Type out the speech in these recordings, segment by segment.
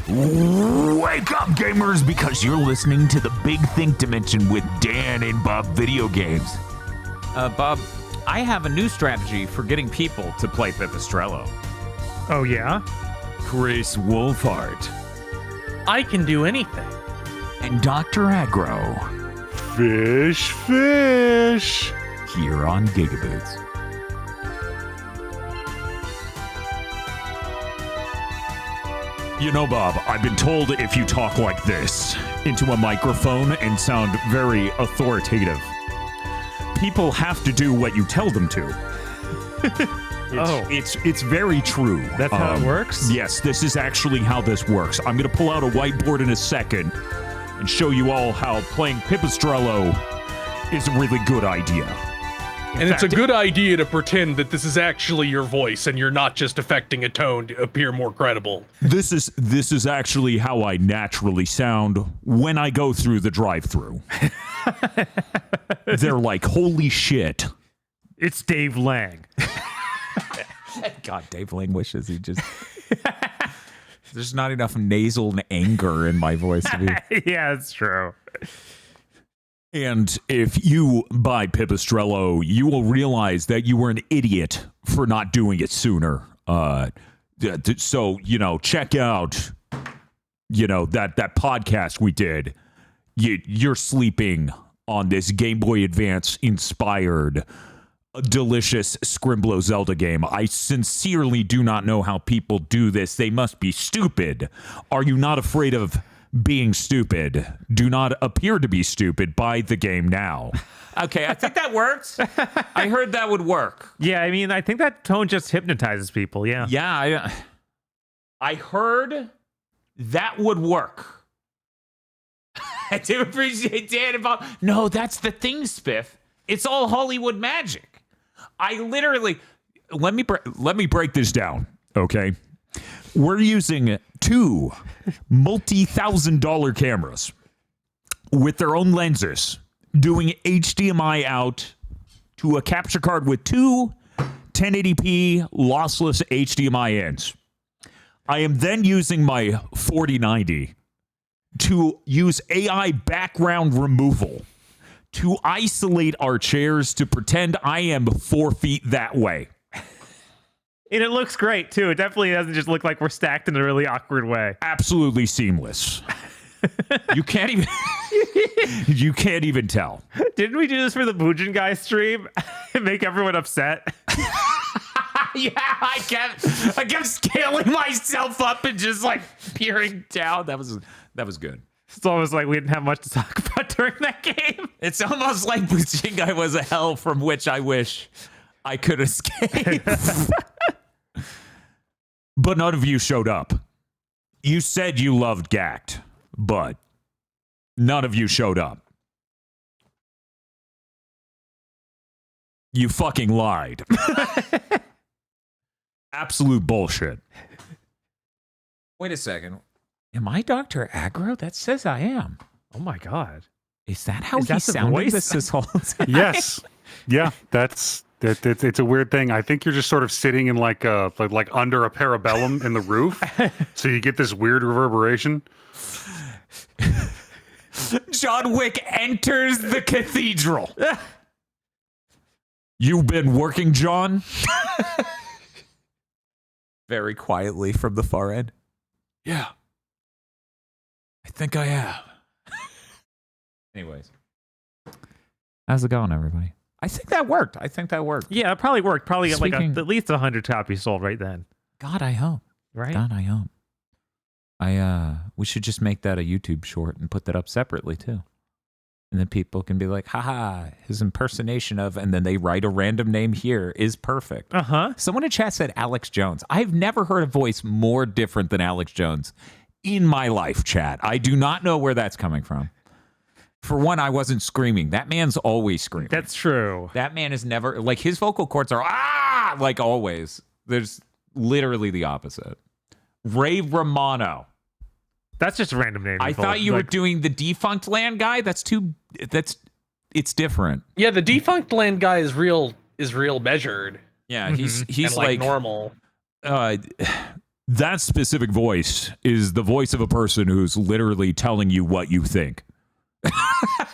Wake up, gamers, because you're listening to the Big Think Dimension with Dan and Bob Video Games. Bob, I have a new strategy for getting people to play Pipistrello. Oh, yeah? Chris Wolfhart. I can do anything. And Dr. Aggro. Fish. Here on GigaBoots. You know, Bob, I've been told if you talk like this into a microphone and sound very authoritative, people have to do what you tell them to. It's very true. That's how it works? Yes, this is actually how this works. I'm going to pull out a whiteboard in a second and show you all how playing Pipistrello is a really good idea. And it's a good idea to pretend that this is actually your voice and you're not just affecting a tone to appear more credible. This is actually how I naturally sound when I go through the drive-thru. They're like, holy shit. It's Dave Lang. God, Dave Lang wishes he just... There's not enough nasal anger in my voice to be... Yeah, it's true. And if you buy Pipistrello, you will realize that you were an idiot for not doing it sooner. So, check out, that podcast we did. You're sleeping on this Game Boy Advance inspired, delicious Scrimblow Zelda game. I sincerely do not know how people do this. They must be stupid. Are you not afraid of being stupid? Do not appear to be stupid. Buy the game now. Okay, I think that works. I heard that would work. Yeah, I mean, I think that tone just hypnotizes people, yeah. Yeah, I heard that would work. I do appreciate Dan and Bob. No, that's the thing, Spiff. It's all Hollywood magic. I literally... Let me break this down, okay? We're using two multi-$1,000 cameras with their own lenses, doing HDMI out to a capture card with two 1080p lossless HDMI ends. I am then using my 4090 to use AI background removal to isolate our chairs to pretend I am 4 feet that way. And it looks great, too. It definitely doesn't just look like we're stacked in a really awkward way. Absolutely seamless. You can't even tell. Didn't we do this for the Boojin guy stream and make everyone upset? Yeah, I kept scaling myself up and just like peering down. That was good. It's almost like we didn't have much to talk about during that game. It's almost like Boojin guy was a hell from which I wish I could escape. But none of you showed up. You said you loved Gacked, but none of you showed up. You fucking lied. Absolute bullshit. Wait a second. Am I Dr. Aggro? That says I am. Oh my God. Is that how Is he that the sounded voice? this whole time? Yes. Yeah, it's a weird thing. I think you're just sort of sitting in like under a parabellum in the roof, so you get this weird reverberation. John Wick enters the cathedral. You've been working, John? Very quietly from the far end. Yeah. I think I have. Anyways. How's it going, everybody? I think that worked. Yeah, it probably worked. Probably got Speaking- at least 100 copies sold right then. God, I hope. Right? God, I hope. We should just make that a YouTube short and put that up separately too. And then people can be like, haha, his impersonation of, and then they write a random name here is perfect. Uh-huh. Someone in chat said Alex Jones. I've never heard a voice more different than Alex Jones in my life, chat. I do not know where that's coming from. For one, I wasn't screaming. That man's always screaming. That's true. That man is never, like, his vocal cords are, like always. There's literally the opposite. Ray Romano. That's just a random name. I thought you were doing the Defunct Land guy. It's different. Yeah, the Defunct Land guy is real measured. Yeah, he's and like normal. that specific voice is the voice of a person who's literally telling you what you think.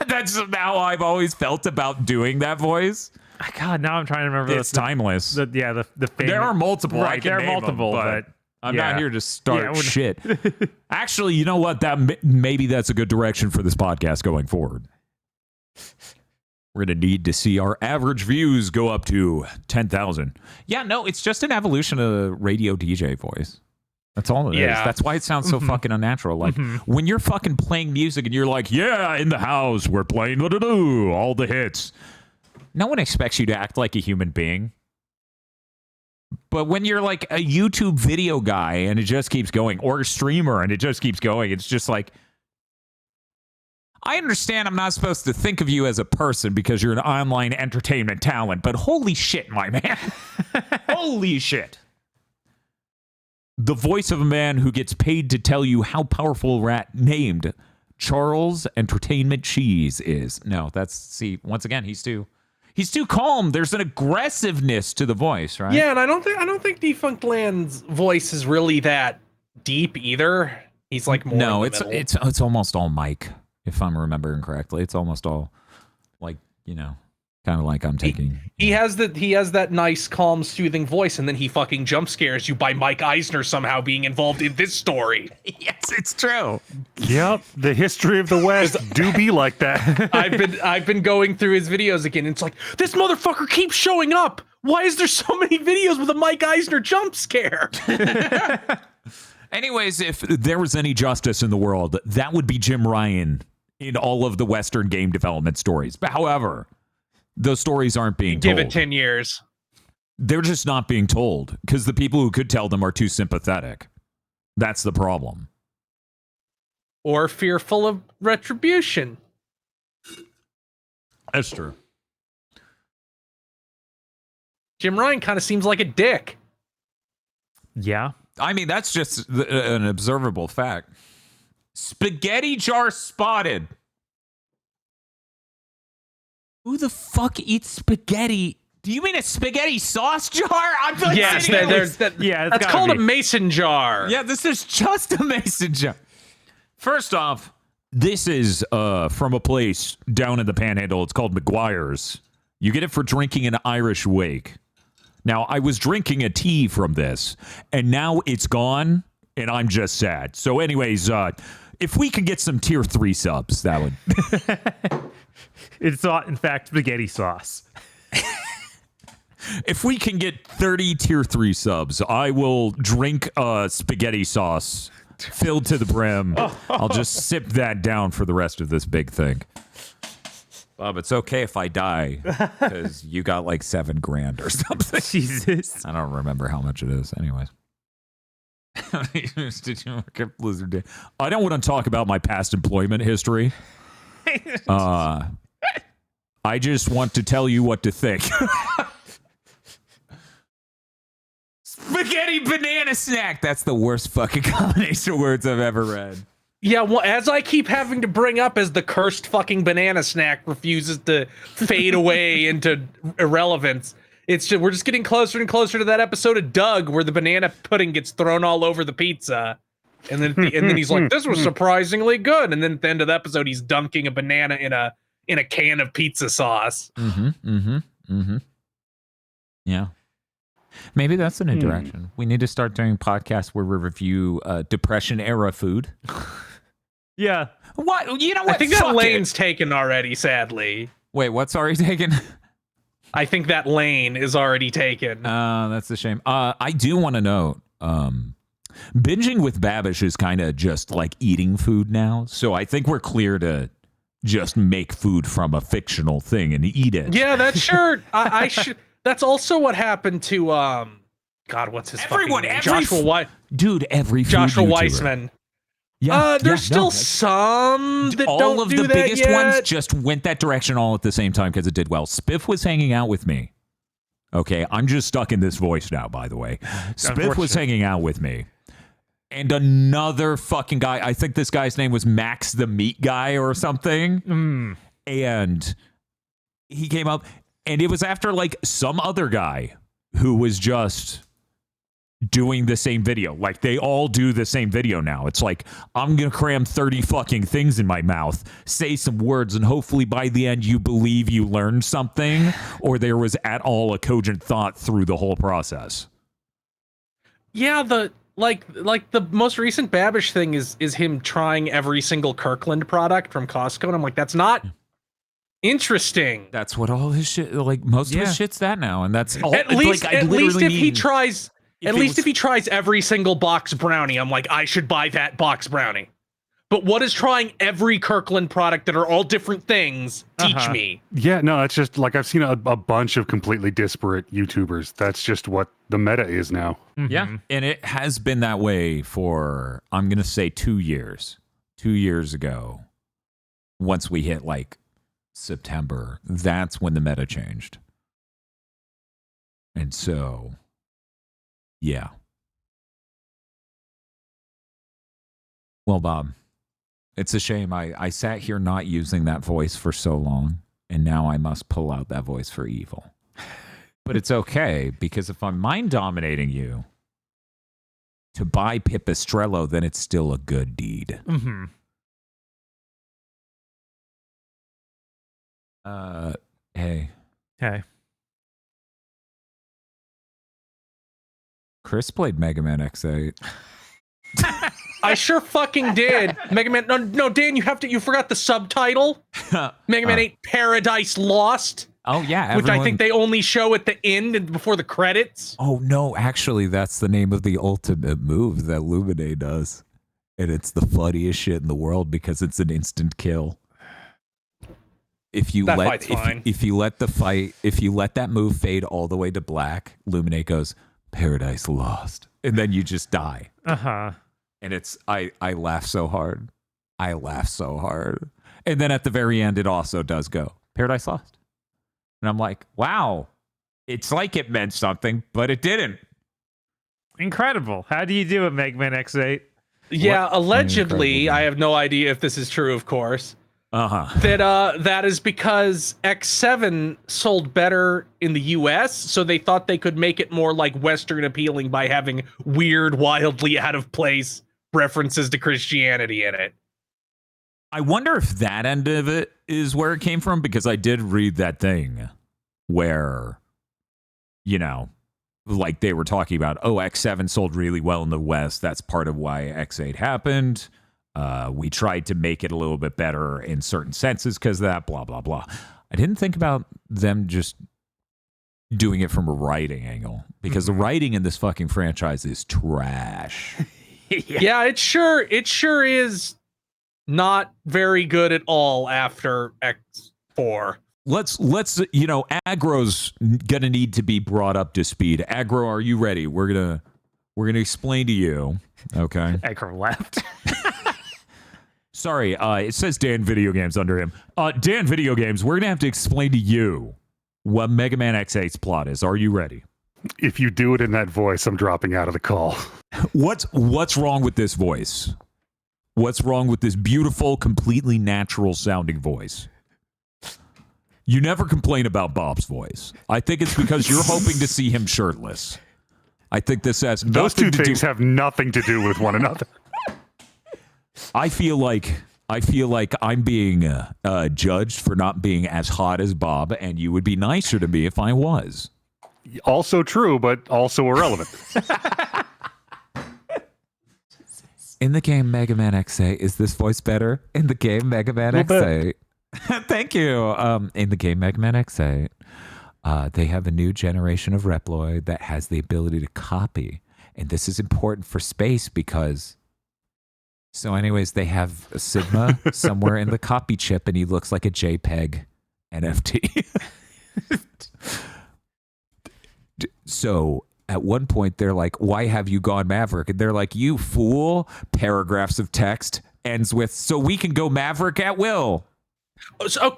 That's how I've always felt about doing that voice. God, now I'm trying to remember. It's timeless. The famous, There are multiple. Right, there are multiple, but I'm not here to start Yeah, shit. Actually, you know what? Maybe that's a good direction for this podcast going forward. We're going to need to see our average views go up to 10,000. Yeah, no, it's just an evolution of radio DJ voice. That's all it is. That's why it sounds so fucking unnatural. Like when you're fucking playing music and you're like, yeah, in the house, we're playing all the hits. No one expects you to act like a human being. But when you're like a YouTube video guy and it just keeps going, or a streamer and it just keeps going, it's just like, I understand I'm not supposed to think of you as a person because you're an online entertainment talent, but holy shit, my man. Holy shit. The voice of a man who gets paid to tell you how powerful a rat named Charles Entertainment Cheese is. No, once again, he's too calm. There's an aggressiveness to the voice, right? Yeah, and I don't think Defunct Land's voice is really that deep either. He's like more. No, in the middle. it's almost all Mike, if I'm remembering correctly. It's almost all like, kind of like I'm taking. He has that nice, calm, soothing voice, and then he fucking jump scares you by Mike Eisner somehow being involved in this story. Yes, it's true. Yep, the history of the West do be like that. I've been going through his videos again. And it's like, this motherfucker keeps showing up. Why is there so many videos with a Mike Eisner jump scare? Anyways, if there was any justice in the world, that would be Jim Ryan in all of the Western game development stories. But however, those stories aren't being told. Give it 10 years. They're just not being told because the people who could tell them are too sympathetic. That's the problem. Or fearful of retribution. That's true. Jim Ryan kind of seems like a dick. Yeah. I mean, that's just an observable fact. Spaghetti jar spotted. Who the fuck eats spaghetti? Do you mean a spaghetti sauce jar? I'm like, Yes, that's called a mason jar. Yeah, this is just a mason jar. First off, this is from a place down in the Panhandle. It's called McGuire's. You get it for drinking an Irish wake. Now, I was drinking a tea from this, and now it's gone, and I'm just sad. So anyways, if we can get some tier 3 subs, that would... It's not, in fact, spaghetti sauce. If we can get 30 tier 3 subs, I will drink spaghetti sauce filled to the brim. I'll just sip that down for the rest of this big thing. Bob, it's okay if I die because you got like $7,000 or something. Jesus. I don't remember how much it is. Anyways. Did you work at Blizzard Day? I don't want to talk about my past employment history. I just want to tell you what to think. Spaghetti banana snack. That's the worst fucking combination of words I've ever read. Yeah, well, as I keep having to bring up as the cursed fucking banana snack refuses to fade away into irrelevance, we're just getting closer and closer to that episode of Doug where the banana pudding gets thrown all over the pizza. And then he's like, this was surprisingly good. And then at the end of the episode, he's dunking a banana in a can of pizza sauce. Yeah. Maybe that's a new direction. We need to start doing podcasts where we review Depression era food. Yeah. What? You know what? I think that lane's taken already, sadly. Wait, what's already taken? I think that lane is already taken. That's a shame. I do want to know, binging with Babish is kind of just like eating food now. So I think we're clear to just make food from a fictional thing and eat it. Yeah, that's sure. I should. That's also what happened to God, what's his fucking name? Joshua Dude, every food Joshua YouTuber. Weissman. Yeah, there's still some that don't of do the that biggest yet. ones just went that direction all at the same time because it did well. Spiff was hanging out with me. Okay, I'm just stuck in this voice now, by the way. Spiff was hanging out with me. And another fucking guy, I think this guy's name was Max the Meat Guy or something. And he came up, and it was after like some other guy who was just doing the same video. Like they all do the same video now. It's like, I'm going to cram 30 fucking things in my mouth, say some words, and hopefully by the end you believe you learned something or there was at all a cogent thought through the whole process. Yeah, the most recent Babish thing is him trying every single Kirkland product from Costco, and I'm like, that's not interesting. That's what all his shit, like most of his shit's that now, and that's all. At least if he tries every single box brownie, I'm like, I should buy that box brownie. But what is trying every Kirkland product that are all different things teach me? Yeah, no, it's just like I've seen a bunch of completely disparate YouTubers. That's just what the meta is now. Mm-hmm. Yeah, and it has been that way for, I'm going to say 2 years. 2 years ago, once we hit like September, that's when the meta changed. And so, yeah. Well, Bob, it's a shame. I sat here not using that voice for so long, and now I must pull out that voice for evil. But it's okay, because if I'm mind dominating you to buy Pipistrello, then it's still a good deed. Mm-hmm. Hey. Chris played Mega Man X8. I sure fucking did. Mega Man. No, Dan, you forgot the subtitle. Mega Man 8 Paradise Lost. Oh, yeah. Which I think they only show at the end and before the credits. Oh, no. Actually, that's the name of the ultimate move that Lumine does. And it's the funniest shit in the world because it's an instant kill. If you let that move fade all the way to black, Lumine goes, Paradise Lost. And then you just die. Uh-huh. And it's I laugh so hard. I laugh so hard. And then at the very end it also does go, Paradise Lost. And I'm like, wow. It's like it meant something, but it didn't. Incredible. How do you do it, Mega Man X8? Yeah, allegedly, I have no idea if this is true, of course. That is because X7 sold better in the US, so they thought they could make it more like Western appealing by having weird, wildly out of place references to Christianity in it. I wonder if that end of it is where it came from, because I did read that thing where, you know, like they were talking about, oh, X7 sold really well in the West. That's part of why X8 happened. We tried to make it a little bit better in certain senses because of that, blah, blah, blah. I didn't think about them just doing it from a writing angle, because the writing in this fucking franchise is trash. Yeah, it sure is not very good at all after X4. Let's Aggro's gonna need to be brought up to speed. Aggro, are you ready? We're gonna explain to you. Okay. Aggro left. Sorry, it says Dan Video Games under him. Dan Video Games, we're going to have to explain to you what Mega Man X8's plot is. Are you ready? If you do it in that voice, I'm dropping out of the call. What's wrong with this voice? What's wrong with this beautiful, completely natural sounding voice? You never complain about Bob's voice. I think it's because you're hoping to see him shirtless. I think this has those two things have nothing to do with one another. I feel like I'm being judged for not being as hot as Bob, and you would be nicer to me if I was. Also true, but also irrelevant. In the game Mega Man X8, is this voice better? In the game Mega Man X8. Thank you. In the game Mega Man X8, they have a new generation of Reploid that has the ability to copy. And this is important for space because... So anyways, they have a Sigma somewhere in the copy chip, and he looks like a JPEG NFT. So at one point, they're like, why have you gone Maverick? And they're like, you fool. Paragraphs of text ends with, so we can go Maverick at will. So,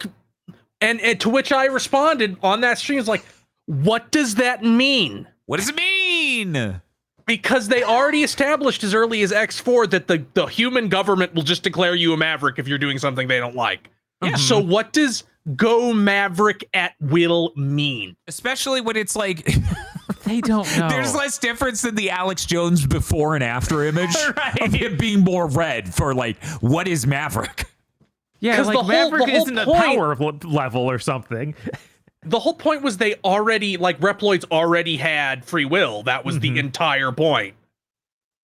and to which I responded on that stream, is like, what does that mean? What does it mean? Because they already established as early as X4 that the human government will just declare you a Maverick if you're doing something they don't like. Yeah. So what does go Maverick at will mean? Especially when it's like They don't know. There's less difference than the Alex Jones before and after image of him being more red for like, what is Maverick? Yeah, 'Cause like the whole- Maverick the whole isn't a point- power level or something. The whole point was they already, like, Reploids already had free will. That was the entire point.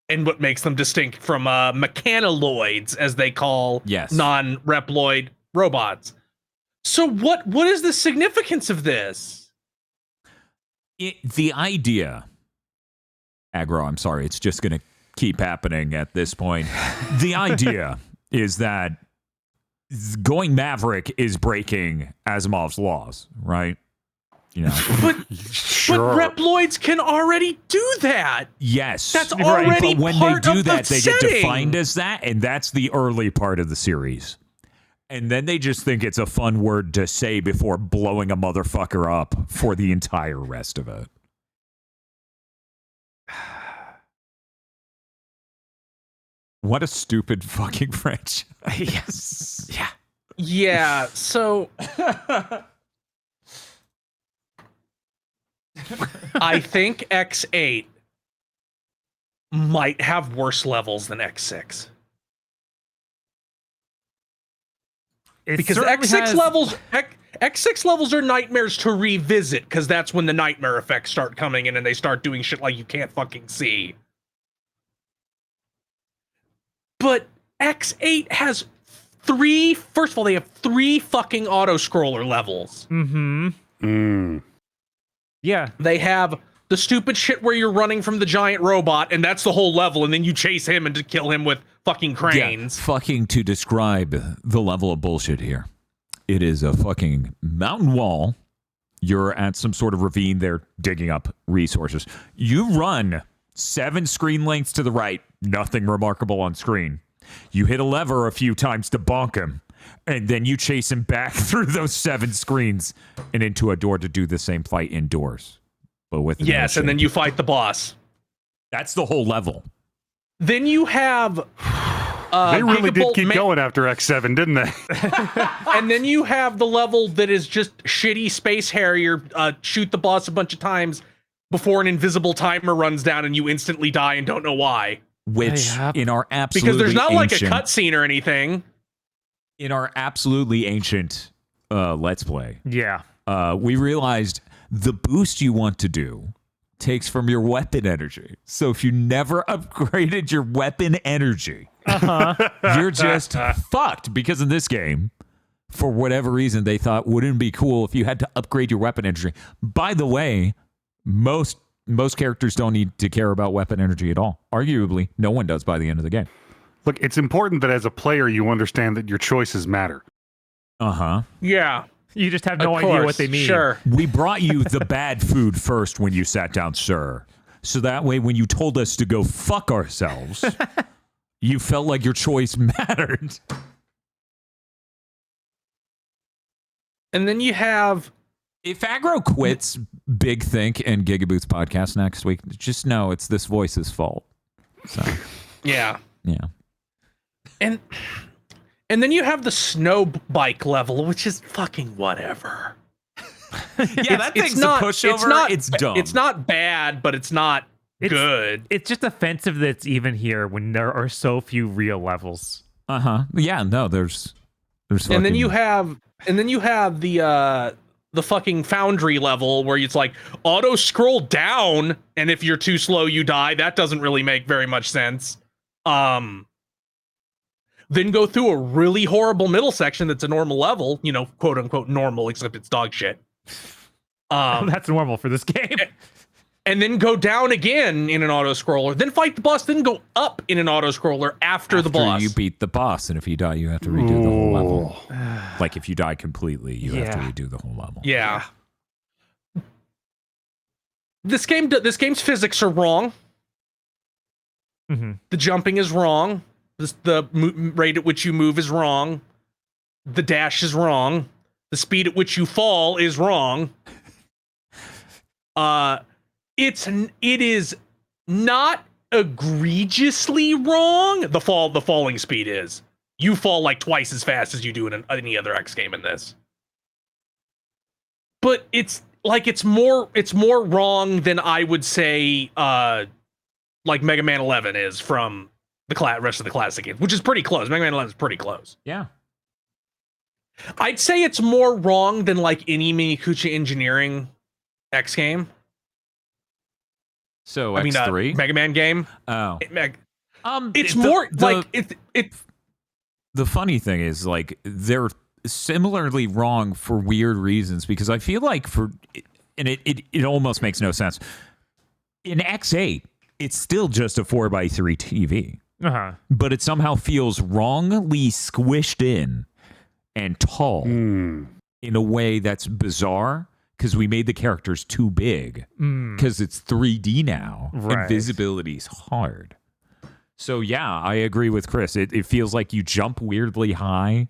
And what makes them distinct from mechanaloids, as they call Yes. non-Reploid robots. So what is the significance of this? The idea, Aggro, I'm sorry, it's just going to keep happening at this point. The idea is that going Maverick is breaking Asimov's laws, right? You know. But Sure. Reploids can already do that. Yes. That's Right, already but when part they do of the that, they get setting. defined as that, and that's the early part of the series. And then they just think it's a fun word to say before blowing a motherfucker up for the entire rest of it. What a stupid fucking French. Yes. Yeah. Yeah, so I think X8 might have worse levels than X6. It Because certainly X6 has- levels X6 levels are nightmares to revisit, because that's when the nightmare effects start coming in and they start doing shit like you can't fucking see. But X8 has first of all, they have 3 fucking auto-scroller levels. Yeah. They have the stupid shit where you're running from the giant robot, and that's the whole level, and then you chase him and to kill him with fucking cranes. Yeah, fucking to describe the level of bullshit here. It is a fucking mountain wall. You're at some sort of ravine. They're digging up resources. You run 7 screen lengths to the right. Nothing remarkable on screen. You hit a lever a few times to bonk him, and then you chase him back through those 7 screens and into a door to do the same fight indoors. But with Yes, and then you fight the boss. that's the whole level. Then you have They really did Gigabolt keep Ma- going after X7, didn't they? And then you have the level that is just shitty Space Harrier, shoot the boss a bunch of times before an invisible timer runs down and you instantly die and don't know why. Which Yep. in our absolutely Because there's not like a ancient- cutscene or anything. in our absolutely ancient Let's Play, Yeah. we realized the boost you want to do takes from your weapon energy. So if you never upgraded your weapon energy, you're just fucked. Because in this game, for whatever reason, they thought wouldn't it be cool if you had to upgrade your weapon energy. By the way, most characters don't need to care about weapon energy at all. Arguably, no one does by the end of the game. Look, it's important that as a player you understand that your choices matter. Uh-huh. Yeah. You just have no of idea course, what they mean. Sure. We brought you the bad food first when you sat down, sir. So that way, when you told us to go fuck ourselves, you felt like your choice mattered. And then you have If Aggro quits Big Think and GigaBoots podcast next week, just know it's this voice's fault. So, yeah. yeah. And then you have the snow bike level, which is fucking whatever. Yeah, that thing's a pushover. It's dumb. It's not bad, but it's not good. It's just offensive that it's even here when there are so few real levels. Uh-huh. Yeah, no, there's And then you fucking- have the fucking foundry level where it's like auto scroll down, and if you're too slow you die. That doesn't really make very much sense. Then go through a really horrible middle section that's a normal level, you know, quote unquote normal, except it's dog shit. That's normal for this game. And then go down again in an auto scroller, then fight the boss, then go up in an auto scroller after the boss. you beat the boss, and if you die, you have to redo the whole level. Like if you die completely, you have to Yeah. redo the whole level. Yeah. This game's physics are wrong. Mhm. The jumping is wrong. The rate at which you move is wrong. The dash is wrong. The speed at which you fall is wrong. It is not egregiously wrong. The falling speed is. You fall like twice as fast as you do in any other X game in this. But it's like it's more wrong than I would say like Mega Man 11 is from the rest of the classic games, which is pretty close. Mega Man 11 is pretty close. Yeah. I'd say it's more wrong than like any Minikuchi Engineering X game. So I mean, X3. Mega Man game. Oh. It's more like it. The funny thing is, like, they're similarly wrong for weird reasons, because I feel like it almost makes no sense. In X8, it's still just a 4x3 TV, but it somehow feels wrongly squished in and tall in a way that's bizarre, because we made the characters too big, because it's 3D now, and visibility is hard. So yeah, I agree with Chris. It feels like you jump weirdly high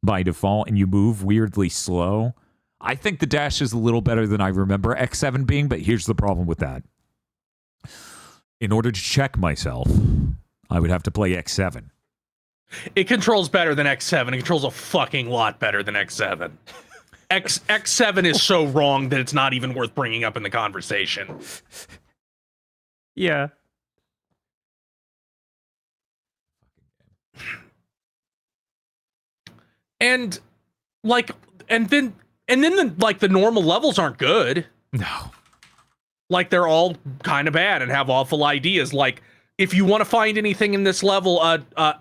by default and you move weirdly slow. I think the dash is a little better than I remember X7 being, but here's the problem with that. In order to check myself, I would have to play X7. It controls better than X7. It controls a fucking lot better than X7. X7 is so wrong that it's not even worth bringing up in the conversation. Yeah. And then the normal levels aren't good. No. Like, they're all kind of bad and have awful ideas. Like, if you want to find anything in this level,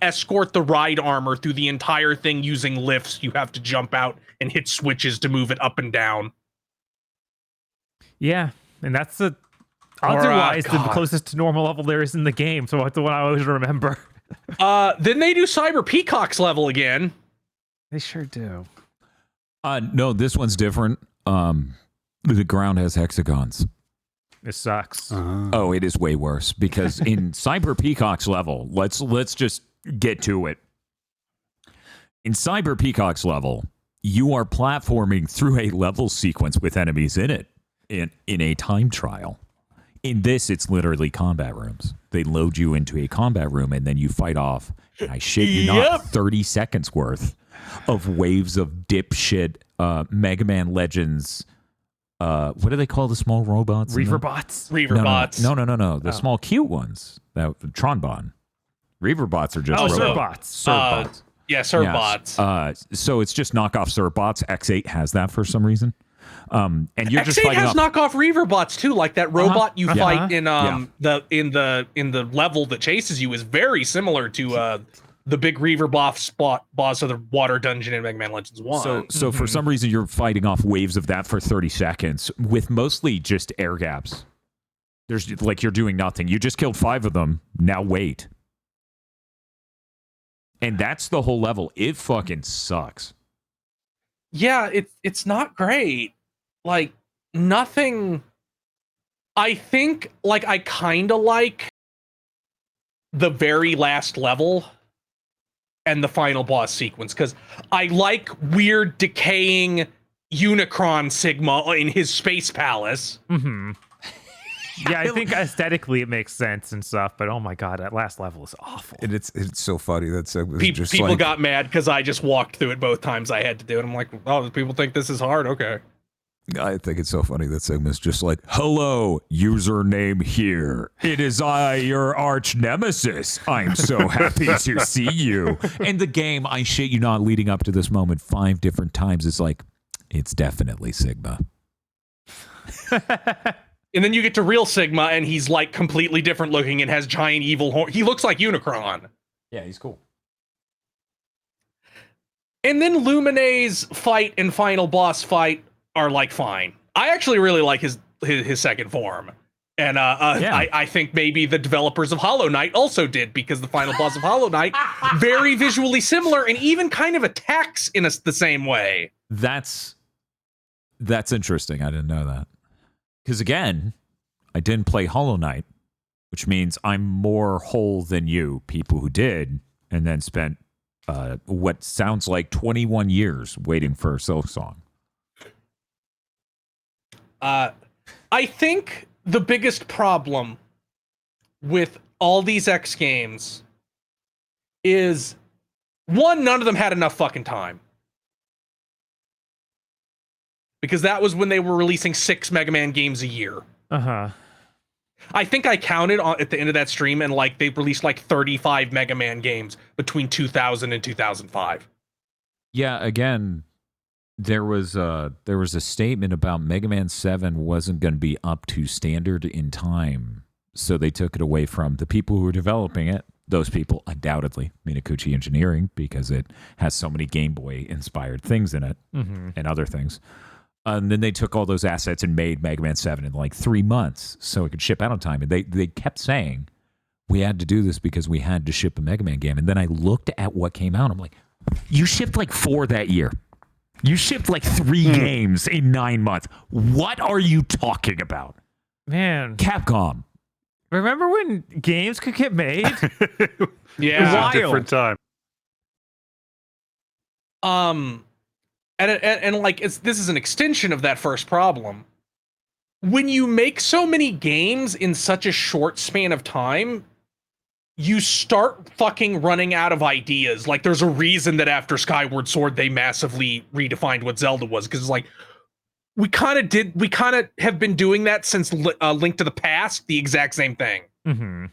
escort the ride armor through the entire thing using lifts. You have to jump out and hit switches to move it up and down. Yeah, and that's otherwise the closest to normal level there is in the game. So that's the one I always remember. Then they do Cyber Peacock's level again. They sure do. No, this one's different. The ground has hexagons. It sucks. Oh, it is way worse, because in Cyber Peacock's level, let's just get to it. In Cyber Peacock's level, you are platforming through a level sequence with enemies in it in a time trial. In this, it's literally combat rooms. They load you into a combat room and then you fight off, and I shit you not, 30 seconds worth of waves of dipshit Mega Man Legends. What do they call the small robots? Reaver bots. Reaver bots. No. The small cute ones. Tronbon. Reaver bots are just robots. Surbots. Yeah, Surbots. So it's just knockoff Surbots. X8 has that for some reason. And you're X8 just fighting has knockoff Reaver bots too. Like that robot you fight in the level that chases you is very similar to the big Reaver boss of the water dungeon in Mega Man Legends 1. So for some reason, you're fighting off waves of that for 30 seconds with mostly just air gaps. There's like, you're doing nothing. You just killed 5 of them. Now wait. And that's the whole level. It fucking sucks. Yeah, it's not great. Like, nothing. I think, like, I kind of like the very last level and the final boss sequence, because I like weird decaying Unicron Sigma in his space palace. Yeah, I think aesthetically it makes sense and stuff, but oh my god, that last level is awful. And it's so funny that People got mad because I just walked through it both times I had to do it. I'm like, oh, people think this is hard? Okay. I think it's so funny that Sigma's just like, hello, username here. It is I, your arch nemesis. I'm so happy to see you. And the game, I shit you not, leading up to this moment 5 different times, is like, it's definitely Sigma. And then you get to real Sigma, and he's like completely different looking and has giant evil horn. He looks like Unicron. Yeah, he's cool. And then Lumine's fight and final boss fight are like fine. I actually really like his second form. And I think maybe the developers of Hollow Knight also did, because the final boss of Hollow Knight, very visually similar and even kind of attacks in the same way. That's interesting. I didn't know that. Because again, I didn't play Hollow Knight, which means I'm more whole than you, people who did, and then spent what sounds like 21 years waiting for Silksong. I think the biggest problem with all these X games is, one, none of them had enough fucking time. because that was when they were releasing 6 Mega Man games a year. Uh-huh. I think I counted at the end of that stream, and like they released like 35 Mega Man games between 2000 and 2005. Yeah, again, there was a statement about Mega Man 7 wasn't going to be up to standard in time, so they took it away from the people who were developing it. Those people, undoubtedly, Minakuchi Engineering, because it has so many Game Boy inspired things in it and other things. And then they took all those assets and made Mega Man 7 in like 3 months so it could ship out on time. And they kept saying, we had to do this because we had to ship a Mega Man game. And then I looked at what came out. I'm like, you shipped like 4 that year. You shipped like 3 games in 9 months. What are you talking about? Man. Capcom. Remember when games could get made? Yeah. It was a different time. And like this is an extension of that first problem. When you make so many games in such a short span of time, you start fucking running out of ideas. Like there's a reason that after Skyward Sword they massively redefined what Zelda was, because it's like we kind of have been doing that since Link to the Past, the exact same thing. Mm-hmm.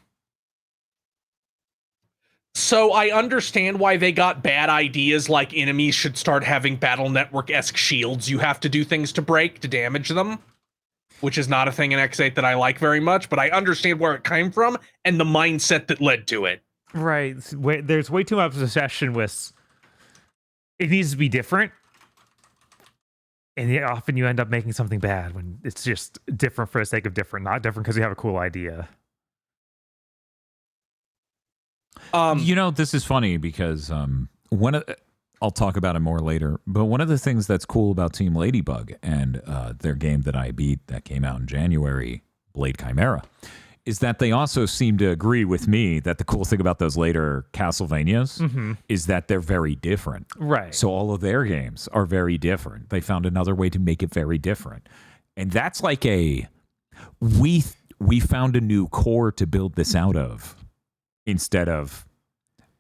So I understand why they got bad ideas, like enemies should start having Battle Network-esque shields you have to do things to break to damage them, which is not a thing in X8 that I like very much, but I understand where it came from and the mindset that led to it. Right. There's way too much obsession with it needs to be different. And yeah, often you end up making something bad when it's just different for the sake of different, not different because you have a cool idea. You know, this is funny because I'll talk about it more later, but one of the things that's cool about Team Ladybug and their game that I beat that came out in January, Blade Chimera, is that they also seem to agree with me that the cool thing about those later Castlevanias is that they're very different. Right. So all of their games are very different. They found another way to make it very different. And that's like we found a new core to build this out of, instead of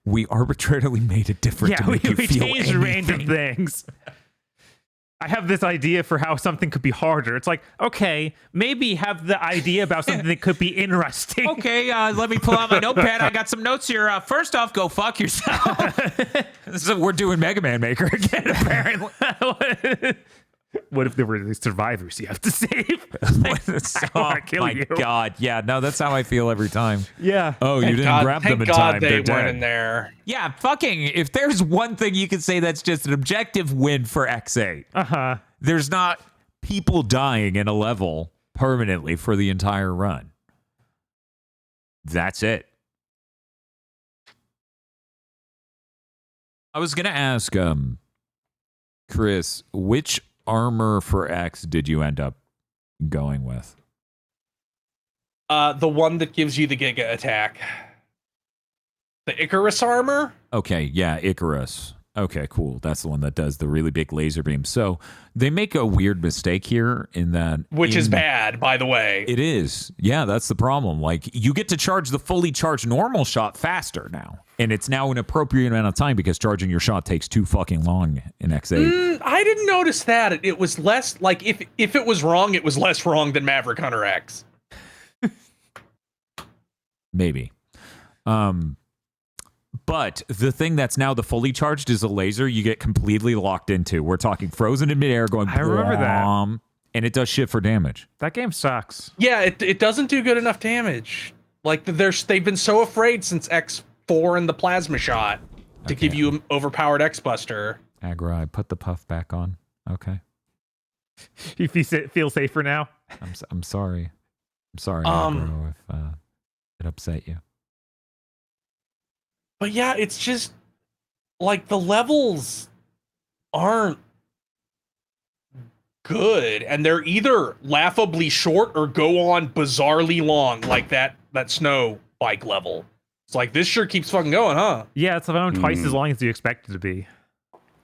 we arbitrarily made it different to make you we feel changed anything. random things. I have this idea for how something could be harder. It's like, okay, maybe have the idea about something that could be interesting. Okay, let me pull out my notepad. I got some notes here. First off, go fuck yourself. So we're doing Mega Man Maker again, apparently. What if there were the survivors you have to save? Oh kill my you. God. Yeah, no, that's how I feel every time. Yeah. Oh, you didn't grab them in time. They They're weren't dead. in there. Yeah, fucking, if there's one thing you can say that's just an objective win for X8, Uh-huh. there's not people dying in a level permanently for the entire run. That's it. I was going to ask Chris, which armor for X did you end up going with? The one that gives you the Giga attack. The Icarus armor? Okay, yeah, Icarus. Okay, cool. That's the one that does the really big laser beam. So they make a weird mistake here in that... Which is bad, by the way. It is. Yeah, that's the problem. Like, you get to charge the fully charged normal shot faster now. And it's now an appropriate amount of time because charging your shot takes too fucking long in X8. I didn't notice that. It was less, like, if it was wrong, it was less wrong than Maverick Hunter X. Maybe. But the thing that's now the fully charged is a laser you get completely locked into. We're talking frozen in midair going... I remember that. And it does shit for damage. That game sucks. Yeah, it doesn't do good enough damage. Like, they've been so afraid since X4 and the plasma shot to give you an overpowered X-Buster. Agra, I put the puff back on. Okay. You feel safer now? I'm sorry. I'm sorry, Agra, if it upset you. But yeah, it's just like the levels aren't good, and they're either laughably short or go on bizarrely long, like that snow bike level. It's like, this sure keeps fucking going, huh? Yeah, it's around twice as long as you expect it to be.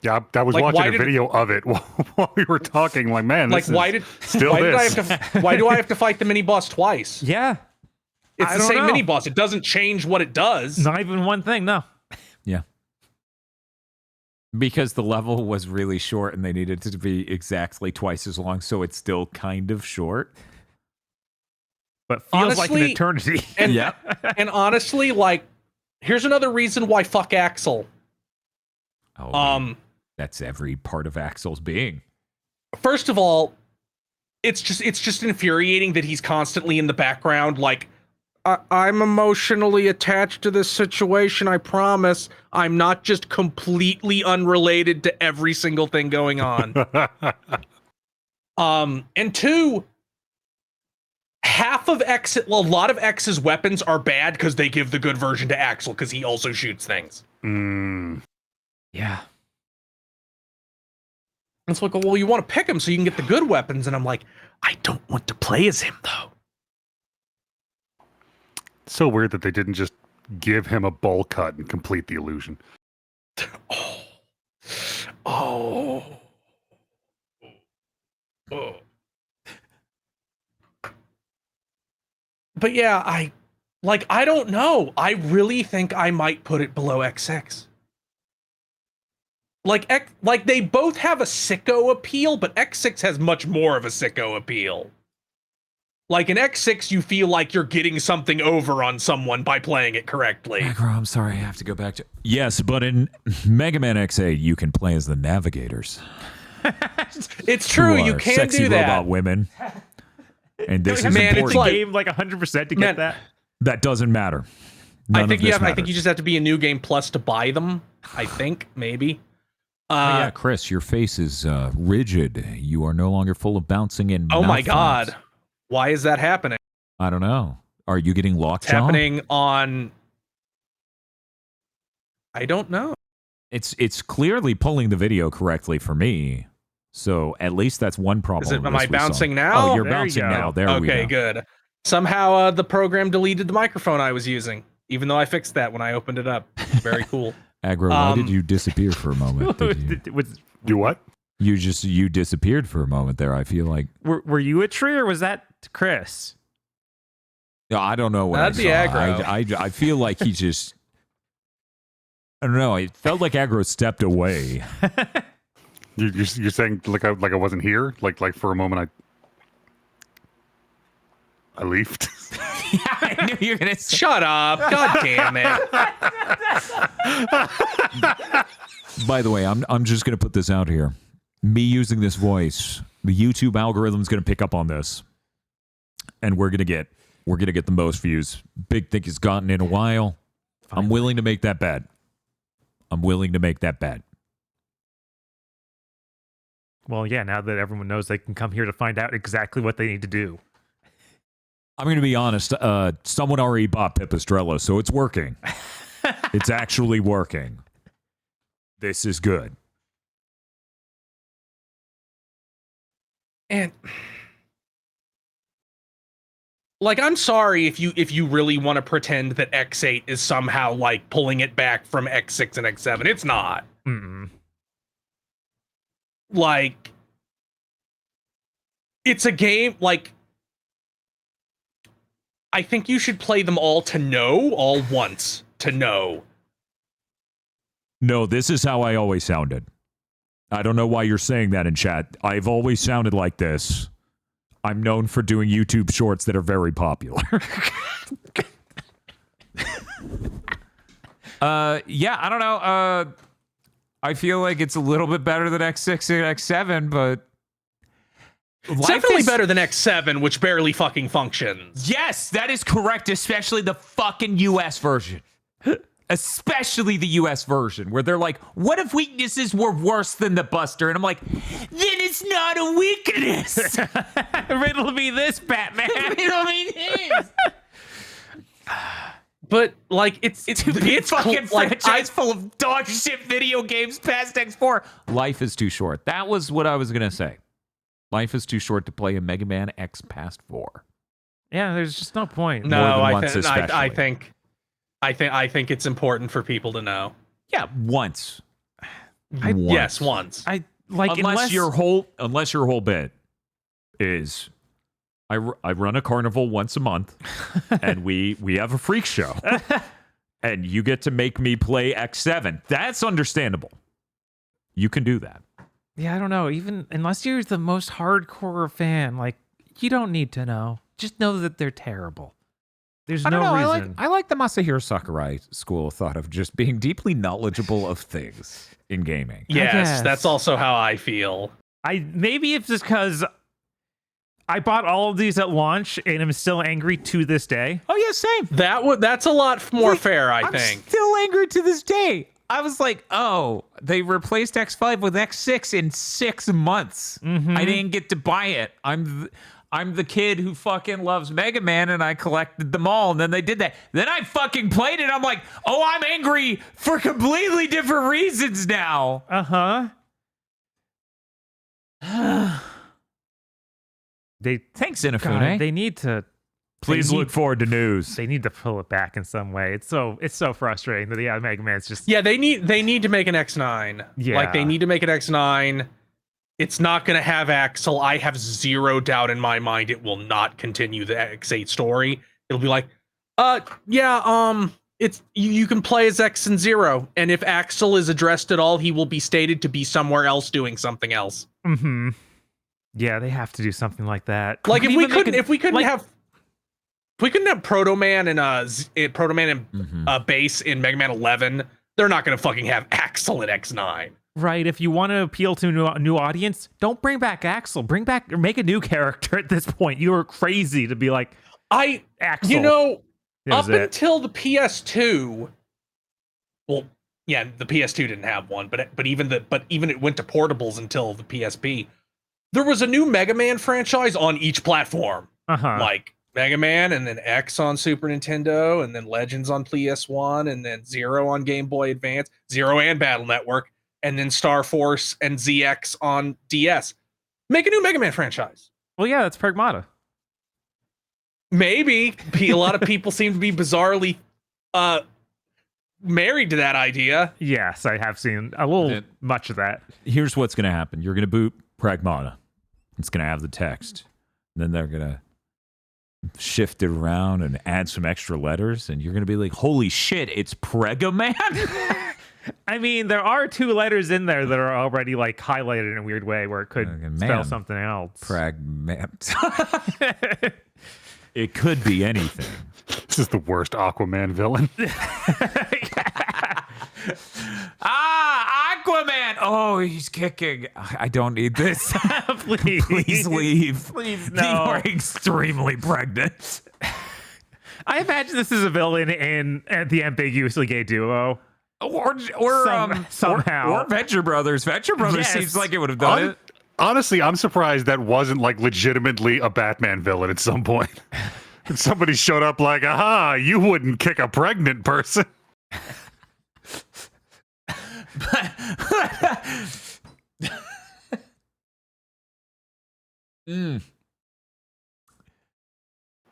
Yeah, I was Like, watching why a did- video of it while we were talking. Like, man, Like, this why is did still why this. do I have to fight the mini boss twice? Yeah. It's I the don't same know. mini boss. It doesn't change what it does. Not even one thing, no. Yeah. Because the level was really short and they needed it to be exactly twice as long, so it's still kind of short. But feels like an Honestly, eternity. And, Yeah. and honestly, like, here's another reason why fuck Axel. Oh, that's every part of Axel's being. First of all, it's just infuriating that he's constantly in the background, like, I'm emotionally attached to this situation, I promise. I'm not just completely unrelated to every single thing going on. And two, a lot of X's weapons are bad because they give the good version to Axel because he also shoots things. Yeah. It's like, well, you want to pick him so you can get the good weapons, and I'm like, I don't want to play as him though. So weird that they didn't just give him a bowl cut and complete the illusion. Oh. But yeah, I don't know. I really think I might put it below X6. Like they both have a sicko appeal, but X6 has much more of a sicko appeal. Like in X6, you feel like you're getting something over on someone by playing it correctly. Aggro, I'm sorry, I have to go back to... Yes, but in Mega Man X8, you can play as the Navigators. It's true, who you are can sexy do that. robot women. And this is Man, it's important. like- Game like 100% to get Man, that. That doesn't matter. I None think of this I think matters. you just have to be a New Game Plus to buy them. I think maybe. Oh, yeah, Chris, your face is rigid. You are no longer full of bouncing and Oh mouth my God, frames. why is that happening? I don't know. Are you getting It's lockjaw? happening on. I don't know. It's clearly pulling the video correctly for me. So at least that's one problem. Am I we saw. bouncing now? Oh, you're There you bouncing go. now. There we go. Okay, good. Somehow the program deleted the microphone I was using, even though I fixed that when I opened it up. Very cool. Aggro, why did you disappear for a moment? Did you? Do what? You disappeared for a moment there. I feel like Were you a tree or was that Chris? no, I don't know what That'd be I saw. Aggro. I feel like he just I don't know. It felt like Aggro stepped away. You're saying like I wasn't here? Like for a moment I leafed. Yeah, I knew you were gonna say. Shut up! God damn it! By the way, I'm just gonna put this out here. Me using this voice, the YouTube algorithm's gonna pick up on this, and we're gonna get the most views Big Think has gotten in a while. I'm willing to make that bet. Well, yeah, now that everyone knows they can come here to find out exactly what they need to do. I'm going to be honest. Someone already bought Pipistrello, so it's working. It's actually working. This is good. And like, I'm sorry if you really want to pretend that X8 is somehow like pulling it back from X6 and X7. It's not. Mm-mm. Like, it's a game, like, I think you should play them all once to know. No, this is how I always sounded. I don't know why you're saying that in chat. I've always sounded like this. I'm known for doing YouTube shorts that are very popular. Yeah, I don't know. I feel like it's a little bit better than X6 and X7, but It's definitely better than X7, which barely fucking functions. Yes, that is correct, especially the fucking US version. Especially the US version, where they're like, what if weaknesses were worse than the Buster? And I'm like, then it's not a weakness. Riddle me this, Batman. Riddle me this. But like, it's fucking like, franchise full of dog shit video games past X4. life is too short. That was what I was going to say. Life is too short to play a Mega Man X past 4. Yeah, there's just no point. More No, than I once, think especially. I think it's important for people to know. Yeah, once. Yes, once. I like unless your whole bit is I run a carnival once a month and we have a freak show and you get to make me play X7. That's understandable. You can do that. Yeah, I don't know. Even unless you're the most hardcore fan, like you don't need to know. Just know that they're terrible. There's I don't no know. reason. I like the Masahiro Sakurai school of thought of just being deeply knowledgeable of things in gaming. Yes, guess. that's also how I feel. Maybe it's just because I bought all of these at launch and I'm still angry to this day. Oh yeah, same. That's a lot more fair, I I'm think. still angry to this day. I was like, oh, they replaced X5 with X6 in 6 months. I didn't get to buy it. I'm the kid who fucking loves Mega Man, and I collected them all, and then they did that. Then I fucking played it. I'm like, oh, I'm angry for completely different reasons now. Uh-huh. Thanks, Inafune. God, they need to Please look forward to news. They need to pull it back in some way. It's so frustrating that Mega Man's just Yeah, they need to make an X9. Yeah. Like they need to make an X9. It's not going to have Axel. I have zero doubt in my mind it will not continue the X8 story. It'll be like, it's you can play as X and Zero, and if Axel is addressed at all, he will be stated to be somewhere else doing something else. Mm-hmm. Yeah, they have to do something like that. Like if we couldn't like- have Proto Man and Base in Mega Man 11, they're not gonna fucking have Axel in X9. Right, if you want to appeal to a new audience, don't bring back Axel. Make a new character at this point. You are crazy to be like Axel. You know, That up was it. until the PS2, well, yeah, the PS2 didn't have one, but even it went to portables until the PSP. There was a new Mega Man franchise on each platform, like Mega Man, and then X on Super Nintendo, and then Legends on PS1, and then Zero on Game Boy Advance, Zero and Battle Network, and then Star Force and ZX on DS. Make a new Mega Man franchise. Well, yeah, that's Pragmata. Maybe. A lot of people seem to be bizarrely married to that idea. Yes, I have seen a little much of that. Here's what's going to happen. You're going to boot Pragmata. It's going to have the text. And then they're going to shift it around and add some extra letters. And you're going to be like, holy shit, it's Pregaman? I mean, there are 2 letters in there that are already like highlighted in a weird way where it could spell something else. Pragmat. It could be anything. This is the worst Aquaman villain. Aquaman! Oh, he's kicking. I don't need this. Please. Please leave. Please, You no. are extremely pregnant. I imagine this is a villain in the Ambiguously Gay Duo. Somehow. Or Venture Brothers. Venture Brothers Yes. seems like it would have done it. Honestly, I'm surprised that wasn't like legitimately a Batman villain at some point. Somebody showed up like, aha, you wouldn't kick a pregnant person.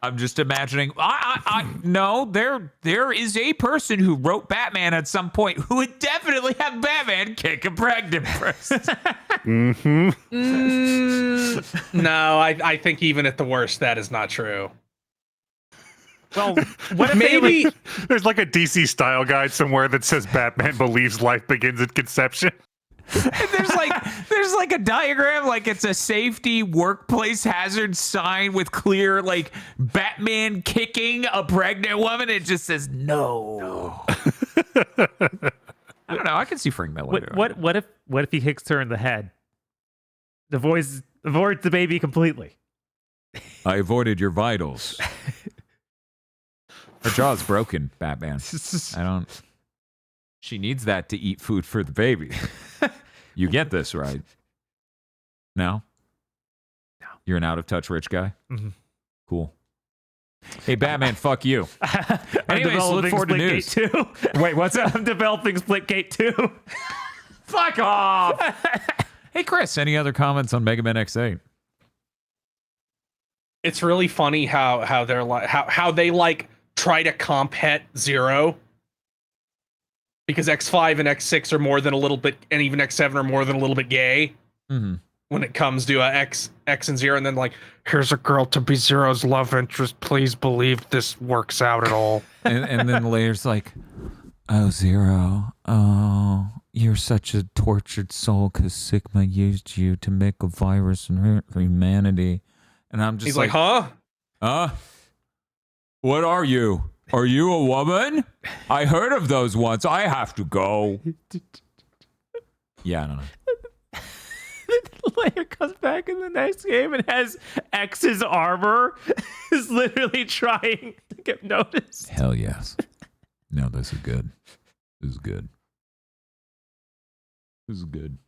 I'm just imagining. No, there is a person who wrote Batman at some point who would definitely have Batman kick a pregnant person. No, I think even at the worst, that is not true. Well, what if Maybe There's like a DC style guide somewhere that says Batman believes life begins at conception. There's like a diagram, like it's a safety workplace hazard sign with clear like Batman kicking a pregnant woman. It just says no. I don't know. I can see Frank Miller. what if he hits her in the head? Avoids the baby completely. I avoided your vitals. Her jaw's broken, Batman. I don't. She needs that to eat food for the baby. You get this, right? No? No. You're an out-of-touch rich guy? Mhm. Cool. Hey, Batman, fuck you. I'm Anyways, look developing forward to news. Splitgate 2. Wait, what's up? I'm developing Splitgate 2. Fuck off! Hey, Chris, any other comments on Mega Man X8? it's really funny how they're like how they like try to comp het Zero. Because X5 and X6 are more than a little bit, and even X7 are more than a little bit gay when it comes to X and Zero. And then like, here's a girl to be Zero's love interest. Please believe this works out at all. And then later's like, oh, Zero. Oh, you're such a tortured soul because Sigma used you to make a virus and hurt humanity. And I'm just He's like, huh? What are you? Are you a woman? I heard of those once. I have to go. Yeah, I don't know. Layer comes back in the next game and has X's armor is literally trying to get noticed. Hell yes. No, this is good. This is good. This is good.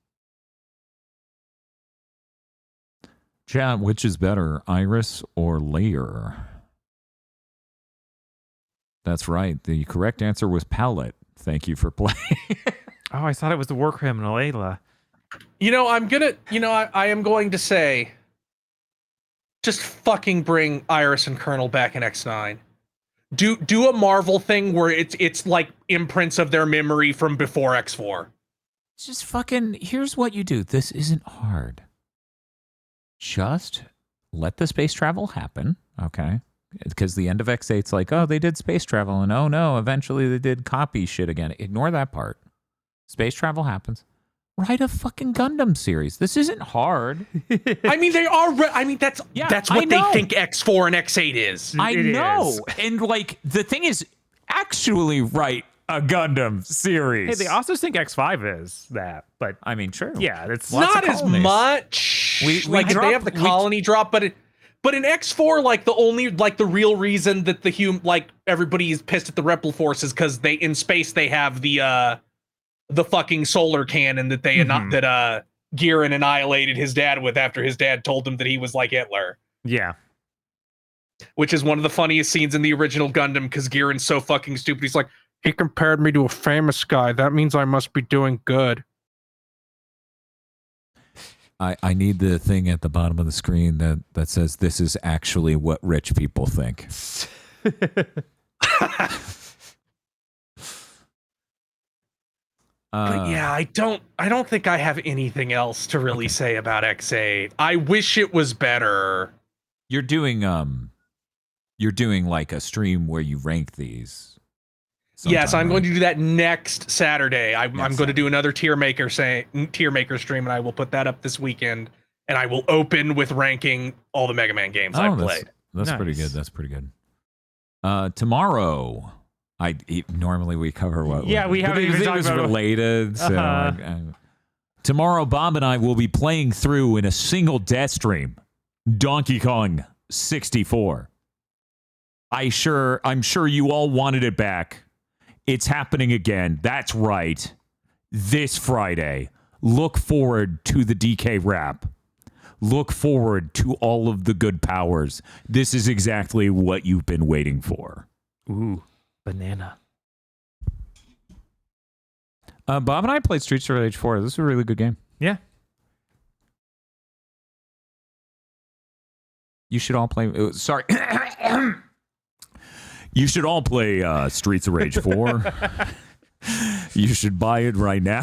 Chat, which is better, Iris or Layer? That's right. The correct answer was Palette. Thank you for playing. Oh, I thought it was the war criminal, Layla. I am going to say, just fucking bring Iris and Colonel back in X9. Do a Marvel thing where it's like imprints of their memory from before X4. It's just fucking, here's what you do. This isn't hard. Just let the space travel happen, okay? Because the end of X8's like, oh, they did space travel, and oh no, eventually they did copy shit again. Ignore that part. Space travel happens. Write a fucking Gundam series. This isn't hard. I mean, they are. That's what they think X4 and X8 is. I know. And like, the thing is, actually write a Gundam series. Hey, they also think X5 is that, but I mean, true. yeah, it's Not as much. They have the colony drop, but in X4, like the real reason that everybody is pissed at the Rebel Force is because in space they have the fucking solar cannon that that Giran annihilated his dad with after his dad told him that he was like Hitler. Yeah. Which is one of the funniest scenes in the original Gundam because Giran's so fucking stupid. He's like, he compared me to a famous guy. That means I must be doing good. I need the thing at the bottom of the screen that says this is actually what rich people think. But yeah, I don't think I have anything else to really say about X8. I wish it was better. You're doing like a stream where you rank these. Yes, I'm going right? to do that next Saturday. I'm going to do another tier maker stream, and I will put that up this weekend. And I will open with ranking all the Mega Man games I've played. That's pretty good. That's pretty good. Tomorrow, normally we cover what. Yeah, we haven't even talked about related. So tomorrow, Bob and I will be playing through in a single death stream, Donkey Kong 64. I'm sure you all wanted it back. It's happening again. That's right. This Friday. Look forward to the DK wrap. Look forward to all of the good powers. This is exactly what you've been waiting for. Ooh, banana. Bob and I played Streets of Rage 4. This is a really good game. Yeah. You should all play. Sorry. You should all play Streets of Rage 4. You should buy it right now.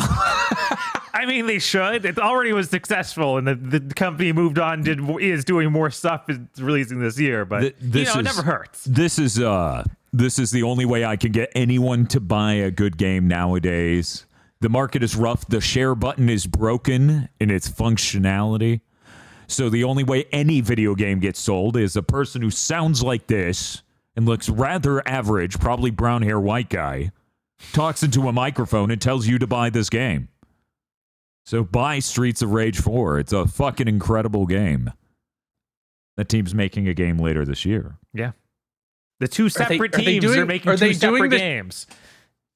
I mean, they should. It already was successful, and the company moved on. Is doing more stuff. Is releasing this year, but it never hurts. This is the only way I can get anyone to buy a good game nowadays. The market is rough. The share button is broken in its functionality. So the only way any video game gets sold is a person who sounds like this and looks rather average, probably brown hair, white guy, talks into a microphone and tells you to buy this game. So buy Streets of Rage 4. It's a fucking incredible game. That team's making a game later this year. Yeah. The two separate teams are making two separate games.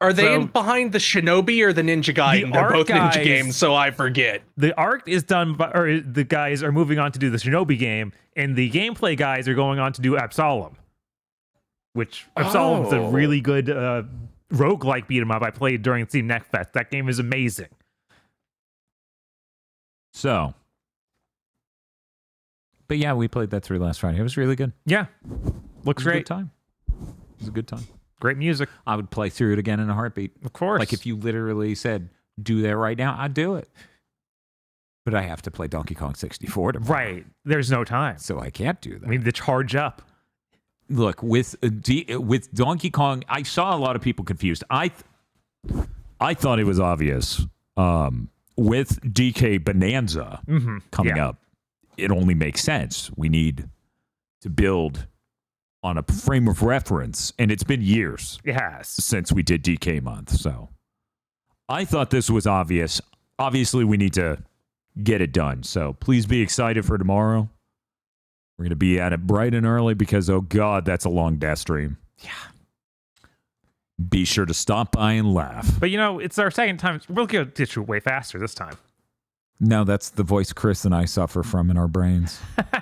Are they behind the Shinobi or the Ninja Gaiden? They're both Ninja games, so I forget. The art is done by, or the guys are moving on to do the Shinobi game, and the gameplay guys are going on to do Absolem. Which Absolem's a really good roguelike beat 'em up I played during Steam Next Fest. That game is amazing. So, but yeah, we played that through last Friday. It was really good. Yeah. Looks great. It was a good time. Great music. I would play through it again in a heartbeat. Of course. Like if you literally said, do that right now, I'd do it. But I have to play Donkey Kong 64 tomorrow. Right. There's no time. So I can't do that. I mean, the charge up. Look, with Donkey Kong, I saw a lot of people confused. I thought it was obvious with DK Bonanza coming Yeah. up, it only makes sense. We need to build on a frame of reference, and it's been years It has. since we did DK month. So I thought this was obvious. Obviously, we need to get it done. So please be excited for tomorrow. We're going to be at it bright and early because, oh God, that's a long death stream. Yeah. Be sure to stop by and laugh. But it's our second time. We'll get through way faster this time. No, that's the voice Chris and I suffer from in our brains.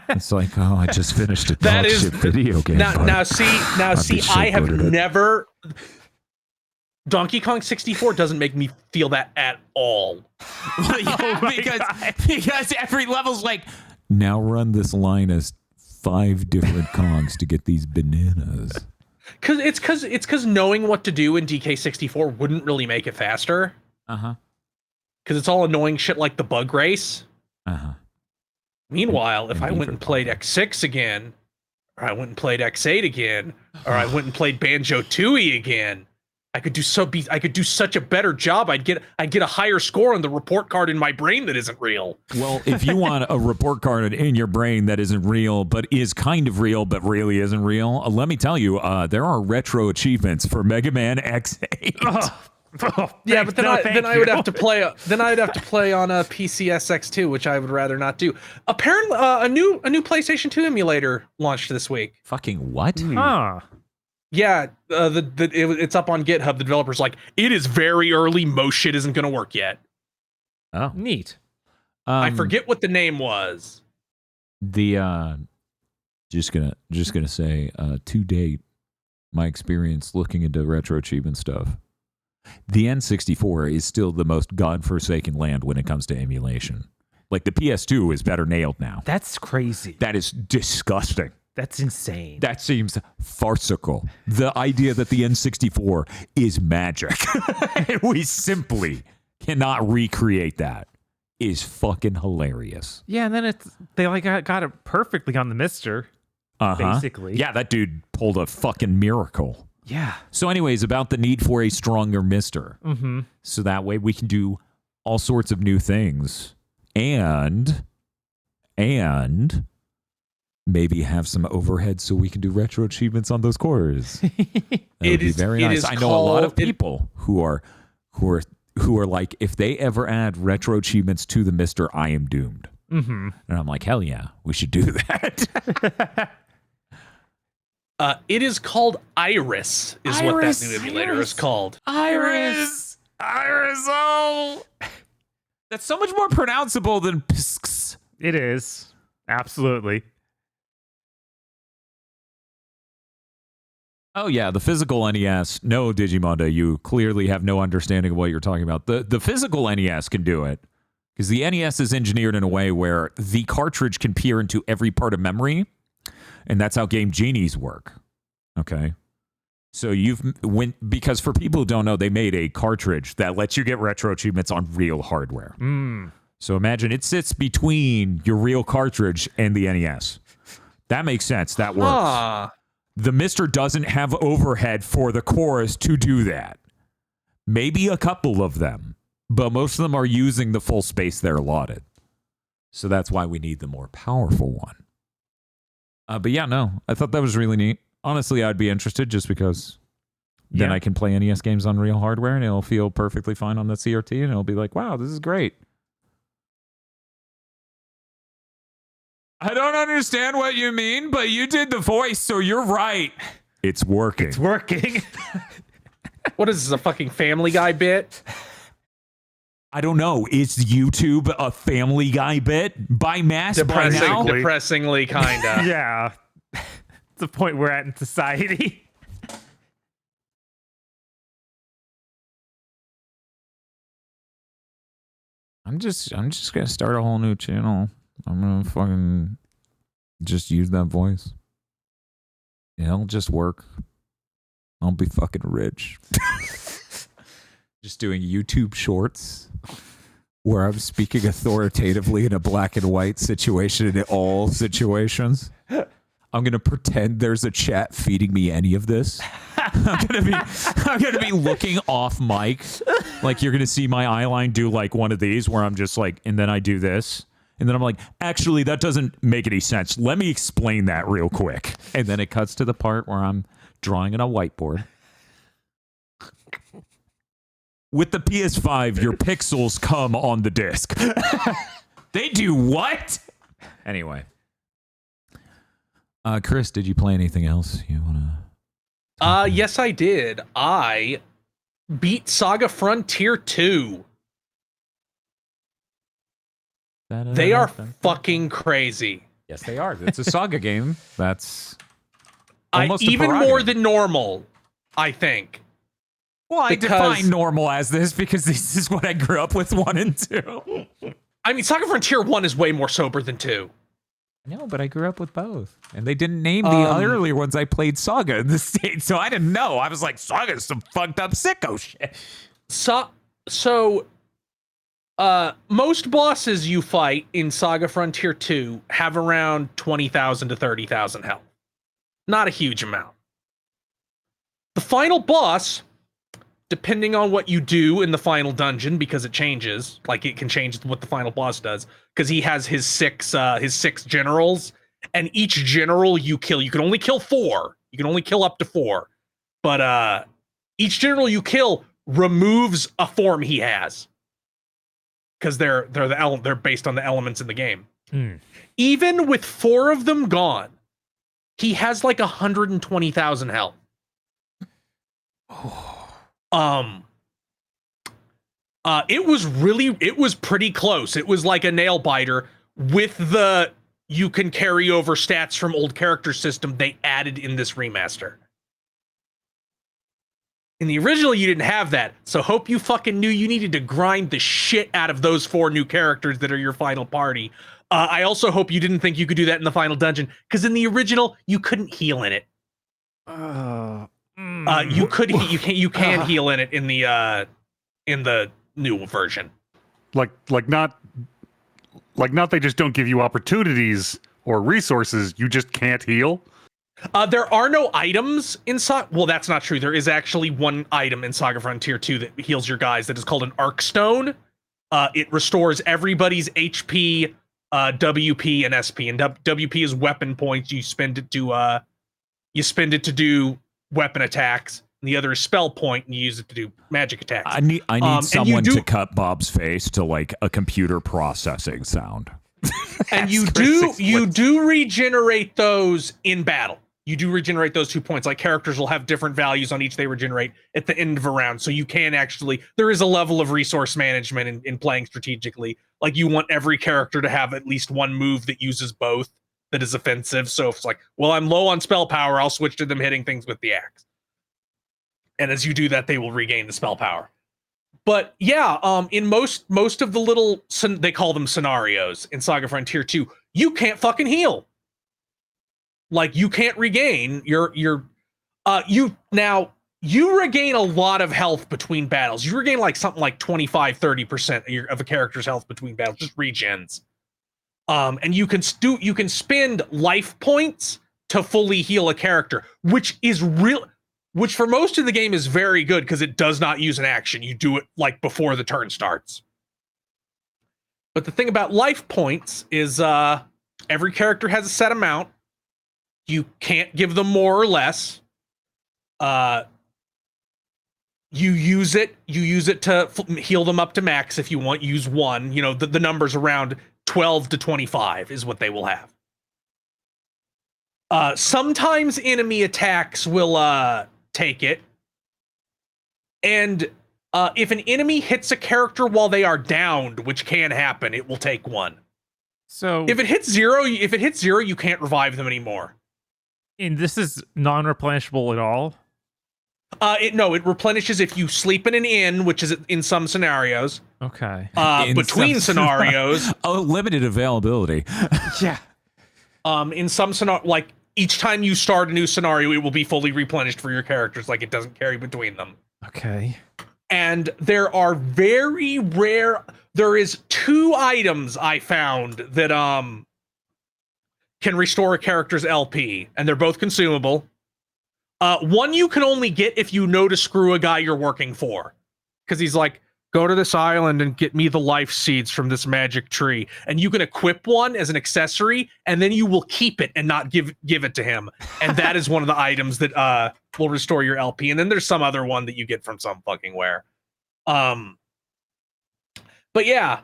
It's like, oh, I just finished a That dog is- shit video game. but Now see, I'd be so I have good at it. never. Donkey Kong 64 doesn't make me feel that at all. Yeah, because every level's like, Now run this line as 5 different Kongs to get these bananas. Because knowing what to do in DK64 wouldn't really make it faster. Uh-huh. Because it's all annoying shit like the bug race. Uh-huh. Meanwhile, if I Indeed, went and for played X6 again, or I went and played X8 again, or I went and played Banjo-Tooie again, I could do such a better job. I'd get a higher score on the report card in my brain that isn't real. Well, if you want a report card in your brain that isn't real, but is kind of real, but really isn't real, let me tell you, there are retro achievements for Mega Man X8. Yeah, but then thank I would you. have to play. Then I'd have to play on a PCSX2, which I would rather not do. Apparently, a new PlayStation 2 emulator launched this week. Fucking what? Huh. Yeah, it's up on GitHub. The developer's like, it is very early. Most shit isn't going to work yet. Oh. Neat. I forget what the name was. The just gonna say, to date, my experience looking into retro achievement stuff, the N64 is still the most godforsaken land when it comes to emulation. Like the PS2 is better nailed now. That's crazy. That is disgusting. That's insane. That seems farcical. The idea that the N64 is magic. We simply cannot recreate that is fucking hilarious. Yeah, and then they like got it perfectly on the Mister. Basically. Yeah, that dude pulled a fucking miracle. Yeah. So anyways, about the need for a stronger Mister. Mm-hmm. So that way we can do all sorts of new things and maybe have some overhead so we can do retro achievements on those cores. That would be very nice. I know a lot of people who are like, if they ever add retro achievements to the Mister, I am doomed. Mm-hmm. And I'm like, hell yeah, we should do that. It is called Iris, what that new emulator is called. Iris, oh, that's so much more pronounceable than pisks. It is. Absolutely. Oh yeah, the physical NES. No, Digimonda, you clearly have no understanding of what you're talking about. The physical NES can do it because the NES is engineered in a way where the cartridge can peer into every part of memory, and that's how Game Genies work. Okay, so because for people who don't know, they made a cartridge that lets you get retro achievements on real hardware. So imagine it sits between your real cartridge and the NES. That makes sense. That works. Ah, The Mister doesn't have overhead for the cores to do that. Maybe a couple of them, but most of them are using the full space they're allotted. So that's why we need the more powerful one. But yeah, no, I thought that was really neat. Honestly, I'd be interested just because then Yeah. I can play NES games on real hardware and it'll feel perfectly fine on the CRT and it'll be like, wow, this is great. I don't understand what you mean, but you did the voice, so you're right. It's working. It's working. what is this, a fucking Family Guy bit? I don't know. Is YouTube a Family Guy bit? By mass by now? Depressingly, kinda. Yeah. It's the point we're at in society. I'm just gonna start a whole new channel. I'm gonna fucking just use that voice. It'll just work. I'll be fucking rich. Just doing YouTube shorts where I'm speaking authoritatively in a black and white situation in all situations. I'm gonna pretend there's a chat feeding me any of this. I'm gonna be looking off mic, like you're gonna see my eyeline do like one of these where I'm just like, and then I do this, and then I'm like, actually, that doesn't make any sense. Let me explain that real quick, and then it cuts to the part where I'm drawing on a whiteboard. With the PS5, your pixels come on the disc. They do what? Anyway. Chris, did you play anything else you wanna? Yes, I did. I beat Saga Frontier 2. They are fucking crazy. Yes, they are. It's a Saga game. That's almost a even more prerogative. than normal, I think. Well, I because- define normal as this because this is what I grew up with 1 and 2. I mean, Saga Frontier 1 is way more sober than 2. No, but I grew up with both. And they didn't name the earlier ones I played Saga in the States, so I didn't know. I was like, Saga's some fucked up sicko shit. Most bosses you fight in Saga Frontier 2 have around 20,000 to 30,000 health. Not a huge amount. The final boss, depending on what you do in the final dungeon, because it changes, like it can change what the final boss does, because he has his six generals, and each general you kill, you can only kill 4. You can only kill up to 4. But each general you kill removes a form he has. Because they're based on the elements in the game. Even with 4 of them gone, he has like 120,000 health. It was pretty close. It was like a nail biter with the you can carry over stats from old character system they added in this remaster. In the original, you didn't have that, so hope you fucking knew you needed to grind the shit out of those 4 new characters that are your final party. I also hope you didn't think you could do that in the final dungeon, because in the original, you couldn't heal in it. You can heal in it in the new version. Like not they just don't give you opportunities or resources. You just can't heal. There are no items in Saga. Well, that's not true. There is actually one item in Saga Frontier 2 that heals your guys that is called an Arc Stone. It restores everybody's HP, WP, and SP. And WP is weapon points. You spend it to do weapon attacks. And the other is spell point, and you use it to do magic attacks. I need someone to cut Bob's face to like a computer processing sound. And you do regenerate those in battle. You do regenerate those 2 points. Like characters will have different values on each they regenerate at the end of a round. So you can actually, there is a level of resource management in playing strategically. Like you want every character to have at least one move that uses both that is offensive. So if it's like, well, I'm low on spell power, I'll switch to them hitting things with the axe. And as you do that, they will regain the spell power. But yeah, in most of the little, they call them scenarios in Saga Frontier 2, you can't fucking heal. Like you can't regain you regain a lot of health between battles. You regain like something like 25-30% of a character's health between battles, just regens. And you can spend life points to fully heal a character, which for most of the game is very good because it does not use an action. You do it like before the turn starts. But the thing about life points is every character has a set amount. You can't give them more or less. You use it to heal them up to max if you want. Use 1. You know, the numbers around 12 to 25 is what they will have. Sometimes enemy attacks will take it. And if an enemy hits a character while they are downed, which can happen, it will take 1. So if it hits 0, you can't revive them anymore. And this is non-replenishable at all? It replenishes if you sleep in an inn, which is in some scenarios. Okay. Between scenarios. Oh, limited availability. Yeah. In some scenario, like each time you start a new scenario, it will be fully replenished for your characters. Like it doesn't carry between them. Okay. And there are very rare. There is 2 items I found that can restore a character's LP, and they're both consumable. One you can only get if you know to screw a guy you're working for. Because he's like, go to this island and get me the life seeds from this magic tree. And you can equip one as an accessory, and then you will keep it and not give it to him. And that is one of the items that will restore your LP. And then there's some other one that you get from some fucking where. But yeah,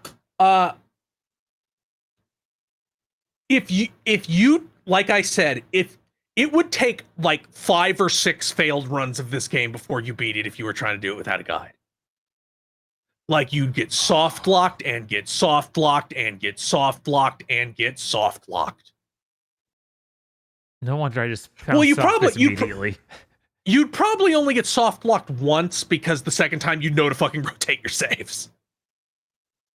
if you like I said, if it would take like 5 or 6 failed runs of this game before you beat it if you were trying to do it without a guide. Like you'd get soft locked and get soft locked and get soft locked and get soft locked. No wonder I just found Well, immediately. You'd probably only get soft locked once because the second time you'd know to fucking rotate your saves.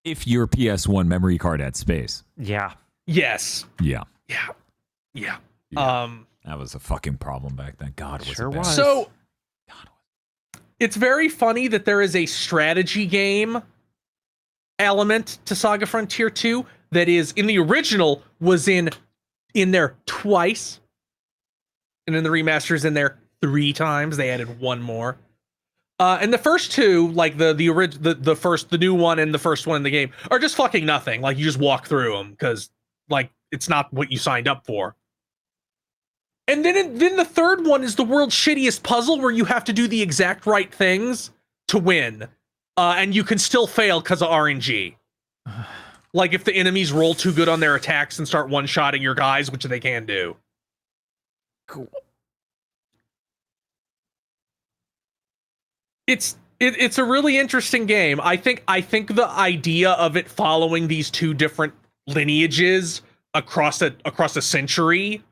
If your PS1 memory card had space. Yeah. Yes. Yeah. Yeah. Yeah. Yeah. That was a fucking problem back then. God, was Sure it bad. was. So it's very funny that there is a strategy game element to Saga Frontier 2 that is in the original was in there twice. And in the remasters in there 3 times. They added one more. And the first two, like the new one and the first one in the game, are just fucking nothing. Like you just walk through them because like it's not what you signed up for. And then the third one is the world's shittiest puzzle where you have to do the exact right things to win. And you can still fail because of RNG. Like if the enemies roll too good on their attacks and start one-shotting your guys, which they can do. Cool. It's a really interesting game. I think the idea of it following these 2 different lineages across a century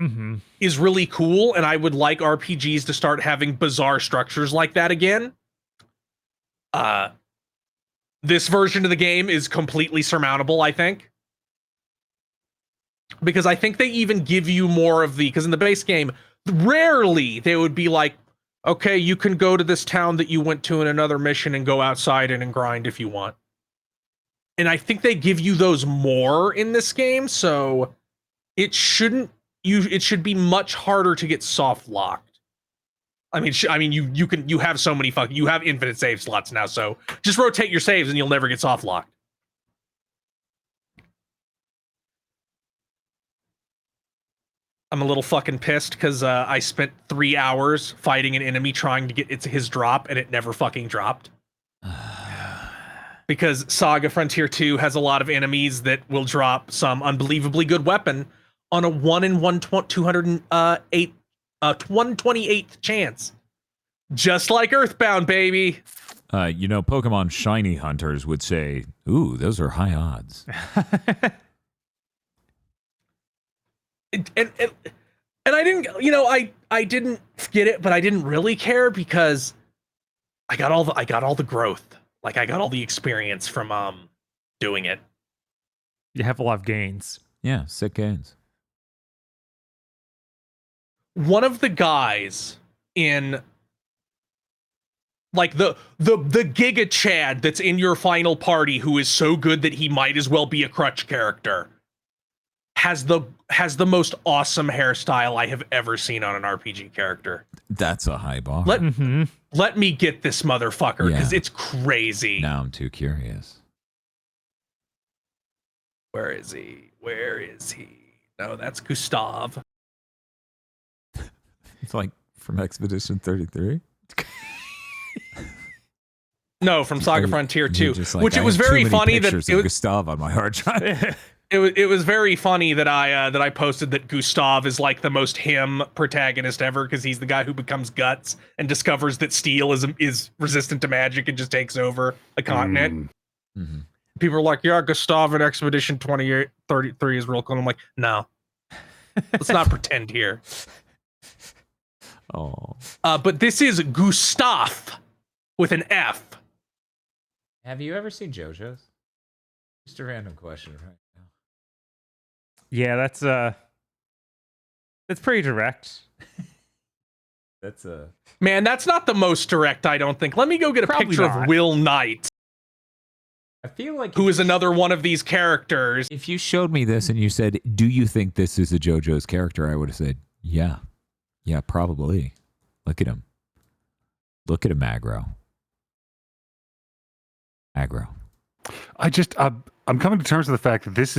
is really cool, and I would like RPGs to start having bizarre structures like that again. This version of the game is completely surmountable, I think. Because I think they even give you more of because in the base game, rarely they would be like, okay, you can go to this town that you went to in another mission and go outside and grind if you want. And I think they give you those more in this game, so it should be much harder to get soft locked. I mean, you have so many you have infinite save slots now, so just rotate your saves and you'll never get soft locked. I'm a little fucking pissed because I spent 3 hours fighting an enemy trying to get his drop, and it never fucking dropped. Because Saga Frontier 2 has a lot of enemies that will drop some unbelievably good weapon on a 1 in 128th chance. Just like Earthbound, baby. Pokemon Shiny Hunters would say, ooh, those are high odds. And I didn't, I didn't get it, but I didn't really care because I got all the growth. Like I got all the experience from doing it. You have a lot of gains. Yeah, sick gains. One of the guys in like the Giga Chad that's in your final party who is so good that he might as well be a crutch character has the most awesome hairstyle I have ever seen on an RPG character. That's a high bar. Let me get this motherfucker because Yeah. it's crazy. Now I'm too curious. Where is he? No, that's Gustav. It's like from Expedition 33. No, from Saga Frontier 2, Just like, which I it was have very too many funny that pictures of Gustav on my hard drive. it was very funny that I posted that Gustav is like the most him protagonist ever because he's the guy who becomes Guts and discovers that steel is resistant to magic and just takes over a continent. Mm-hmm. People are like, yeah, Gustav in Expedition 33 is real cool. And I'm like, no, let's not pretend here. Oh, But this is Gustav with an F. Have you ever seen JoJo's? Just a random question right now. Yeah, that's pretty direct. That's a Man, that's not the most direct, I don't think. Let me go get a Probably picture not. of Will Knight, I feel like who is another one of these characters. if you showed me this and you said, "Do you think this is a JoJo's character?" I would have said, "Yeah, yeah, probably." Look at him. Look at him, aggro. Aggro. I'm coming to terms with the fact that this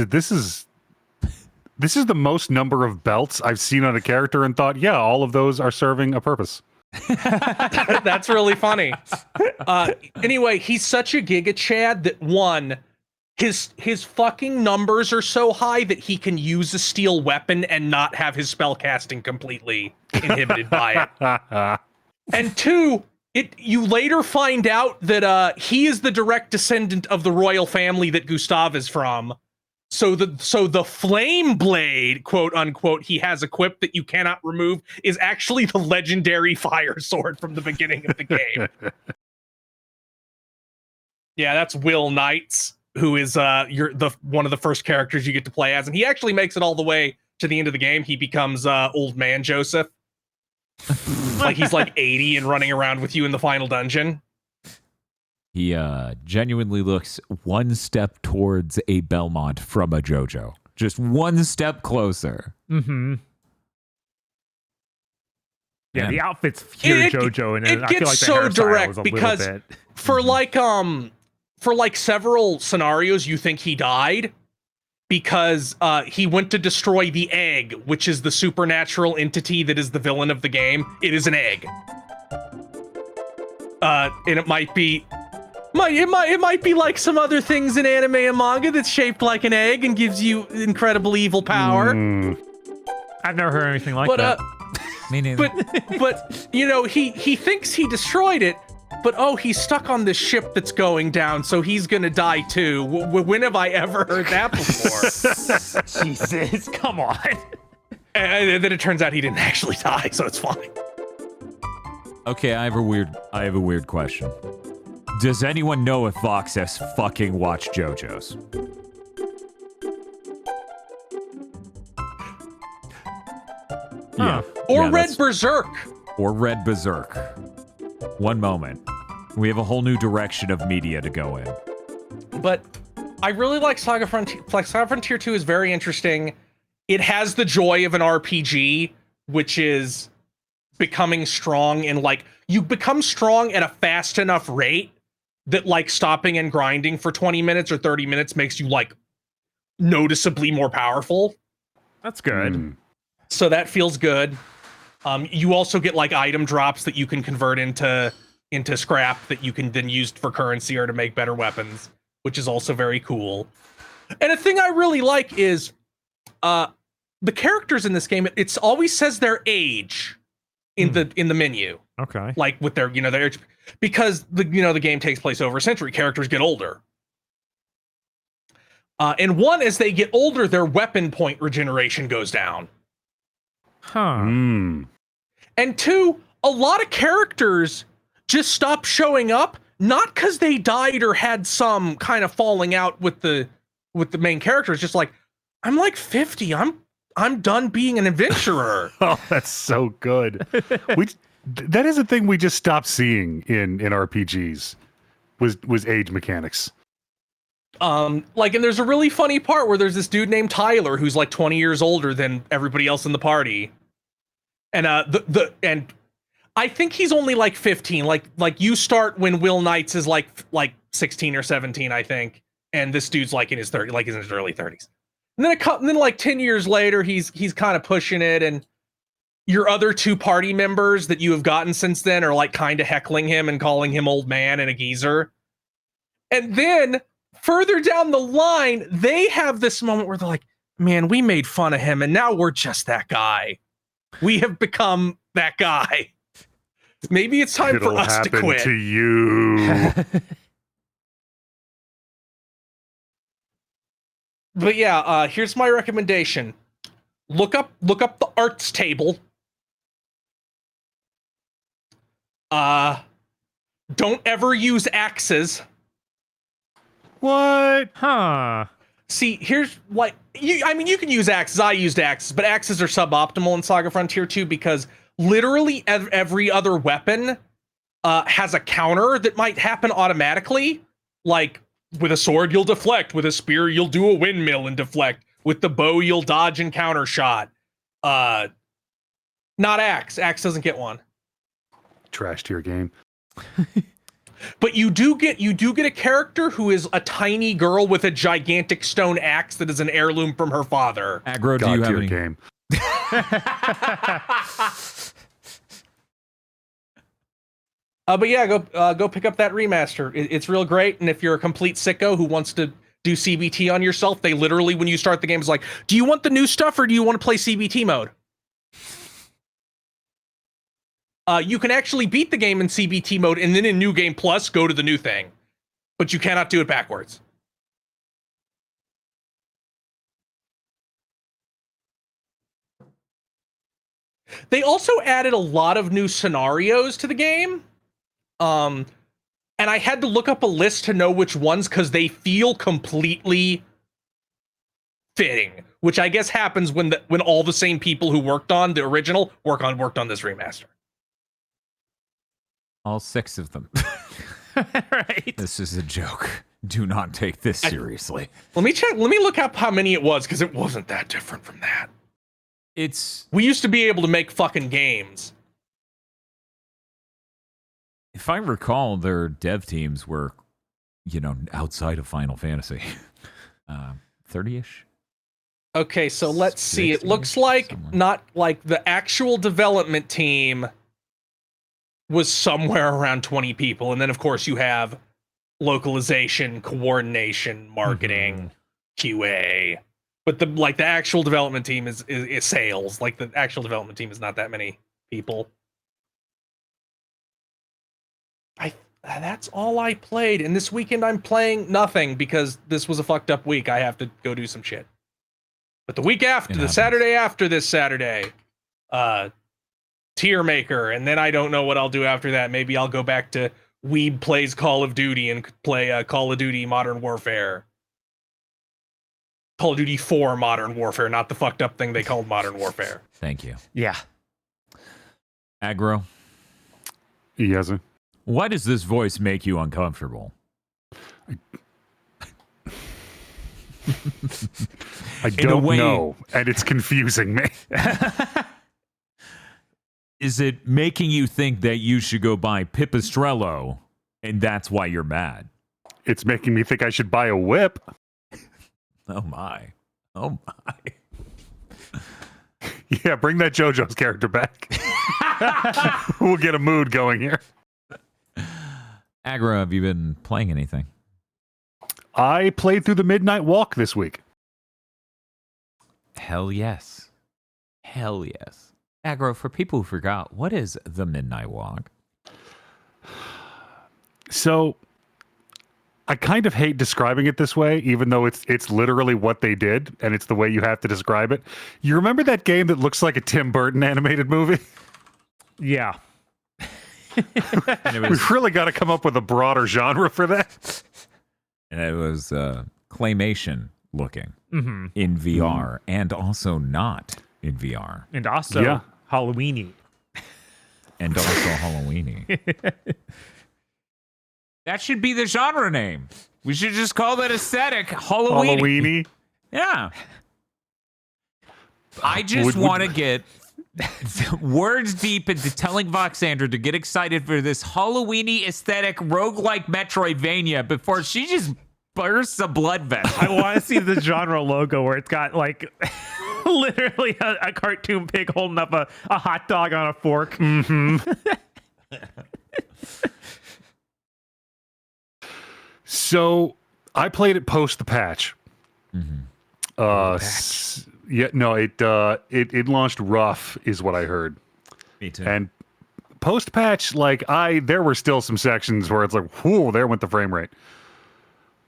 is the most number of belts I've seen on a character and thought, yeah, all of those are serving a purpose. That's really funny. Anyway, he's such a Giga Chad that his fucking numbers are so high that he can use a steel weapon and not have his spell casting completely inhibited by it. And 2, you later find out that he is the direct descendant of the royal family that Gustav is from. So the flame blade, quote unquote, he has equipped that you cannot remove is actually the legendary fire sword from the beginning of the game. Yeah, that's Will Knights, who is one of the first characters you get to play as, and he actually makes it all the way to the end of the game. He becomes old man Joseph. Like he's like 80 and running around with you in the final dungeon. He genuinely looks one step towards a Belmont from a JoJo. Just one step closer. Mm-hmm. Yeah, Man. the outfit's pure JoJo, and it I feel gets like the so hairstyle direct is a because little bit. for like several scenarios, you think he died because he went to destroy the egg, which is the supernatural entity that is the villain of the game. It is an egg, and it might be like some other things in anime and manga that's shaped like an egg and gives you incredible evil power. I've never heard anything like But that. Me neither. but you know, he thinks he destroyed it, but he's stuck on this ship that's going down, so he's gonna die too. When have I ever heard that before? Jesus, come on. And then it turns out he didn't actually die, so it's fine. Okay, I have a weird question. Does anyone know if Vox has fucking watched JoJo's? Yeah. Or Yeah, Red that's- Berserk. Or Red Berserk. One moment. We have a whole new direction of media to go in. But I really like Saga Frontier. Saga Frontier 2 is very interesting. It has the joy of an RPG, which is becoming strong, and like you become strong at a fast enough rate that like stopping and grinding for 20 minutes or 30 minutes makes you like noticeably more powerful. That's good. So that feels good. You also get like item drops that you can convert into scrap that you can then use for currency or to make better weapons, which is also very cool. And a thing I really like is the characters in this game. It's always says their age in the menu. Okay. Like with their their, because the game takes place over a century. Characters get older. And one, as they get older, their weapon point regeneration goes down. Huh. And 2, a lot of characters just stop showing up, not because they died or had some kind of falling out with the main character. It's just like, I'm like 50. I'm done being an adventurer. Oh, that's so good. That is a thing we just stopped seeing in RPGs was age mechanics. And there's a really funny part where there's this dude named Tyler who's like 20 years older than everybody else in the party. And and I think he's only like 15. Like you start when Will Knights is like 16 or 17, I think. And this dude's like in his 30s, like in his early 30s. And then like 10 years later, he's kind of pushing it, and your other 2 party members that you have gotten since then are like kind of heckling him and calling him old man and a geezer. And then further down the line, they have this moment where they're like, man, we made fun of him and now we're just that guy. We have become that guy. Maybe it's time for us to quit. To you. But yeah, here's my recommendation. Look up the arts table. Don't ever use axes. What? Huh. See, here's like you can use axes. I used axes, but axes are suboptimal in Saga Frontier 2 because literally every other weapon has a counter that might happen automatically. Like with a sword, you'll deflect. With a spear, you'll do a windmill and deflect. With the bow, you'll dodge and counter shot. Not axe. Axe doesn't get one. trash tier game. But you do get a character who is a tiny girl with a gigantic stone axe that is an heirloom from her father. Aggro, do God you have tier any? game. But yeah, go pick up that remaster. It's real great. And if you're a complete sicko who wants to do CBT on yourself, they literally, when you start the game, is like, do you want the new stuff or do you want to play CBT mode? You can actually beat the game in CBT mode and then in New Game Plus go to the new thing, but you cannot do it backwards. They also added a lot of new scenarios to the game. And I had to look up a list to know which ones because they feel completely fitting, which I guess happens when all the same people who worked on the original worked on this remaster. All 6 of them. Right. This is a joke. Do not take this seriously. Let me check. Let me look up how many it was because it wasn't that different from that. We used to be able to make fucking games. If I recall, their dev teams were, outside of Final Fantasy. 30-ish? Okay, so let's see. It 60, looks like somewhere. not like the actual development team was somewhere around 20 people. And then, of course, you have localization, coordination, marketing, QA. But the actual development team is sales. Like, the actual development team is not that many people. That's all I played. And this weekend I'm playing nothing because this was a fucked up week. I have to go do some shit. But the week after, the Saturday after this Saturday, Tier Maker, and then I don't know what I'll do after that. Maybe I'll go back to Weeb Plays Call of Duty and play Call of Duty Modern Warfare. Call of Duty 4 Modern Warfare, not the fucked up thing they called Modern Warfare. Thank you. Yeah. Aggro, Yes, sir. why does this voice make you uncomfortable? I In a don't way- know, and it's confusing me. Is it making you think that you should go buy Pipistrello, and that's why you're mad? It's making me think I should buy a whip. Oh my. Oh my. Yeah, bring that JoJo's character back. We'll get a mood going here. Aggro, have you been playing anything? I played through the Midnight Walk this week. Hell yes. Hell yes. Aggro, for people who forgot, what is the Midnight Walk? So I kind of hate describing it this way, even though it's literally what they did, and it's the way you have to describe it. You remember that game that looks like a Tim Burton animated movie? Yeah. And it was, We've really got to come up with a broader genre for that. and it was claymation looking Mm-hmm. in VR and also not in VR And also Yeah. Halloweeny. and also Halloweeny. That should be the genre name. We should just call that aesthetic Halloween. Halloweeny. Yeah. I just want to get words deep into telling Voxandra to get excited for this Halloweeny aesthetic roguelike Metroidvania before she just bursts a blood vessel. I want to see the genre logo where it's got like literally a cartoon pig holding up a hot dog on a fork. So I played it post the patch. Yeah, no, it launched rough, is what I heard. Me too. And post patch, there were still some sections where it's like, whoa, there went the frame rate.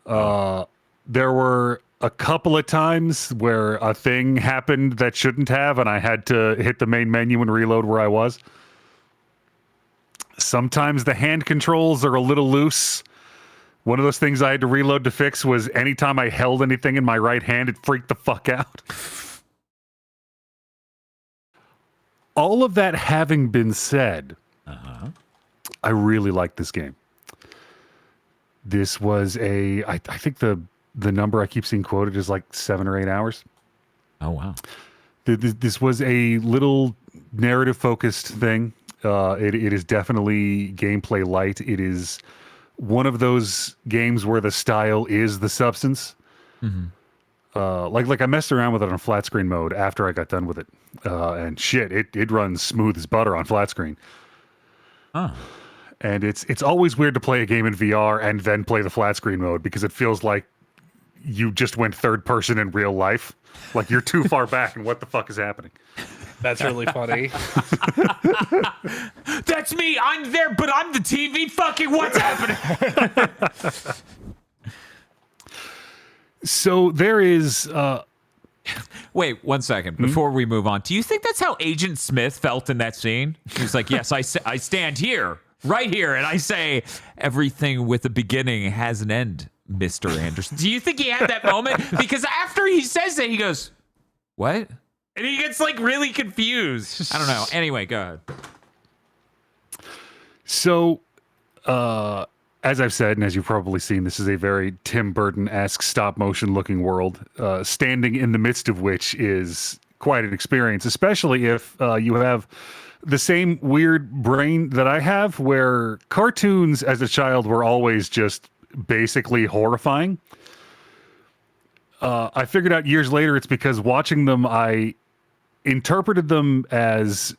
There were a couple of times where a thing happened that shouldn't have, and I had to hit the main menu and reload where I was. Sometimes the hand controls are a little loose. One of those things I had to reload to fix was anytime I held anything in my right hand, it freaked the fuck out. All of that having been said, I really like this game. This was I think the number I keep seeing quoted is like 7 or 8 hours. Oh, wow. This was a little narrative focused thing. It is definitely gameplay light. It is one of those games where the style is the substance. Like I messed around with it on flat screen mode after I got done with it, and shit, it runs smooth as butter on flat screen. And it's always weird to play a game in VR and then play the flat screen mode because it feels like you just went third person in real life. Like you're too far back and what the fuck is happening? That's really funny. That's me. I'm there, but I'm the TV. Fucking what's happening? So there is Wait 1 second before we move on. Do you think that's how Agent Smith felt in that scene? He's like, yes, I stand here, right here, and I say everything with a beginning has an end, Mr. Anderson. Do you think he had that moment? Because after he says that, he goes, what? And he gets like really confused. I don't know. Anyway, go ahead. So, as I've said, and as you've probably seen, this is a very Tim Burton-esque stop-motion looking world, standing in the midst of which is quite an experience, especially if you have the same weird brain that I have, where cartoons as a child were always just basically horrifying. I figured out years later it's because watching them, I interpreted them as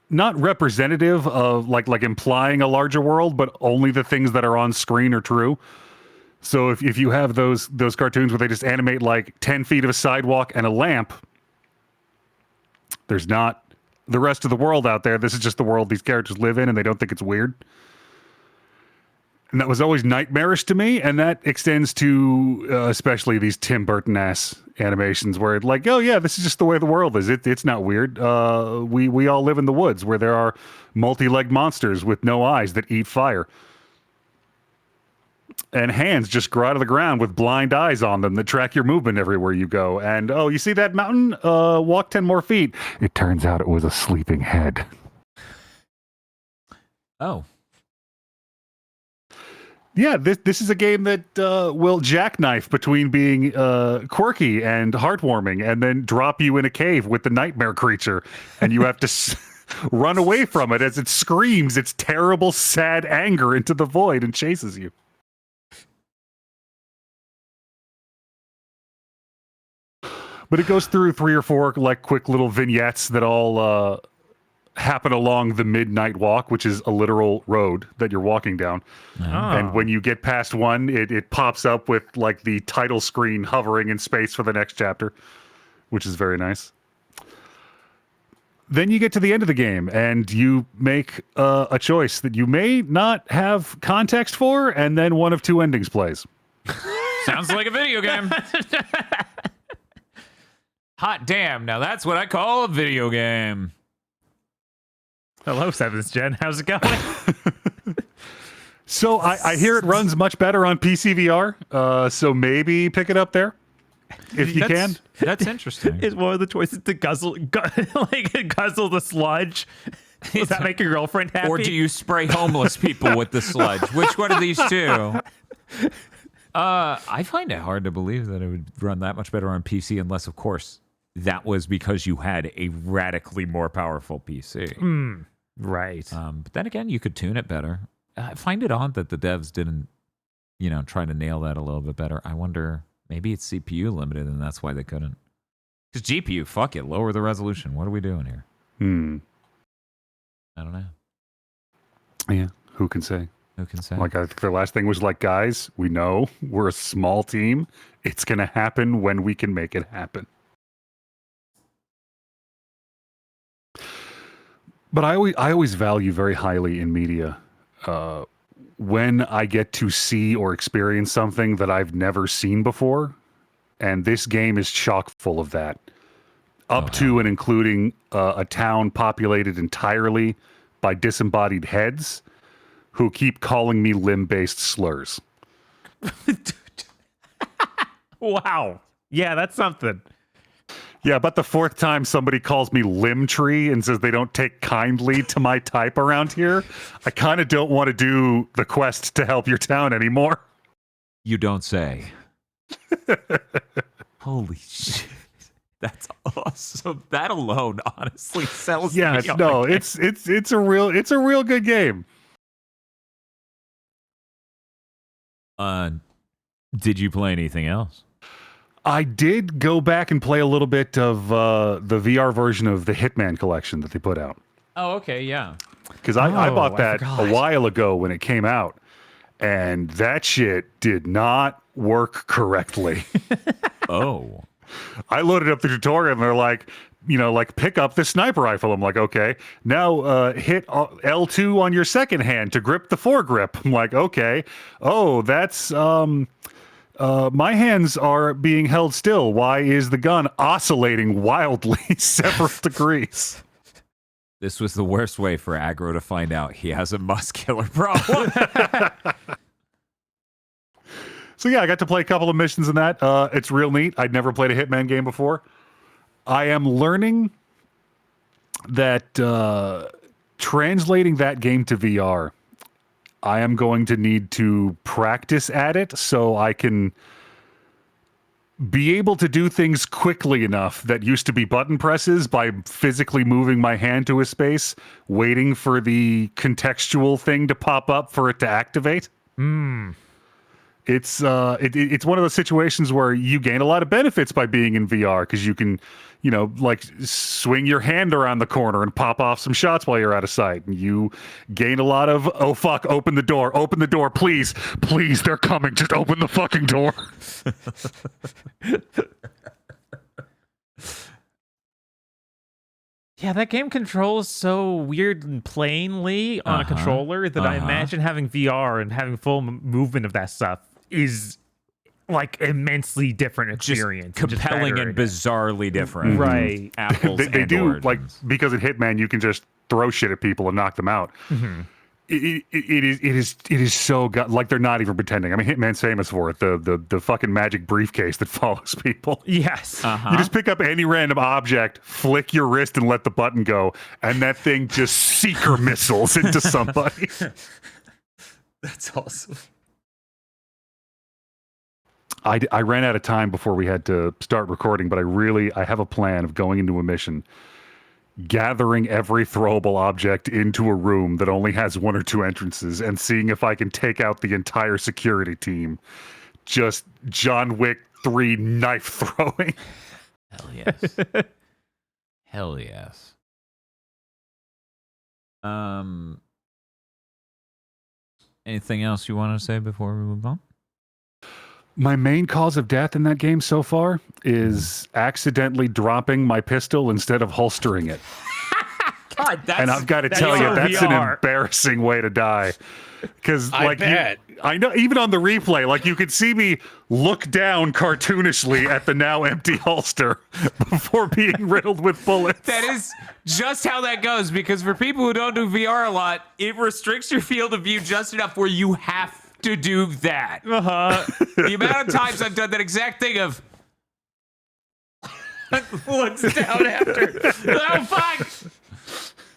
not representative of like implying a larger world, but only the things that are on screen are true. So if you have those cartoons where they just animate like 10 feet of a sidewalk and a lamp, there's not the rest of the world out there. This is just the world these characters live in, and they don't think it's weird. And that was always nightmarish to me, and that extends to especially these Tim Burton-ass animations where it's like, oh yeah, this is just the way the world is. It's not weird. We all live in the woods where there are multi-legged monsters with no eyes that eat fire. And hands just grow out of the ground with blind eyes on them that track your movement everywhere you go. And, oh, you see that mountain? Walk 10 more feet. It turns out it was a sleeping head. Oh. Yeah, this is a game that will jackknife between being quirky and heartwarming and then drop you in a cave with the nightmare creature. And you have to run away from it as it screams its terrible, sad anger into the void and chases you. But it goes through 3 or 4 like quick little vignettes that all happen along the midnight walk, which is a literal road that you're walking down. Oh. And when you get past one, it pops up with like the title screen hovering in space for the next chapter, which is very nice. Then you get to the end of the game and you make a choice that you may not have context for, and then one of 2 endings plays. Sounds like a video game. Hot damn. Now that's what I call a video game. Hello, 7th Gen. How's it going? So I hear it runs much better on PC VR, so maybe pick it up there if you can. That's interesting. Is one of the choices to guzzle the sludge? Does that make your girlfriend happy? Or do you spray homeless people with the sludge? Which one of these two? I find it hard to believe that it would run that much better on PC, unless, of course, that was because you had a radically more powerful PC. Right. But then again, you could tune it better. I find it odd that the devs didn't, try to nail that a little bit better. I wonder, maybe it's CPU limited and that's why they couldn't. Because GPU, fuck it, lower the resolution. What are we doing here? I don't know. Yeah, who can say? Who can say? Like, I think their last thing was like, guys, we know we're a small team. It's going to happen when we can make it happen. But I always value very highly in media when I get to see or experience something that I've never seen before. And this game is chock full of that. Up to and including a town populated entirely by disembodied heads who keep calling me limb-based slurs. Wow. Yeah, that's something. Yeah, but the 4th time somebody calls me limb tree and says they don't take kindly to my type around here, I kind of don't want to do the quest to help your town anymore. You don't say. Holy shit. That's awesome. That alone honestly sells Yeah, me on no, the it's a real good game. Did you play anything else? I did go back and play a little bit of the VR version of the Hitman collection that they put out. Oh, okay, yeah. Because I Oh, bought I that forgot. a while ago when it came out, and that shit did not work correctly. Oh. I loaded up the tutorial, and they're like, pick up the sniper rifle. I'm like, okay. Now hit L2 on your second hand to grip the foregrip. I'm like, okay. Oh, that's my hands are being held still. Why is the gun oscillating wildly several degrees? This was the worst way for Aggro to find out he has a muscular problem. So yeah, I got to play a couple of missions in that. It's real neat. I'd never played a Hitman game before. I am learning that translating that game to VR, I am going to need to practice at it so I can be able to do things quickly enough that used to be button presses by physically moving my hand to a space, waiting for the contextual thing to pop up for it to activate. It's it's one of those situations where you gain a lot of benefits by being in VR because you can, like swing your hand around the corner and pop off some shots while you're out of sight. And you gain a lot of, oh fuck, open the door, please, they're coming, just open the fucking door. Yeah, that game controls so weird and plainly on a controller that I imagine having VR and having full movement of that stuff is like immensely different experience. Just compelling and bizarrely different. Right. Apples they and do origins. like, because in Hitman you can just throw shit at people and knock them out. It is so like they're not even pretending. I mean, Hitman's famous for it, the fucking magic briefcase that follows people. Yes. You just pick up any random object, flick your wrist, and let the button go, and that thing just seeker missiles into somebody. That's awesome. I ran out of time before we had to start recording, but I have a plan of going into a mission, gathering every throwable object into a room that only has one or two entrances, and seeing if I can take out the entire security team. Just John Wick 3 knife throwing. Hell yes. Hell yes. Anything else you want to say before we move on? My main cause of death in that game so far is accidentally dropping my pistol instead of holstering it. God, And I've got to tell you, so that's an VR. embarrassing way to die. Because I bet. I know, even on the replay, like you could see me look down cartoonishly at the now empty holster before being riddled with bullets. that is just how that goes, because for people who don't do VR a lot, it restricts your field of view just enough where you have to do that. The amount of times I've done that exact thing of looks down after. Oh fuck!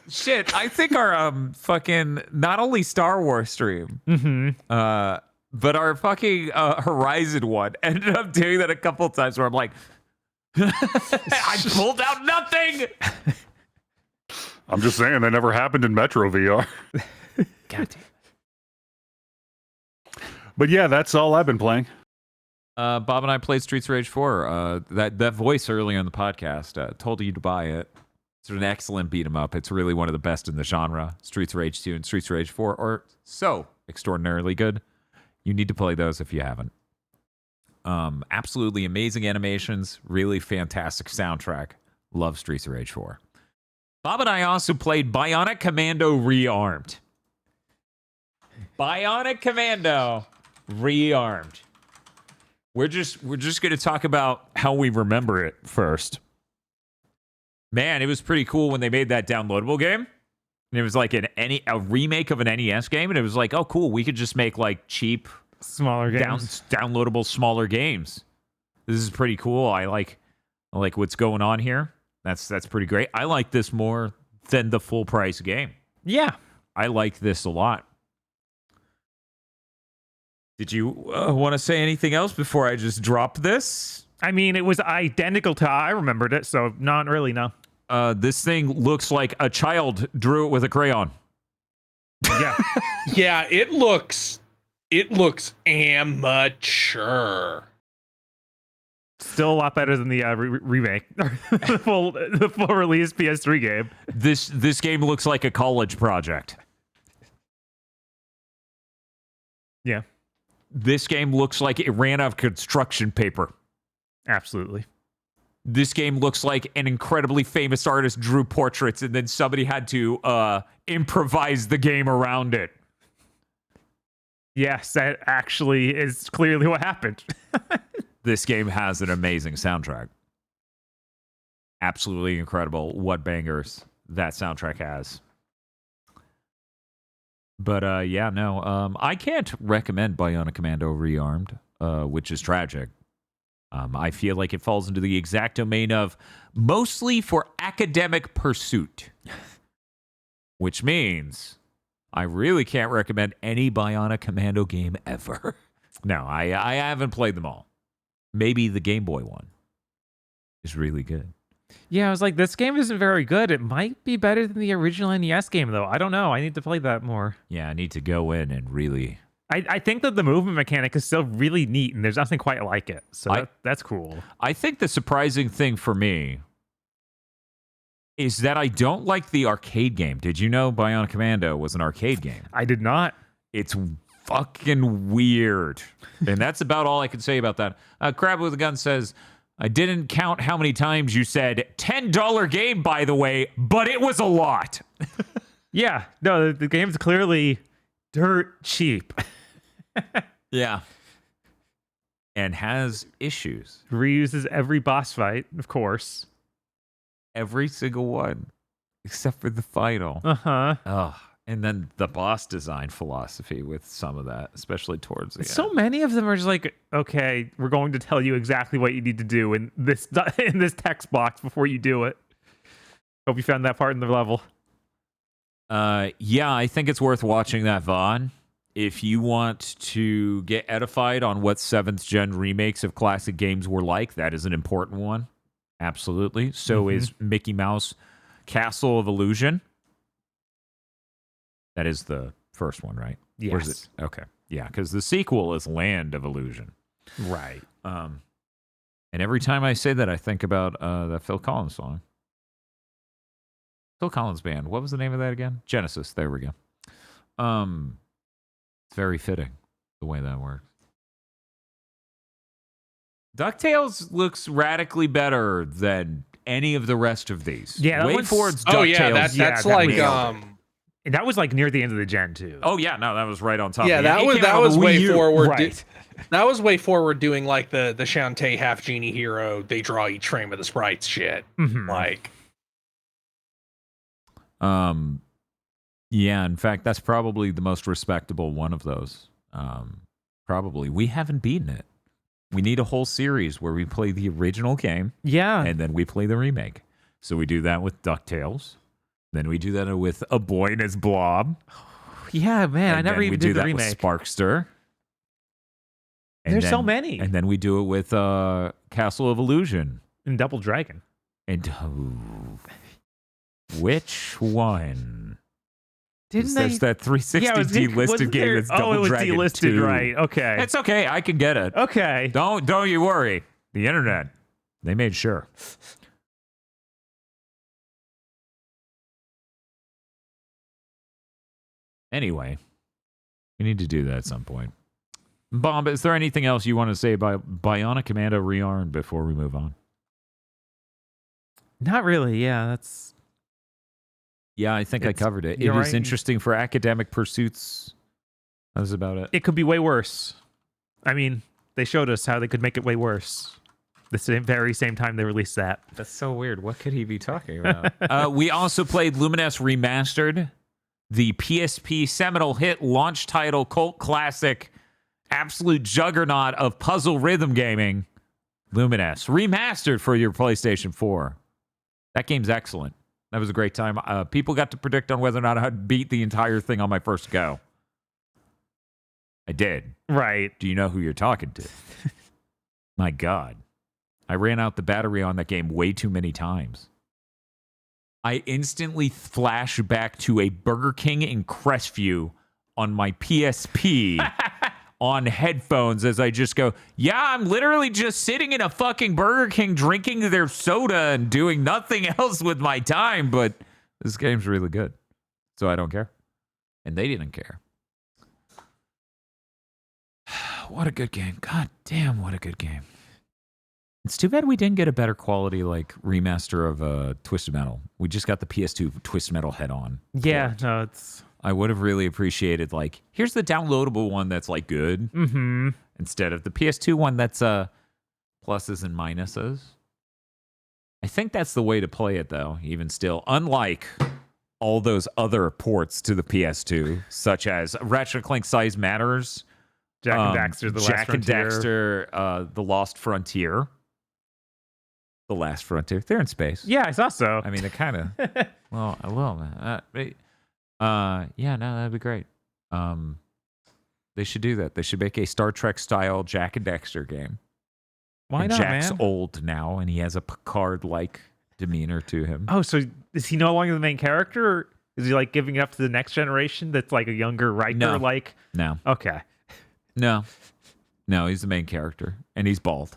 Shit, I think our fucking not only Star Wars stream, but our fucking Horizon one ended up doing that a couple times where I'm like, I pulled out nothing. I'm just saying, that never happened in Metro VR. God damn. But yeah, that's all I've been playing. Bob and I played Streets of Rage 4. That voice earlier in the podcast told you to buy it. It's an excellent beat 'em up. It's really one of the best in the genre. Streets of Rage 2 and Streets of Rage 4 are so extraordinarily good. You need to play those if you haven't. Absolutely amazing animations, really fantastic soundtrack. Love Streets of Rage 4. Bob and I also played Bionic Commando Rearmed. Bionic Commando Rearmed. We're just going to talk about how we remember it first. Man, it was pretty cool when they made that downloadable game. And it was like a remake of an NES game, and it was like, oh cool, we could just make like cheap Smaller games. downloadable smaller games. This is pretty cool. I like what's going on here. That's pretty great. I like this more than the full price game. Yeah. I like this a lot. Did you want to say anything else before I just drop this? I mean, it was identical to how I remembered it, so not really, no. This thing looks like a child drew it with a crayon. Yeah. Yeah, it looks amateur. Still a lot better than the remake, the full release PS3 game. This game looks like a college project. Yeah, This game looks like it ran out of construction paper. absolutely. This game looks like an incredibly famous artist drew portraits and then somebody had to improvise the game around it. Yes, that actually is clearly what happened. This game has an amazing soundtrack. Absolutely incredible what bangers that soundtrack has. But I can't recommend Bionic Commando Rearmed, which is tragic. I feel like it falls into the exact domain of mostly for academic pursuit, which means I really can't recommend any Bionic Commando game ever. No, I haven't played them all. Maybe the Game Boy one is really good. Yeah, I was like, this game isn't very good. It might be better than the original NES game, though. I don't know. I need to play that more. Yeah, I need to go in and really... I think that the movement mechanic is still really neat, and there's nothing quite like it. So that's cool. I think the surprising thing for me is that I don't like the arcade game. Did you know Bionic Commando was an arcade game? I did not. It's fucking weird. And that's about all I can say about that. Crab with a Gun says, I didn't count how many times you said $10 game, by the way, but it was a lot. Yeah, no, the game's clearly dirt cheap. Yeah. And has issues. Reuses every boss fight, of course. Every single one. Except for the final. Uh-huh. Oh, and then the boss design philosophy with some of that, especially towards the end. So many of them are just like, okay, we're going to tell you exactly what you need to do in this text box before you do it. Hope you found that part in the level. Yeah, I think it's worth watching that VOD. If you want to get edified on what 7th gen remakes of classic games were like, that is an important one. Absolutely. So is Mickey Mouse Castle of Illusion. That is the first one, right? Yes. Or is it? Okay. Yeah, because the sequel is Land of Illusion. Right. And every time I say that, I think about that Phil Collins song. Phil Collins band. What was the name of that again? Genesis. There we go. It's very fitting the way that works. DuckTales looks radically better than any of the rest of these. Yeah, that Wait one's- for its Oh yeah, DuckTales. that's that like was- And that was like near the end of the gen too. Oh yeah, no, that was right on top. yeah, of it. that It was came out on that was the Wii way U. forward. Right. That was way forward doing like the Shantae half genie hero. They draw each frame of the sprites shit. Mhm. Like Yeah, in fact, that's probably the most respectable one of those. Probably. We haven't beaten it. We need a whole series where we play the original game Yeah. and then we play the remake. So we do that with DuckTales. Then we do that with A Boy and His Blob. Yeah, man. I And never then we even do did the that remake. with Sparkster. And There's so then- many. And then we do it with Castle of Illusion. And Double Dragon. And which one? Didn't There's they? that 360 it was- delisted wasn't game there- that's Double Oh, it was Dragon delisted, 2. right. Okay. It's okay. I can get it. Okay. Don't you worry. The internet, they made sure. Anyway, we need to do that at some point. Bomb, is there anything else you want to say about Bionic Commando Rearmed before we move on? Not really. Yeah, that's. Yeah, I think I It's- covered it. It you're is right. interesting for academic pursuits. That was about it. It could be way worse. I mean, they showed us how they could make it way worse. The very same time they released that. That's so weird. What could he be talking about? We also played Lumines Remastered, the PSP seminal hit launch title, cult classic, absolute juggernaut of puzzle rhythm gaming. Lumines Remastered for your PlayStation 4. That game's excellent. That was a great time. People got to predict on whether or not I'd beat the entire thing on my first go. I did. Right. Do you know who you're talking to? My God. I ran out the battery on that game way too many times. I instantly flash back to a Burger King in Crestview on my PSP on headphones as I just go, yeah, I'm literally just sitting in a fucking Burger King drinking their soda and doing nothing else with my time, but this game's really good. So I don't care. And they didn't care. What a good game. God damn, what a good game. It's too bad we didn't get a better quality like remaster of Twisted Metal. We just got the PS2 Twisted Metal head-on. Yeah, no, it's... I would have really appreciated, like, here's the downloadable one that's, like, good. Mm-hmm. Instead of the PS2 one that's pluses and minuses. I think that's the way to play it, though, even still. Unlike all those other ports to the PS2, such as Ratchet & Clank Size Matters, Jack and Daxter, The Last Jack and Frontier. Daxter, The Lost Frontier. The Last Frontier. They're in space. Yeah, I saw so. I mean, it kind of... well, I will, man. Yeah, no, that'd be great. They should do that. They should make a Star Trek style Jack and Dexter game. Why And not, Jack's man? old now, and he has a Picard-like demeanor to him. Oh, so is he no longer the main character? Or is he like giving it up to the next generation that's like a younger Riker? No. Like, No, okay. no, he's the main character, and he's bald.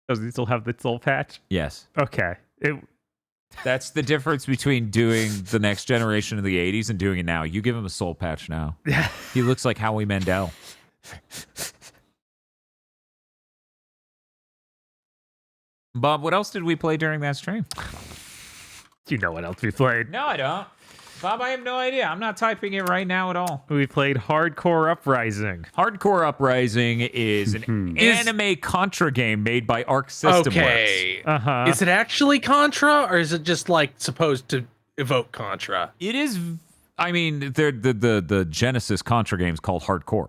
Does he still have the soul patch? Yes. Okay. That's the difference between doing the next generation of the 80s and doing it now. You give him a soul patch now. He looks like Howie Mandel. Bob, what else did we play during that stream? You know what else we played? No, I don't. Bob, I have no idea. I'm not typing it right now at all. We played Hardcore Uprising. Hardcore Uprising is an anime Contra game made by Arc System Works. Okay. Uh-huh. Is it actually Contra, or is it just like supposed to evoke Contra? It is. I mean, the Genesis Contra game is called Hardcore.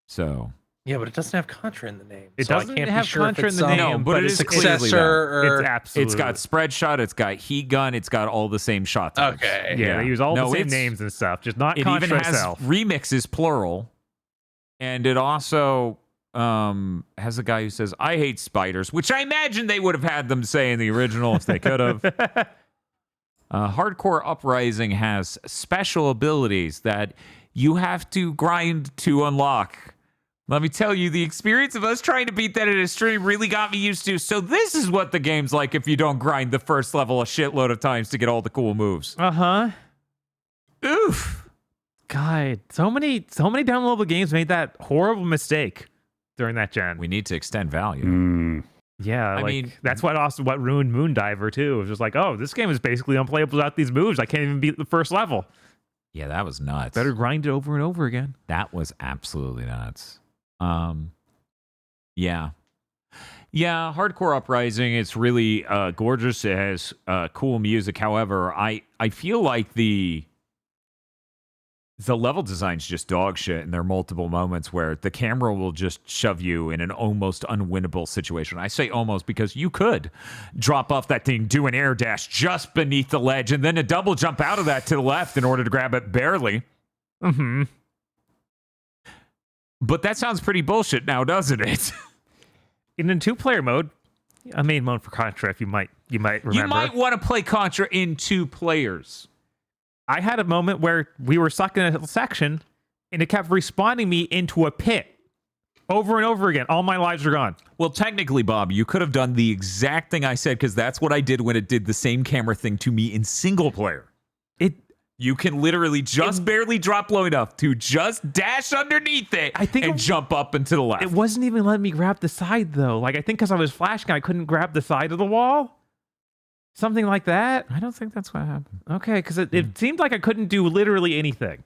So Yeah, but it doesn't have Contra in the name. It so I doesn't can't have be sure Contra if in it's the some name, No, but it is clearly that. successor or It's absolutely. it's got spread shot, it's got heat gun, it's got all the same shot types. Okay. Yeah, they use all No, the same it's- names and stuff, just not It Contra even has itself. remixes plural, and it also has a guy who says, "I hate spiders," which I imagine they would have had them say in the original if they could have. Hardcore Uprising has special abilities that you have to grind to unlock. Let me tell you, the experience of us trying to beat that in a stream really got me used to. So this is what the game's like if you don't grind the first level a shitload of times to get all the cool moves. Uh-huh. Oof. God, so many downloadable games made that horrible mistake during that gen. We need to extend value. Mm. Yeah, I like, mean- that's what ruined Moondiver too. It was just like, oh, this game is basically unplayable without these moves. I can't even beat the first level. Yeah, that was nuts. Better grind it over and over again. That was absolutely nuts. Yeah. Hardcore Uprising, it's really gorgeous. It has cool music. However, I feel like the level design's just dog shit, and there are multiple moments where the camera will just shove you in an almost unwinnable situation. I say almost because you could drop off that thing, do an air dash just beneath the ledge, and then a double jump out of that to the left in order to grab it barely. Mm-hmm. But that sounds pretty bullshit now, doesn't it? In a 2-player mode, a main mode for Contra, if you might remember. You might want to play Contra in 2 players. I had a moment where we were stuck in a section, and it kept respawning me into a pit over and over again. All my lives are gone. Well, technically, Bob, you could have done the exact thing I said, because that's what I did when it did the same camera thing to me in single player. You can literally just barely drop low enough to just dash underneath it and jump up and to the left. It wasn't even letting me grab the side, though. Like, I think because I was flashing, I couldn't grab the side of the wall. Something like that. I don't think that's what happened. Okay, because it seemed like I couldn't do literally anything.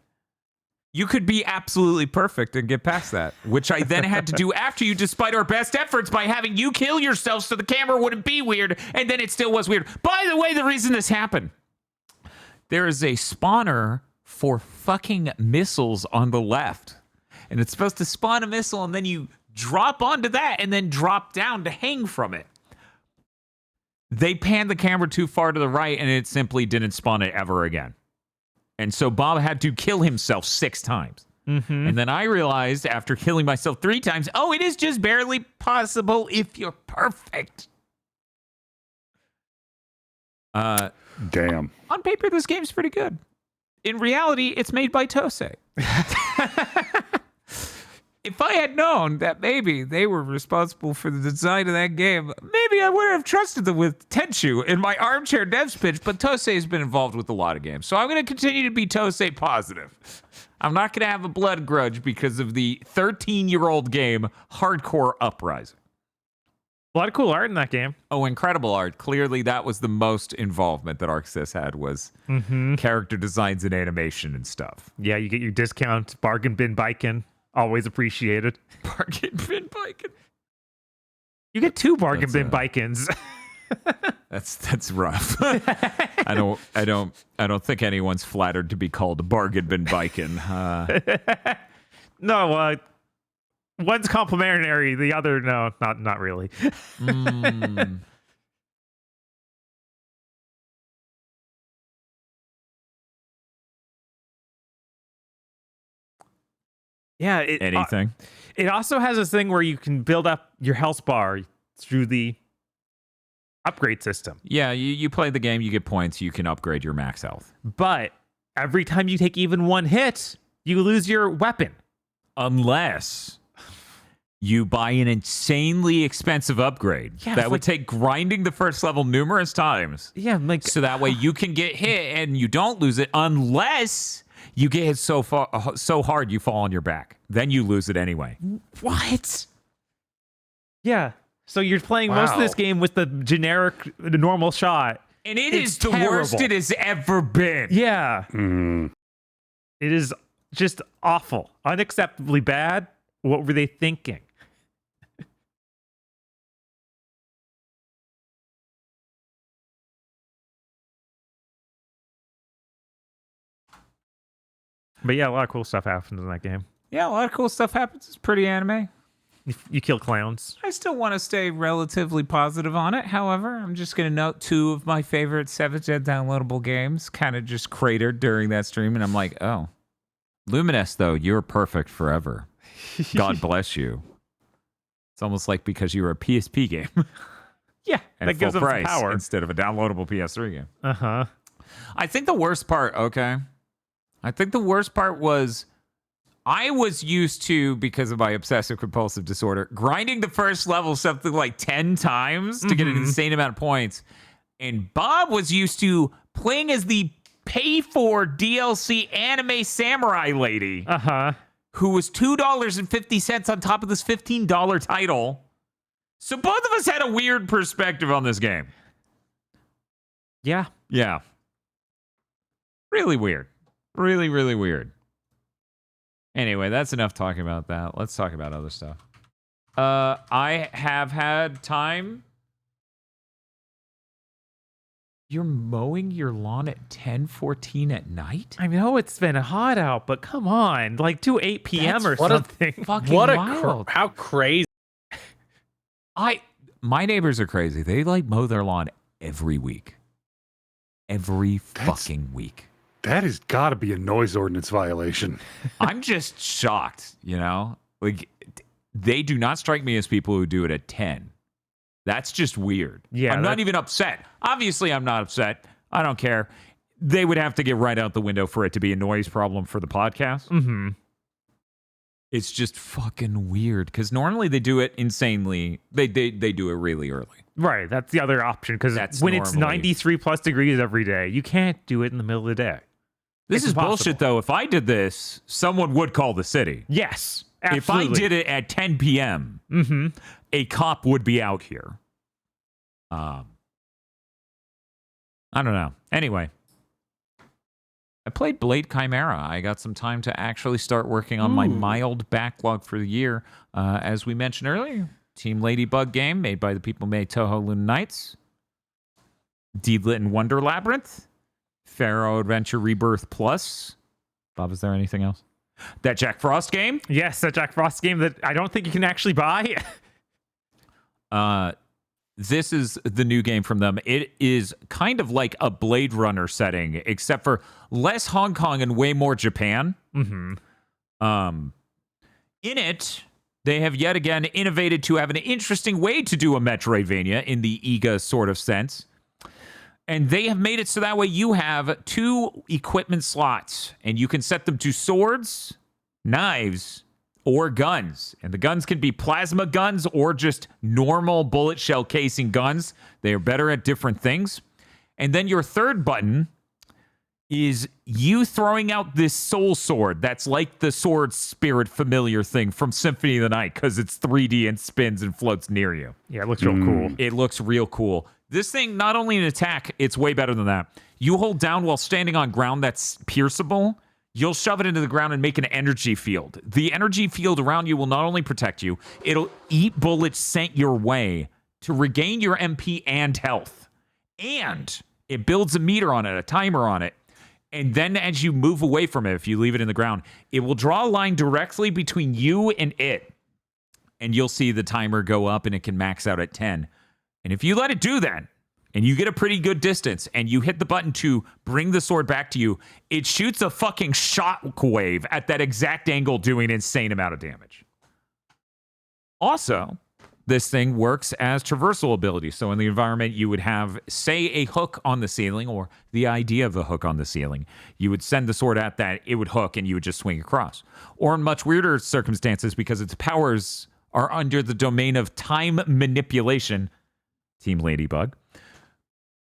You could be absolutely perfect and get past that, which I then had to do after you, despite our best efforts, by having you kill yourself so the camera wouldn't be weird, and then it still was weird. By the way, the reason this happened, there is a spawner for fucking missiles on the left, and it's supposed to spawn a missile, and then you drop onto that and then drop down to hang from it. They panned the camera too far to the right, and it simply didn't spawn it ever again. And so Bob had to kill himself 6 times. And then I realized after killing myself 3 times, oh, it is just barely possible if you're perfect. Damn. On paper, this game's pretty good. In reality, it's made by Tosei. If I had known that maybe they were responsible for the design of that game, maybe I would have trusted them with Tenchu in my armchair devs pitch, but Tosei has been involved with a lot of games. So I'm going to continue to be Tosei positive. I'm not going to have a blood grudge because of the 13-year-old game Hardcore Uprising. A lot of cool art in that game. Oh, incredible art. Clearly, that was the most involvement that ArcSys had was character designs and animation and stuff. Yeah, you get your discount bargain bin biking. Always appreciated. Bargain bin biking. You get 2 bargain That's, bin bikins. That's rough. I don't think anyone's flattered to be called a bargain bin biking. No, one's complimentary, the other no, not really. Yeah, Anything? It also has this thing where you can build up your health bar through the upgrade system. Yeah, you play the game, you get points, you can upgrade your max health. But every time you take even 1 hit, you lose your weapon. Unless you buy an insanely expensive upgrade that would take grinding the first level numerous times. Yeah, like So that way you can get hit and you don't lose it unless you get hit so hard you fall on your back. Then you lose it anyway. what? Yeah. So you're playing most of this game with the generic, the normal shot. And it It's is the terrible. worst it has ever been. Yeah. Mm. It is just awful. Unacceptably bad. What were they thinking? But yeah, a lot of cool stuff happens in that game. Yeah, a lot of cool stuff happens. It's pretty anime. You kill clowns. I still want to stay relatively positive on it. However, I'm just going to note 2 of my favorite 7th Gen downloadable games kind of just cratered during that stream. And I'm like, oh, Luminous, though, you're perfect forever. God bless you. It's almost like because you were a PSP game Yeah, and that gives full them price some power. instead of a downloadable PS3 game. Uh-huh. I think the worst part, was I was used to, because of my obsessive compulsive disorder, grinding the first level something like 10 times to get an insane amount of points. And Bob was used to playing as the pay for DLC anime samurai lady Uh-huh. who was $2.50 on top of this $15 title. So both of us had a weird perspective on this game. Yeah. Yeah. Really weird. Really, really weird. Anyway, that's enough talking about that. Let's talk about other stuff. I have had time. You're mowing your lawn at 10:14 at night? I know it's been hot out, but come on. Like, do 8 p.m. or what a something. Fucking What a wild. how crazy. My neighbors are crazy. They like mow their lawn every week. Every fucking week. That has got to be a noise ordinance violation. I'm just shocked, you know? Like, they do not strike me as people who do it at 10. That's just weird. Yeah, I'm not even upset. Obviously, I'm not upset. I don't care. They would have to get right out the window for it to be a noise problem for the podcast. Mm-hmm. It's just fucking weird because normally they do it insanely. They do it really early. Right. That's the other option, because That's when it's normally- 93 plus degrees every day, you can't do it in the middle of the day. This It's is impossible. bullshit, though. If I did this, someone would call the city. Yes. If I Absolutely. did it at 10 p.m., Mm-hmm. a cop would be out here. I don't know. Anyway, I played Blade Chimera. I got some time to actually start working on my mild backlog for the year. As we mentioned earlier, Team Ladybug game made by the people who made Toho Luna Nights, Deedlit and Wonder Labyrinth, Pharaoh Adventure Rebirth Plus. Bob, is there anything else? That Jack Frost game? Yes, that Jack Frost game that I don't think you can actually buy. This is the new game from them. It is kind of like a Blade Runner setting, except for less Hong Kong and way more Japan. Mm-hmm. In it, they have yet again innovated to have an interesting way to do a Metroidvania in the EGA sort of sense. And they have made it so that way you have 2 equipment slots, and you can set them to swords, knives, or guns. And the guns can be plasma guns or just normal bullet shell casing guns. They are better at different things. And then your third button is you throwing out this soul sword that's like the sword spirit familiar thing from Symphony of the Night because it's 3D and spins and floats near you. Yeah, it looks real cool. It looks real cool. This thing, not only an attack, it's way better than that. You hold down while standing on ground that's pierceable. You'll shove it into the ground and make an energy field. The energy field around you will not only protect you, it'll eat bullets sent your way to regain your MP and health. And it builds a meter on it, a timer on it. And then as you move away from it, if you leave it in the ground, it will draw a line directly between you and it. And you'll see the timer go up and it can max out at 10. And if you let it do that, and you get a pretty good distance, and you hit the button to bring the sword back to you, it shoots a fucking shockwave at that exact angle, doing an insane amount of damage. Also, this thing works as traversal ability. So in the environment, you would have, say, a hook on the ceiling, or the idea of a hook on the ceiling. You would send the sword at that, it would hook, and you would just swing across. Or in much weirder circumstances, because its powers are under the domain of time manipulation, Team Ladybug,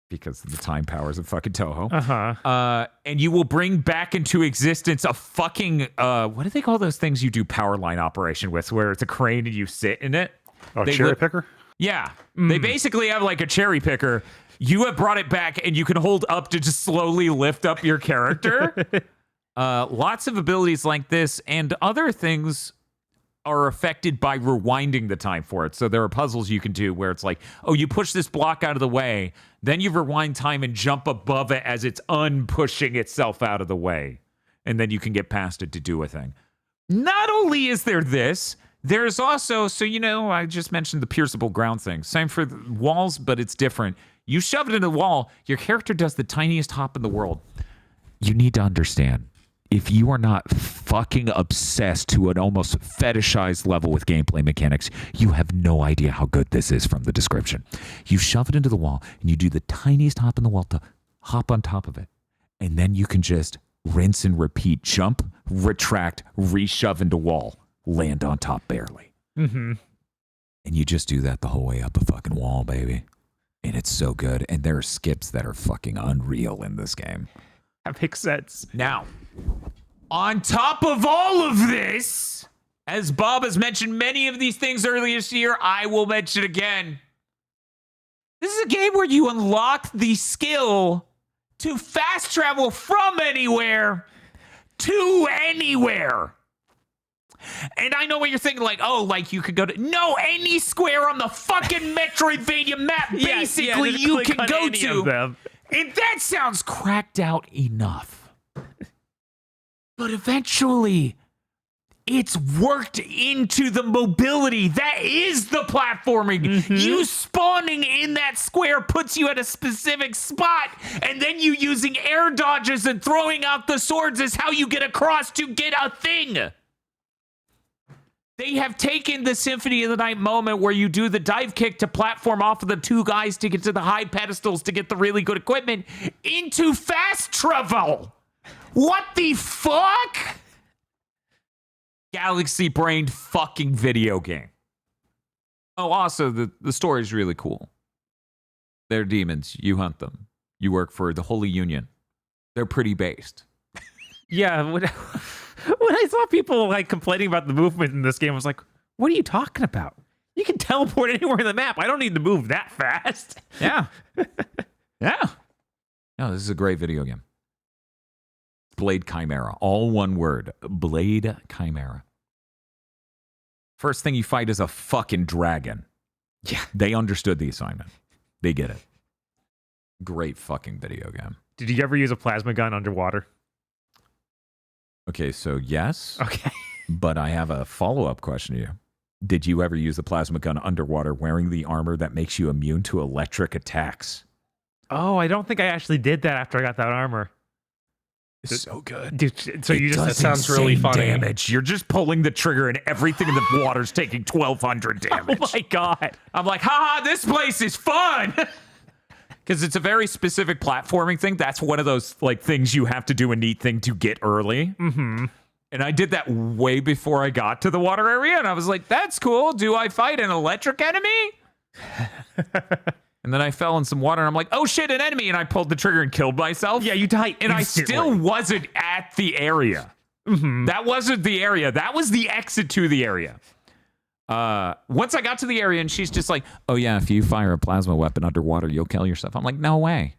because of the time powers of fucking Toho. And you will bring back into existence a fucking, what do they call those things you do power line operation with, where it's a crane and you sit in it? Oh, cherry picker? Yeah. They basically have like a cherry picker. You have brought it back, and you can hold up to just slowly lift up your character. Lots of abilities like this and other things are affected by rewinding the time for it. So there are puzzles you can do where it's like, oh, you push this block out of the way, then you rewind time and jump above it as it's unpushing itself out of the way. And then you can get past it to do a thing. Not only is there this, there's also, so you know, I just mentioned the pierceable ground thing. Same for the walls, but it's different. You shove it into the wall, your character does the tiniest hop in the world. You need to understand, if you are not fucking obsessed to an almost fetishized level with gameplay mechanics, you have no idea how good this is from the description. You shove it into the wall, and you do the tiniest hop in the wall to hop on top of it. And then you can just rinse and repeat, jump, retract, reshove into wall, land on top barely. Mm-hmm. And you just do that the whole way up a fucking wall, baby. And it's so good. And there are skips that are fucking unreal in this game. That makes sense. Now, on top of all of this, as Bob has mentioned many of these things earlier this year, I will mention again. This is a game where you unlock the skill to fast travel from anywhere to anywhere. And I know what you're thinking, like, oh, like you could go to, no, any square on the fucking Metroidvania map, basically, you can go to. And that sounds cracked out enough. But eventually, it's worked into the mobility. That is the platforming. Mm-hmm. You spawning in that square puts you at a specific spot, and then you using air dodges and throwing out the swords is how you get across to get a thing. They have taken the Symphony of the Night moment where you do the dive kick to platform off of the 2 guys to get to the high pedestals to get the really good equipment into fast travel. What the fuck? Galaxy-brained fucking video game. Oh, also, the story's really cool. They're demons. You hunt them. You work for the Holy Union. They're pretty based. Yeah, when I saw people like complaining about the movement in this game, I was like, what are you talking about? You can teleport anywhere in the map. I don't need to move that fast. Yeah. Yeah. No, this is a great video game. Blade Chimera. All one word. Blade Chimera. First thing you fight is a fucking dragon. Yeah. They understood the assignment. They get it. Great fucking video game. Did you ever use a plasma gun underwater? Okay, so yes. Okay. But I have a follow-up question to you. Did you ever use the plasma gun underwater wearing the armor that makes you immune to electric attacks? Oh, I don't think I actually did that after I got that armor. It's so good. Dude, so you just That sounds really funny. Damage. You're just pulling the trigger and everything in the water's taking 1,200 damage. oh my god. I'm like, haha, this place is fun. Because it's a very specific platforming thing. That's one of those like things you have to do a neat thing to get early. Mm-hmm. And I did that way before I got to the water area. And I was like, that's cool. Do I fight an electric enemy? And then I fell in some water and I'm like, oh shit, an enemy. And I pulled the trigger and killed myself. Yeah, you die And instantly. I still wasn't at the area. Mm-hmm. That wasn't the area. That was the exit to the area. Once I got to the area and she's just like, oh yeah, if you fire a plasma weapon underwater, you'll kill yourself. I'm like, no way.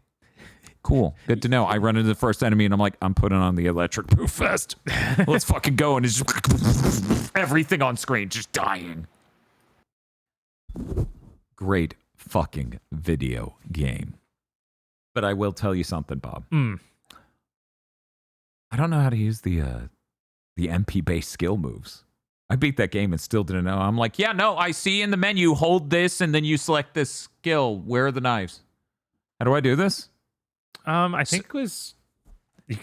Cool. Good to know. I run into the first enemy and I'm like, I'm putting on the electric poof vest. Let's fucking go. And it's just everything on screen just dying. Great fucking video game. But I will tell you something, Bob. Mm. I don't know how to use the MP based skill moves. I beat that game and still didn't know. I'm like, yeah, no, I see in the menu, hold this and then you select this skill. Where are the knives? How do I do this? I think it was,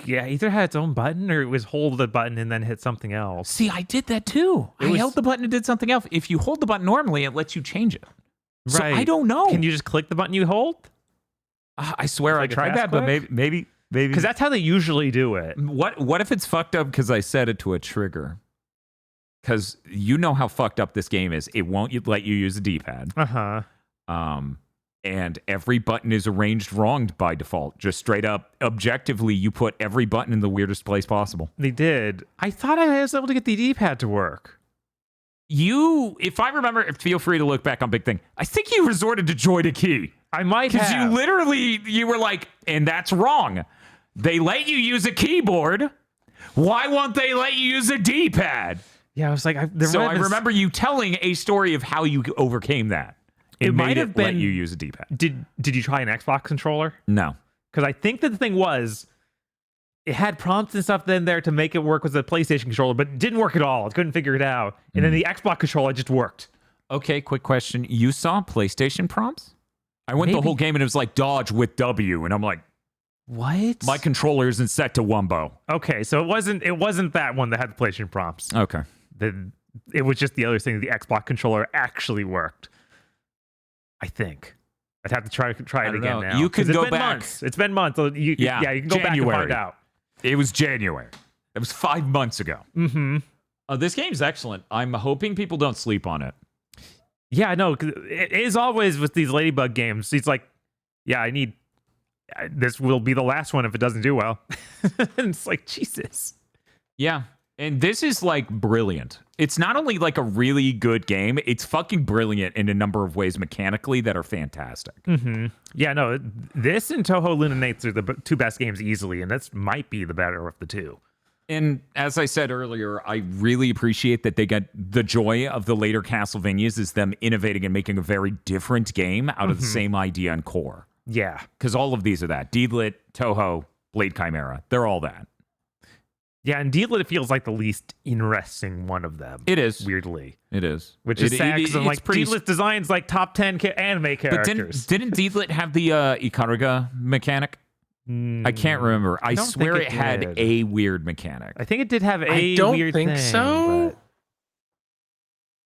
yeah, either had its own button or it was hold the button and then hit something else. See, I did that too. I held the button and did something else. If you hold the button normally, it lets you change it. So Right. I don't know. Can you just click the button you hold? I swear Like I a tried fast that, but click? maybe. Because that's how they usually do it. What if it's fucked up because I set it to a trigger? Because you know how fucked up this game is. It won't let you use a D-pad. Uh-huh. And every button is arranged wrong by default. Just straight up, objectively, you put every button in the weirdest place possible. They did. I thought I was able to get the D-pad to work. If I remember, feel free to look back on Big Thing. I think you resorted to join a key. I might Because have. you were like, and that's wrong. They let you use a keyboard. Why won't they let you use a D-pad? Yeah, I was like, I remember you telling a story of how you overcame that. It might made have let been- you use a D-pad. Did you try an Xbox controller? No. Because I think that the thing was, it had prompts and stuff in there to make it work with the PlayStation controller, but it didn't work at all. I couldn't figure it out. And then the Xbox controller just worked. Okay, quick question. You saw PlayStation prompts? I went the Maybe. whole game and it was like dodge with W, and I'm like, What? my controller isn't set to wumbo. Okay, so it wasn't that one that had the PlayStation prompts. Okay. It was just the other thing. The Xbox controller actually worked. I think. I'd have to try it I don't again know. now. You could 'Cause it's go been back. Months. It's been months. So you can go back and January. find out. It was January. It was 5 months ago. Mm-hmm. This game's excellent. I'm hoping people don't sleep on it. Yeah, I know. 'Cause it is always with these Ladybug games. It's like, yeah, this will be the last one if it doesn't do well. And it's like, Jesus. Yeah. And this is like brilliant. It's not only like a really good game, it's fucking brilliant in a number of ways mechanically that are fantastic. Mm-hmm. Yeah, no, this and Toho Luna Nates are the two best games easily, and this might be the better of the two. And as I said earlier, I really appreciate that they get the joy of the later Castlevanias is them innovating and making a very different game out of the same idea and core. Yeah. Because all of these are that. Deedlit, Toho, Blade Chimera, they're all that. Yeah, and Deedlit feels like the least interesting one of them. It is. Weirdly. It is. Which is sad because I'm like, Deedlit designs like top 10 anime But characters. didn't Deedlit have the Ikaruga mechanic? I can't remember. I don't swear think it it had did. a weird mechanic. I think it did have a I don't weird think thing, so.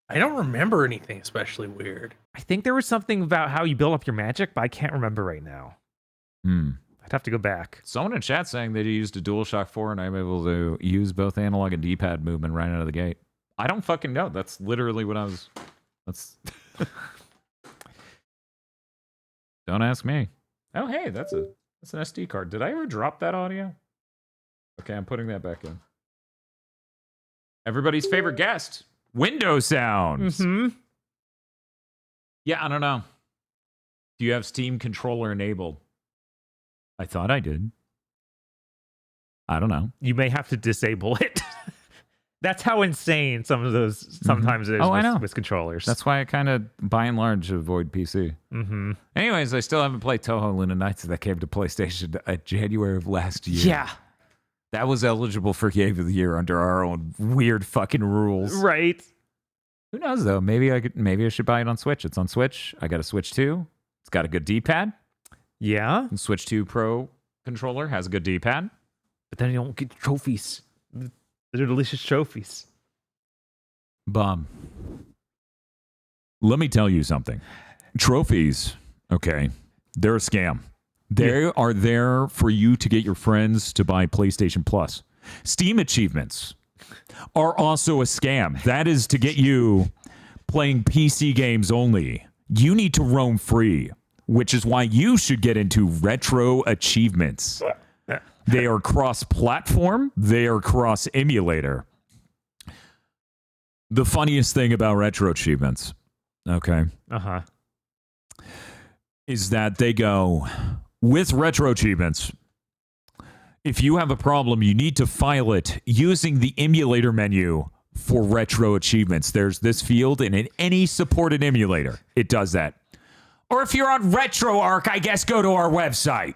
but I don't remember anything especially weird. I think there was something about how you build up your magic, but I can't remember right now. I'd have to go back. Someone in chat saying they used a DualShock 4 and I'm able to use both analog and D-pad movement right out of the gate. I don't fucking know. That's literally what I was... That's... Don't ask me. Oh, hey, that's an SD card. Did I ever drop that audio? Okay, I'm putting that back in. Everybody's favorite guest, Windows sounds. Mm-hmm. Yeah, I don't know. Do you have Steam controller enabled? I thought I did. I don't know. You may have to disable it. That's how insane some of those sometimes is Oh, I with, know. with controllers. That's why I kind of, by and large, avoid PC. Mm-hmm. Anyways, I still haven't played Toho Luna Nights that came to PlayStation January of last year. Yeah. That was eligible for Game of the Year under our own weird fucking rules. Right. Who knows though? Maybe I should buy it on Switch. It's on Switch. I got a Switch 2. It's got a good D-pad. Yeah. And Switch 2 Pro controller has a good D-pad. But then you don't get trophies. They're delicious trophies. Bob, let me tell you something. Trophies, okay, they're a scam. They are there for you to get your friends to buy PlayStation Plus. Steam achievements are also a scam. That is to get you playing PC games only. You need to roam free, which is why you should get into retro achievements. They are cross-platform. They are cross-emulator. The funniest thing about retro achievements, okay, is that they go, with retro achievements, if you have a problem, you need to file it using the emulator menu for retro achievements. There's this field, and in any supported emulator, it does that. Or if you're on RetroArch, I guess go to our website.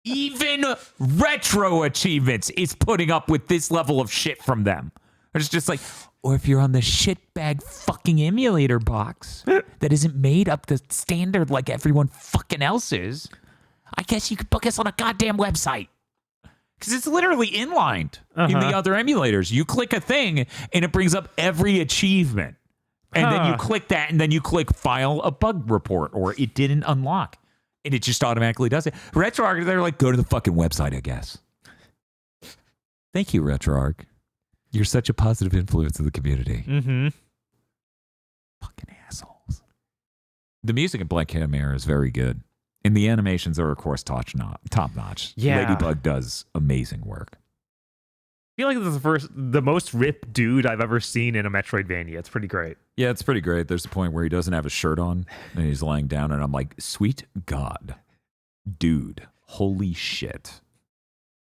Even retro achievements is putting up with this level of shit from them. It's just like, or if you're on the shitbag fucking emulator box that isn't made up to standard like everyone fucking else is, I guess you could book us on a goddamn website. Because it's literally inlined in the other emulators. You click a thing, and it brings up every achievement. And then you click that, and then you click file a bug report, or it didn't unlock. And it just automatically does it. RetroArch, they're like, go to the fucking website, I guess. Thank you, RetroArch. You're such a positive influence in the community. Mm-hmm. Fucking assholes. The music in Black Mirror is very good. And the animations are, of course, top-notch. Yeah. Ladybug does amazing work. I feel like this is the most ripped dude I've ever seen in a Metroidvania. It's pretty great. Yeah, it's pretty great. There's a point where he doesn't have a shirt on, and he's lying down, and I'm like, sweet God. Dude, holy shit.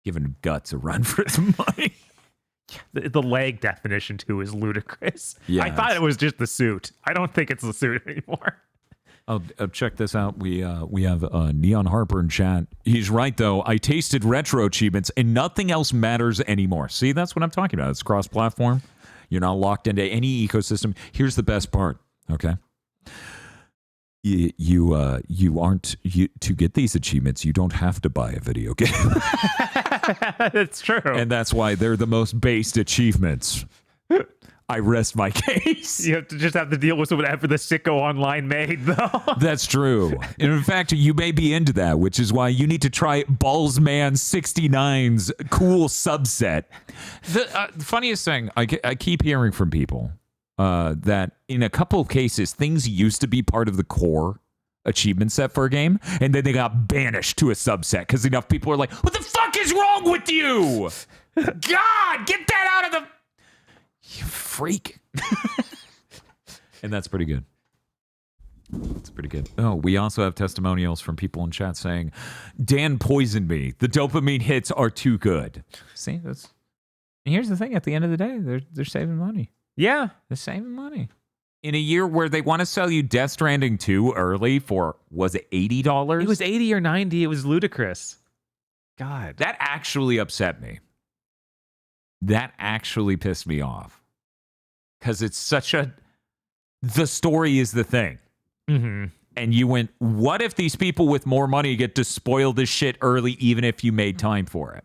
Giving guts a run for his money. The leg definition, too, is ludicrous. Yeah, I thought it was just the suit. I don't think it's the suit anymore. Oh, check this out. We have Neon Harper in chat. He's right, though. I tasted retro achievements, and nothing else matters anymore. See, that's what I'm talking about. It's cross-platform. You're not locked into any ecosystem. Here's the best part, okay? You aren't to get these achievements. You don't have to buy a video game. That's true. And that's why they're the most based achievements. I rest my case. You have to deal with whatever the sicko online made, though. That's true. And in fact, you may be into that, which is why you need to try Ballsman 69's cool subset. The funniest thing, I keep hearing from people that in a couple of cases, things used to be part of the core achievement set for a game, and then they got banished to a subset because enough people are like, what the fuck is wrong with you? God, get that out of the... You freak. And that's pretty good. It's pretty good. Oh, we also have testimonials from people in chat saying, Dan poisoned me. The dopamine hits are too good. See, and here's the thing. At the end of the day, they're saving money. Yeah. They're saving money. In a year where they want to sell you Death Stranding 2 early for, was it $80? It was 80 or 90. It was ludicrous. God. That actually upset me. That actually pissed me off. Because it's such a... The story is the thing. Mm-hmm. And you went, what if these people with more money get to spoil this shit early even if you made time for it?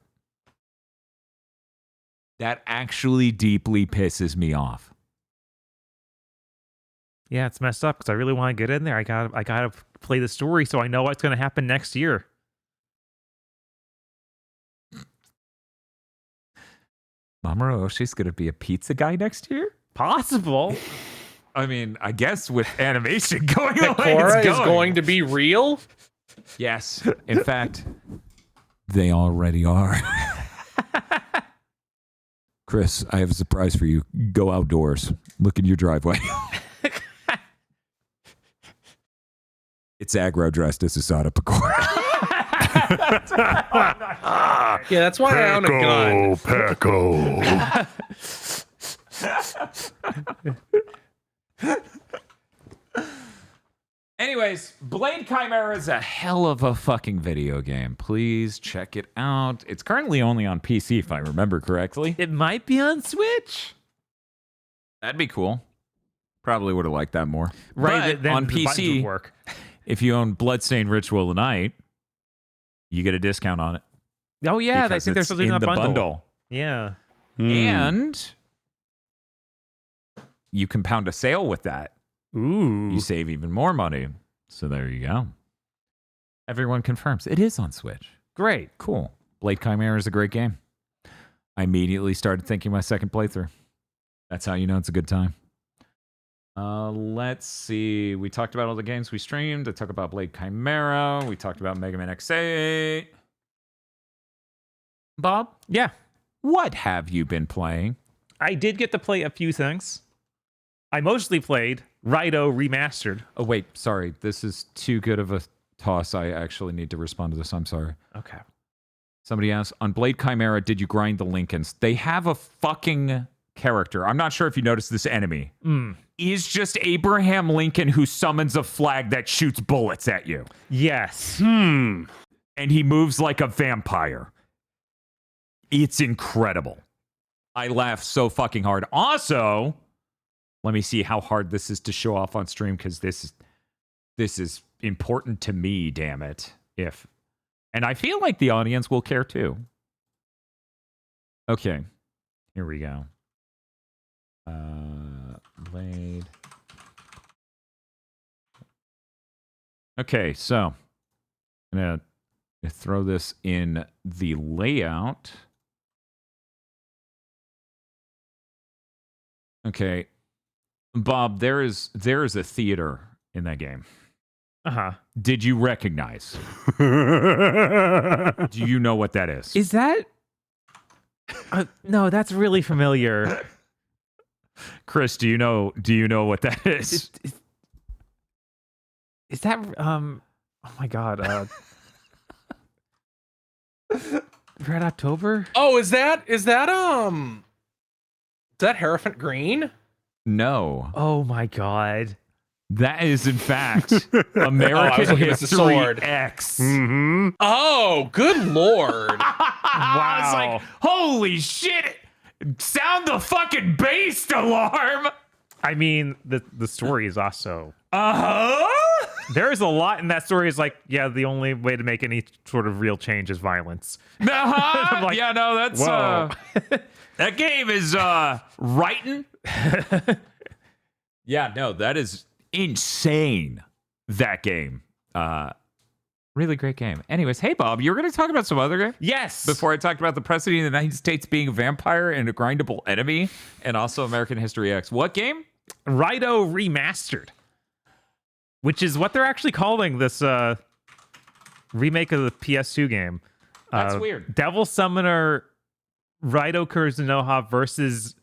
That actually deeply pisses me off. Yeah, it's messed up because I really want to get in there. I gotta play the story so I know what's going to happen next year. Mamoru Oshii's going to be a pizza guy next year? Possible. I mean, I guess with animation going the way Cora it's is going to be real? Yes. In fact, they already are. Chris, I have a surprise for you. Go outdoors. Look in your driveway. It's aggro dressed as Asada Pecora. Yeah, that's why I own a gun. Pecco. Anyways, Blade Chimera is a hell of a fucking video game. Please check it out. It's currently only on PC, if I remember correctly. It might be on Switch. That'd be cool. Probably would have liked that more. Right, But then on the buttons would PC, work. if you own Bloodstained Ritual of the Night, you get a discount on it. Oh yeah, they because think they're it's still doing in that the bundle. Yeah. And you compound a sale with that. Ooh. You save even more money. So there you go. Everyone confirms it is on Switch. Great. Cool. Blade Chimera is a great game. I immediately started thinking my second playthrough. That's how you know it's a good time. Let's see. We talked about all the games we streamed. I talked about Blade Chimera. We talked about Mega Man X8. Bob, Yeah. what have you been playing? I did get to play a few things. I mostly played Raito Remastered. Oh, wait. Sorry. This is too good of a toss. I actually need to respond to this. I'm sorry. Okay. Somebody asked, on Blade Chimera, did you grind the Lincolns? They have a fucking character. I'm not sure if you noticed this enemy. Is just Abraham Lincoln who summons a flag that shoots bullets at you. Yes. And he moves like a vampire. It's incredible. I laugh so fucking hard. Also, let me see how hard this is to show off on stream, because this is important to me, damn it. And I feel like the audience will care too. Okay, here we go. Blade. Okay, so I'm gonna throw this in the layout. Okay, Bob, there is a theater in that game. Uh-huh. Did you recognize? Do you know what that is? Is that no, that's really familiar. Chris, do you know what that is? Is that oh my god, Red October? Oh, is that Hierophant Green? No. Oh my god. That is, in fact, I American was looking at the History sword. X. Oh, good lord. I was like, holy shit! Sound the fucking beast alarm! I mean, the story is also Uh-huh! there's a lot in that story. Is like, yeah, the only way to make any sort of real change is violence. Uh-huh! I'm like, yeah, no, that's whoa. that game is writing. Yeah, no, that is insane. That game. Really great game. Anyways, hey Bob, you were gonna talk about some other game? Yes. Before I talked about the president of the United States being a vampire and a grindable enemy, and also American History X. What game? Raito Remastered, which is what they're actually calling this remake of the PS2 game. That's weird. Devil Summoner Raito Kuzunoha versus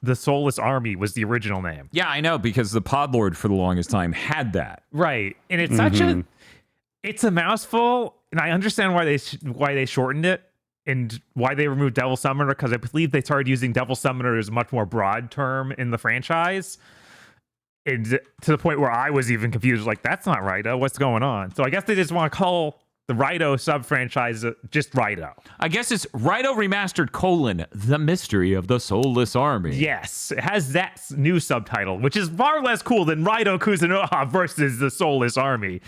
the Soulless Army was the original name. Yeah, I know, because the Podlord for the longest time had that. Right. And it's such it's a mouthful, and I understand why they shortened it and why they removed Devil Summoner, because I believe they started using Devil Summoner as a much more broad term in the franchise. And to the point where I was even confused, like, that's not Raito. What's going on? So I guess they just want to call the Raito sub-franchise just Raito. I guess it's Raito Remastered: The Mystery of the Soulless Army. Yes, it has that new subtitle, which is far less cool than Raito Kuzunoha versus the Soulless Army.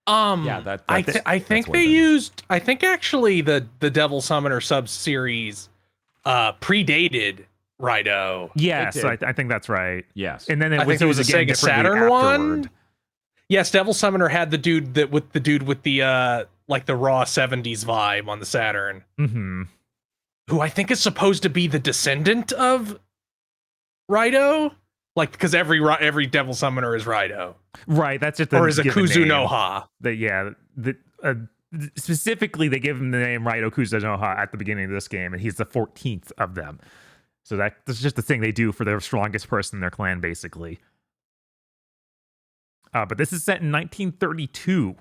Yeah, I think they used. I think actually the Devil Summoner sub series predated Raito. Yes, It I think that's right. Yes. And then I think there was a again Sega differently Saturn one. afterward. Yes, Devil Summoner had the dude with the like the raw 70s vibe on the Saturn, Mm-hmm. who I think is supposed to be the descendant of Raito, like, because every Devil Summoner is Raito, Right, that's just or is a given name. Kuzunoha. Specifically, they give him the name Raito Kuzunoha at the beginning of this game, and he's the 14th of them. So that's just the thing they do for their strongest person in their clan, basically. But this is set in 1932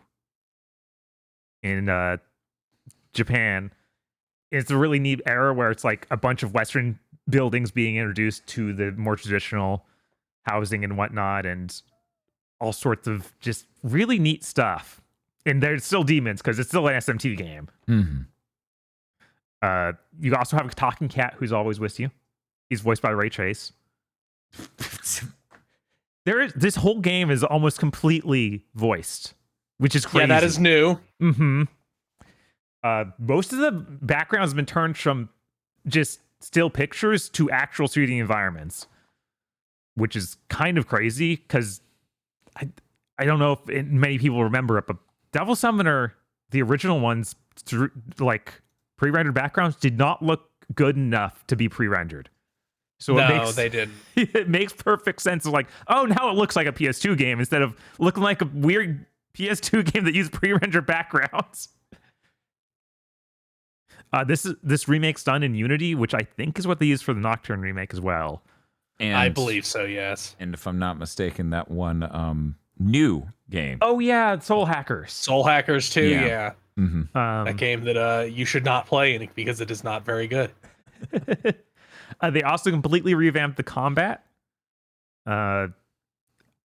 in Japan. It's a really neat era where it's like a bunch of Western buildings being introduced to the more traditional housing and whatnot, and all sorts of just really neat stuff. And there's still demons because it's still an SMT game. Mm-hmm. You also have a talking cat who's always with you. He's voiced by Ray Chase. This whole game is almost completely voiced, which is crazy. Yeah, that is new. Mm-hmm. Most of the backgrounds have been turned from just still pictures to actual 3D environments, which is kind of crazy because I don't know if many people remember it, but Devil Summoner, the original ones, like pre-rendered backgrounds, did not look good enough to be pre-rendered. So they didn't. It makes perfect sense. Of like, oh, now it looks like a PS2 game instead of looking like a weird PS2 game that used pre-rendered backgrounds. This remake's done in Unity, which I think is what they used for the Nocturne remake as well. And, I believe so, yes. And if I'm not mistaken, that one new game. Oh yeah, Soul Hackers. Soul Hackers too, yeah. Mm-hmm. That game that you should not play because it is not very good. They also completely revamped the combat. I'm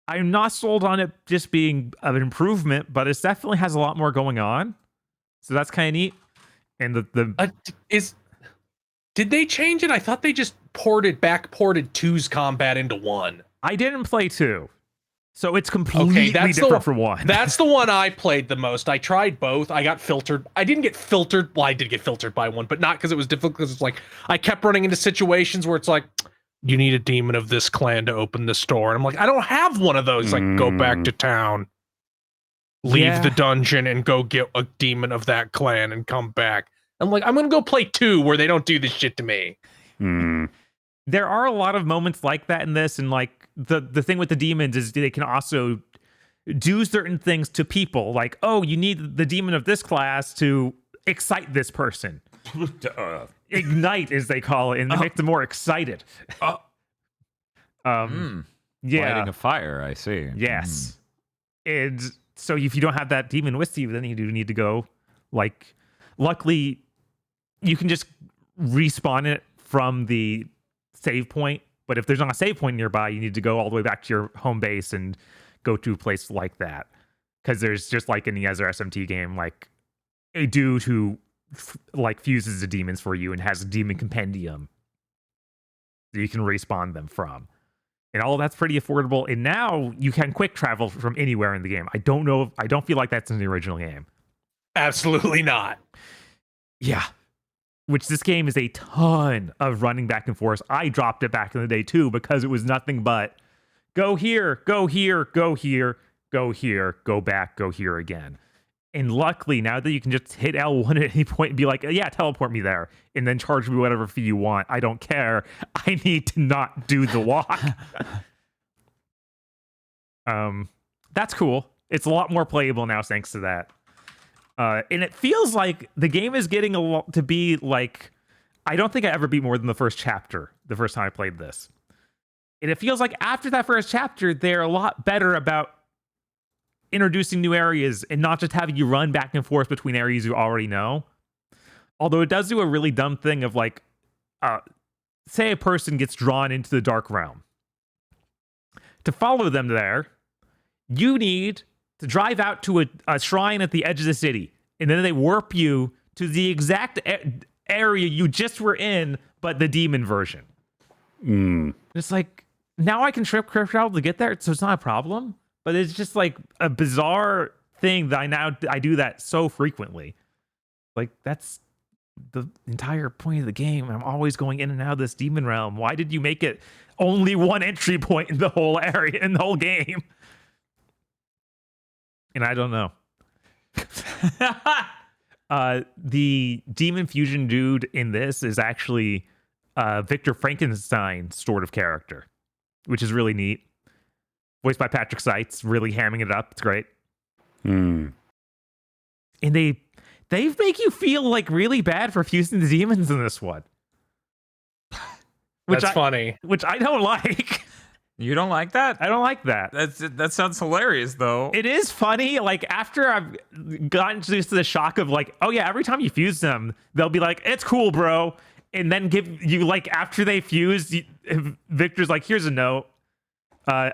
not sold on it just being an improvement, but it definitely has a lot more going on. So that's kind of neat. And did they change it? I thought they just ported 2's combat into 1. I didn't play 2. So it's completely different from 1. That's the one I played the most. I tried both. I got filtered. I didn't get filtered. Well, I did get filtered by 1, but not because it was difficult. Because it's like I kept running into situations where it's like, you need a demon of this clan to open this door. And I'm like, I don't have one of those. Like, go back to town, leave the dungeon, and go get a demon of that clan and come back. I'm like, I'm going to go play 2 where they don't do this shit to me. There are a lot of moments like that in this, and like the thing with the demons is they can also do certain things to people. Like, oh, you need the demon of this class to excite this person. Ignite, as they call it, and make them more excited. Lighting a fire, I see. Yes. And so if you don't have that demon with you, then you do need to go, like, luckily you can just respawn it from the save point, but if there's not a save point nearby, you need to go all the way back to your home base and go to a place like that. Because there's just like in the other SMT game, like a dude who like fuses the demons for you and has a demon compendium that you can respawn them from. And all that's pretty affordable. And now you can quick travel from anywhere in the game. I don't feel like that's in the original game. Absolutely not. Yeah. Which this game is a ton of running back and forth. I dropped it back in the day too because it was nothing but go here, go here, go here, go here, go back, go here again. And luckily, now that you can just hit L1 at any point and be like, yeah, teleport me there, and then charge me whatever fee you want. I don't care. I need to not do the walk. That's cool. It's a lot more playable now thanks to that. And it feels like the game is getting a lot to be like, I don't think I ever beat more than the first chapter the first time I played this. And it feels like after that first chapter, they're a lot better about introducing new areas and not just having you run back and forth between areas you already know. Although it does do a really dumb thing of like, say a person gets drawn into the Dark Realm. To follow them there, you need to drive out to a shrine at the edge of the city, and then they warp you to the exact area you just were in, but the demon version. It's like, now I can trip travel to get there, so it's not a problem. But it's just like a bizarre thing that I do that so frequently. Like, that's the entire point of the game. I'm always going in and out of this demon realm. Why did you make it only one entry point in the whole area, in the whole game? And I don't know. The demon fusion dude in this is actually Victor Frankenstein's sort of character, which is really neat. Voiced by Patrick Seitz, really hamming it up. It's great. And they make you feel like really bad for fusing the demons in this one. That's funny. Which I don't like. You don't like that? I don't like that. That sounds hilarious, though. It is funny. Like, after I've gotten introduced to the shock of like, oh yeah, every time you fuse them, they'll be like, it's cool, bro. And then give you, like, after they fuse, Victor's like, here's a note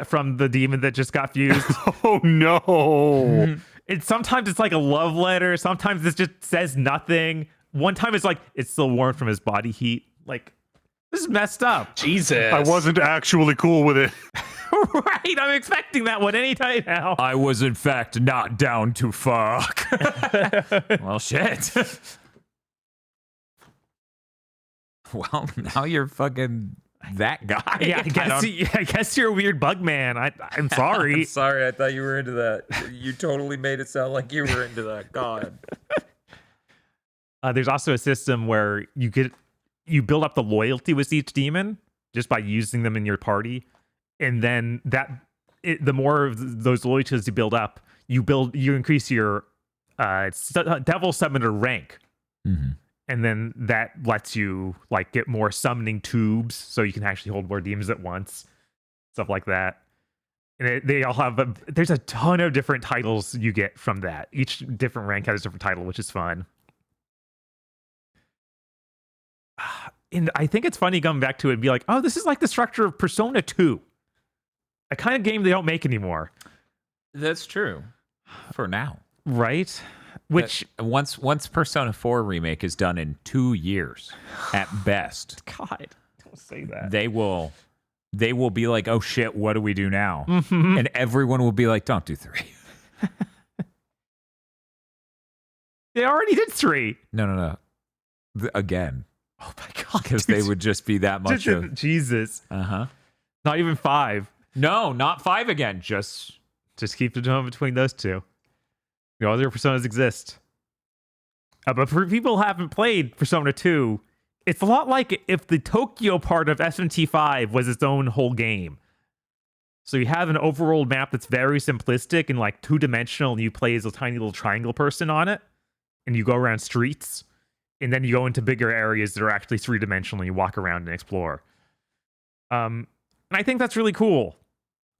from the demon that just got fused. Oh no. Sometimes it's like a love letter. Sometimes it just says nothing. One time it's like, it's still warm from his body heat. Like, this is messed up. Jesus. I wasn't actually cool with it. Right, I'm expecting that one anytime now. I was in fact not down to fuck. Well, shit. Well, now you're fucking that guy. Yeah, I guess you're a weird bug man. I'm sorry. I'm sorry. I thought you were into that. You totally made it sound like you were into that. God. There's also a system where you build up the loyalty with each demon just by using them in your party, and then the more of those loyalties you build up, you increase your devil summoner rank. Mm-hmm. And then that lets you like get more summoning tubes, so you can actually hold more demons at once, stuff like that. And they all have there's a ton of different titles you get from that. Each different rank has a different title, which is fun. And I think it's funny coming back to it and be like, oh, this is like the structure of Persona 2, a kind of game they don't make anymore. That's true. For now. Right? Which once Persona 4 remake is done in 2 years at best, God, don't say that. they will be like, oh shit, what do we do now? Mhm. And everyone will be like, don't do 3. They already did 3. No. Again, Oh my God. because they would just be that much of Jesus. uh-huh. Not even 5. No, not 5 again. Just Just keep the tone between those two. The other personas exist. But for people who haven't played Persona 2, it's a lot like if the Tokyo part of SMT5 was its own whole game. So you have an overworld map that's very simplistic and like 2-dimensional, and you play as a tiny little triangle person on it, and you go around streets, and then you go into bigger areas that are actually 3-dimensional, and you walk around and explore. And I think that's really cool.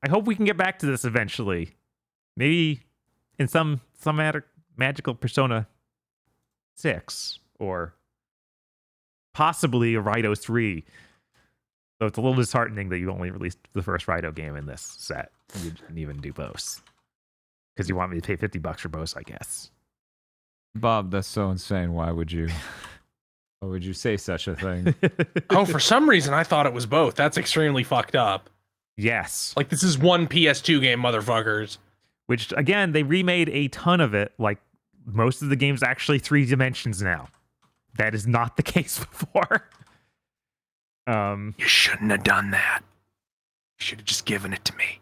I hope we can get back to this eventually. Maybe in some magical Persona 6, or possibly a Raito 3. So it's a little disheartening that you only released the first Raito game in this set. You didn't even do both. Because you want me to pay $50 for both, I guess. Bob, that's so insane. Why would you say such a thing? Oh, for some reason I thought it was both. That's extremely fucked up. Yes. Like, this is one PS2 game, motherfuckers. Which, again, they remade a ton of it. Like, most of the game's actually 3 dimensions now. That is not the case before. You shouldn't have done that. You should have just given it to me.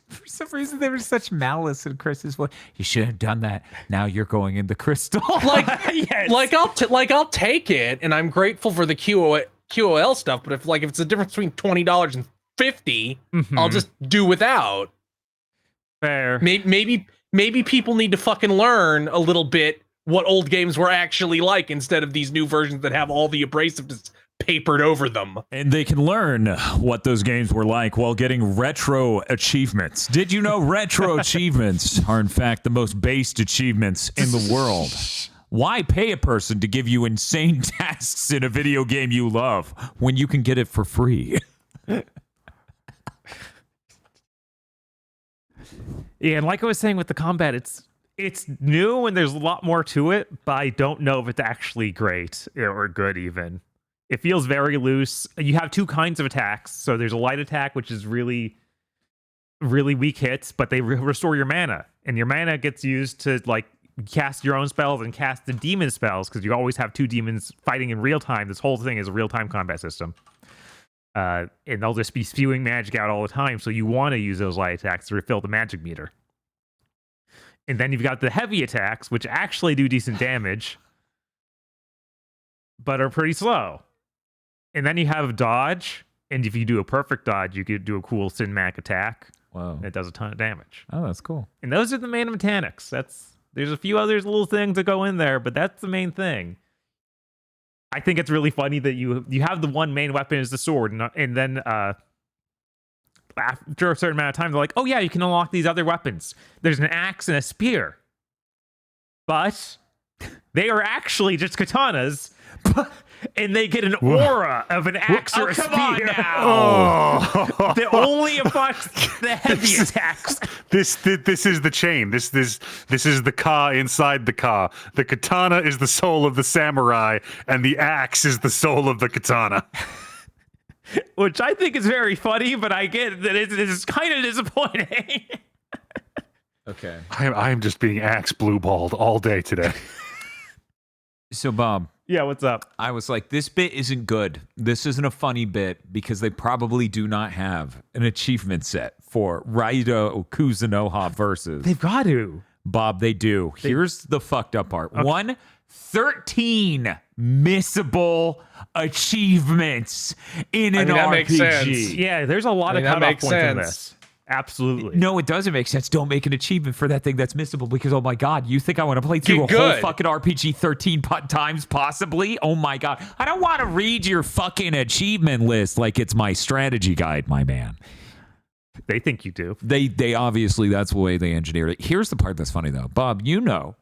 For some reason, there was such malice in Chris's voice. You shouldn't have done that. Now you're going in the crystal. Yes. I'll take it, and I'm grateful for the QOL stuff. But if it's a difference between $20 and $50, I'll just do without. Fair. Maybe people need to fucking learn a little bit what old games were actually like, instead of these new versions that have all the abrasiveness papered over them. And they can learn what those games were like while getting retro achievements. Did you know retro achievements are in fact the most based achievements in the world? Why pay a person to give you insane tasks in a video game you love when you can get it for free? Yeah, and like I was saying with the combat, it's new and there's a lot more to it, but I don't know if it's actually great or good even. It feels very loose. You have 2 kinds of attacks. So there's a light attack, which is really, really weak hits, but they restore your mana. And your mana gets used to like cast your own spells and cast the demon spells, because you always have 2 demons fighting in real time. This whole thing is a real-time combat system. And they'll just be spewing magic out all the time, so you want to use those light attacks to refill the magic meter. And then you've got the heavy attacks, which actually do decent damage, but are pretty slow. And then you have dodge, and if you do a perfect dodge, you could do a cool Sin-Mac attack. Whoa. And it does a ton of damage. Oh, that's cool. And those are the main mechanics. There's a few others little things that go in there, but that's the main thing. I think it's really funny that you have the one main weapon is the sword, and then after a certain amount of time, they're like, oh yeah, you can unlock these other weapons. There's an axe and a spear. But they are actually just katanas, and they get an aura of an axe or a spear. Come on now. That only affects the heavy attacks. This is the chain. This is the ka inside the ka. The katana is the soul of the samurai, and the axe is the soul of the katana. which I think is very funny, but I get that it's kind of disappointing. Okay. I'm just being axe blue-balled all day today. So, Bob, Yeah, what's up? I was like, this bit isn't good. This isn't a funny bit because they probably do not have an achievement set for Raido Kuzunoha versus. They've got to. Bob, they do. Here's the fucked up part. 13 missable achievements in an that RPG. makes sense. Yeah, there's a lot of that cutoff makes points in sense. this. Absolutely. No, it doesn't make sense. Don't make an achievement for that thing that's missable because, oh my God, you think I want to play through Get a whole good. fucking RPG 13 times possibly? Oh my God. I don't want to read your fucking achievement list like it's my strategy guide, my man. They think you do. They obviously, that's the way they engineered it. Here's the part that's funny though. Bob, you know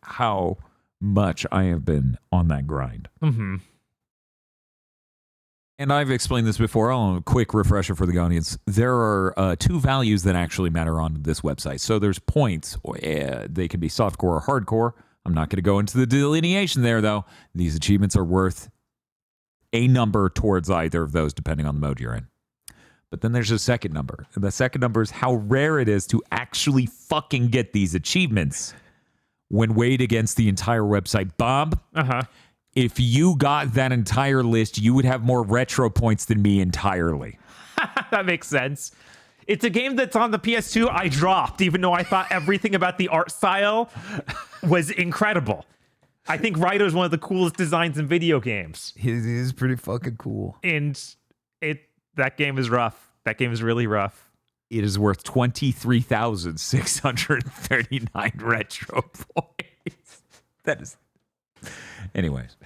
how much I have been on that grind. Mm-hmm. And I've explained this before. I'll a quick refresher for the audience. There are two values that actually matter on this website. So there's points. They can be softcore or hardcore. I'm not going to go into the delineation there, though. These achievements are worth a number towards either of those, depending on the mode you're in. But then there's a second number. And the second number is how rare it is to actually fucking get these achievements when weighed against the entire website. Bob, if you got that entire list, you would have more retro points than me entirely. That makes sense. It's a game that's on the PS2 I dropped, even though I thought everything about the art style was incredible. I think Raito is one of the coolest designs in video games. It is pretty fucking cool. And that game is rough. That game is really rough. It is worth 23,639 retro points. That is... Anyways.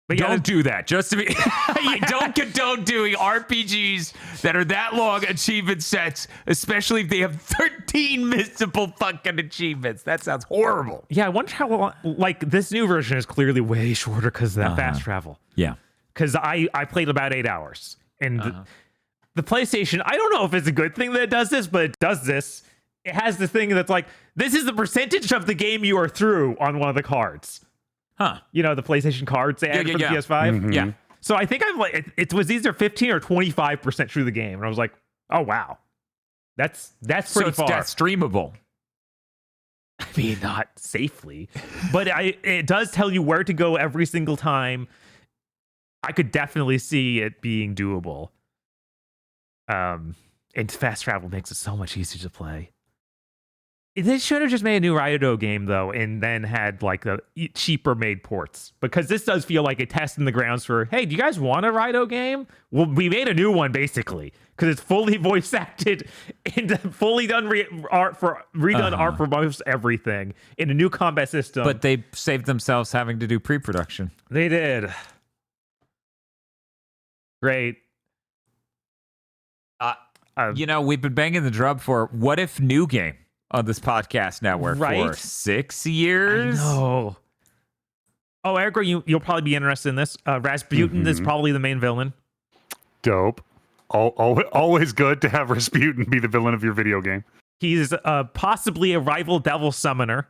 But yeah, Don't do that. Just to be... you don't condone doing RPGs that are that long achievement sets, especially if they have 13 missable fucking achievements. That sounds horrible. yeah, I wonder how long, like this new version is clearly way shorter because of that fast travel. Yeah. Because I played about 8 hours. And the PlayStation, I don't know if it's a good thing that it does this, but it does this. It has this thing that's like, this is the percentage of the game you are through on one of the cards. Huh. You know, the PlayStation cards they added for the PS5? Yeah. So I think I'm like, it was either 15 or 25% through the game. And I was like, oh, wow. That's pretty far. That's streamable. I mean, not safely, but it does tell you where to go every single time. I could definitely see it being doable. And fast travel makes it so much easier to play. They should have just made a new Raido game, though, and then had like the cheaper made ports. Because this does feel like a test in the grounds for, hey, do you guys want a Raido game? Well, we made a new one, basically. Because it's fully voice acted and fully done redone art for most everything in a new combat system. But they saved themselves having to do pre-production. They did. Great. You know, we've been banging the drum for what if New Game on this podcast network for Right? 6 years? No. Oh, Eric, you'll probably be interested in this. Rasputin is probably the main villain. Dope. Always good to have Rasputin be the villain of your video game. He's possibly a rival devil summoner.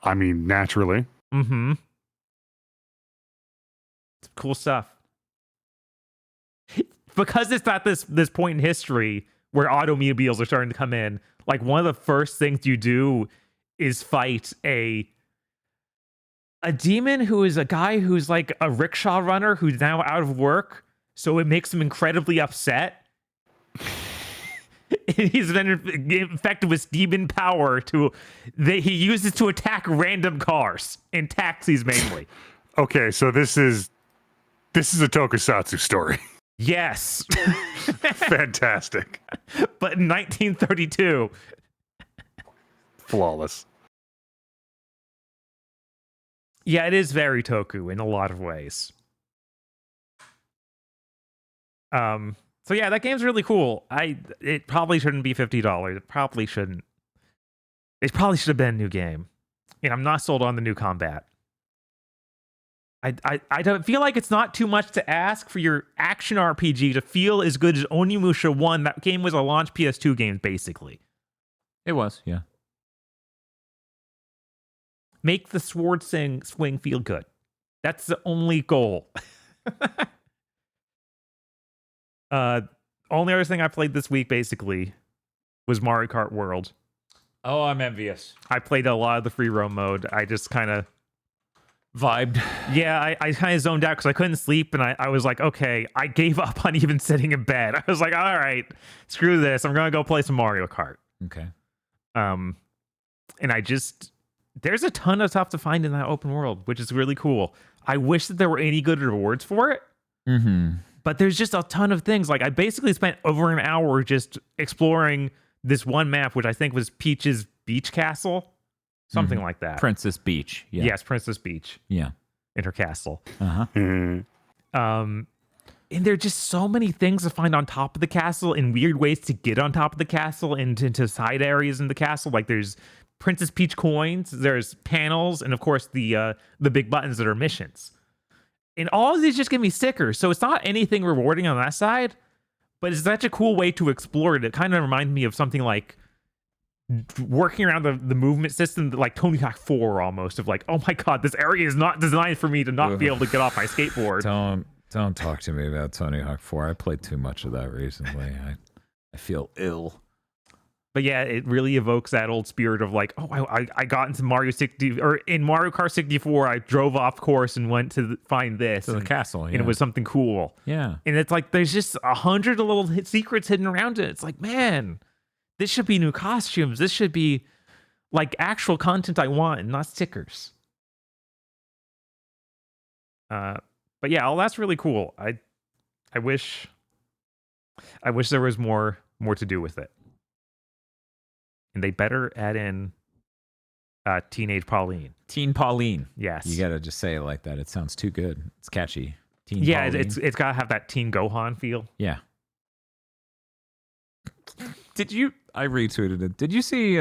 I mean, naturally. Mm-hmm. It's cool stuff. Because it's not this point in history where automobiles are starting to come in, like one of the first things you do is fight a demon who is a guy who's like a rickshaw runner who's now out of work, so it makes him incredibly upset. And he's been infected with demon power that he uses to attack random cars and taxis mainly. Okay, so this is a tokusatsu story. Yes. Fantastic. But in 1932. Flawless. Yeah, it is very Toku in a lot of ways. So yeah, that game's really cool. It probably shouldn't be $50. It probably shouldn't. It probably should have been a new game. And I'm not sold on the new combat. I don't feel like it's not too much to ask for your action RPG to feel as good as Onimusha 1. That game was a launch PS2 game, basically. It was, yeah. Make the sword swing feel good. That's the only goal. Only other thing I played this week basically was Mario Kart World. Oh, I'm envious. I played a lot of the free roam mode. I just kind of Vibed. Yeah, I kind of zoned out because I couldn't sleep, and I was like, okay, I gave up on even sitting in bed. I was like, all right, screw this. I'm gonna go play some Mario Kart. Okay. And there's a ton of stuff to find in that open world, which is really cool. I wish that there were any good rewards for it. Mm-hmm. But there's just a ton of things. Like I basically spent over an hour just exploring this one map, which I think was Peach's Beach Castle, something like that. Princess Beach. Yeah. Yes, Princess Beach Yeah. in her castle. Uh-huh. And there are just so many things to find on top of the castle and weird ways to get on top of the castle and into side areas in the castle. Like there's Princess Peach coins, there's panels, and of course the big buttons that are missions. And all of these just give me stickers. So it's not anything rewarding on that side, but it's such a cool way to explore it. It kind of reminds me of something like working around the movement system, like Tony Hawk 4 almost, of like, oh my God, this area is not designed for me to not be able to get off my skateboard. Don't talk to me about Tony Hawk 4. I played too much of that recently. I feel ill. But yeah, it really evokes that old spirit of like, oh, I got into Mario 60, or in Mario Kart 64, I drove off course and went to find this. To the castle, And it was something cool. Yeah. And it's like, there's just 100 little secrets hidden around it. It's like, man, this should be new costumes. This should be like actual content I want and not stickers. But yeah, all that's really cool. I wish there was more to do with it. And they better add in Teenage Pauline. Teen Pauline. Yes. You gotta just say it like that. It sounds too good. It's catchy. Teen Yeah, Pauline. it's gotta have that Teen Gohan feel. Yeah. I retweeted it. Did you see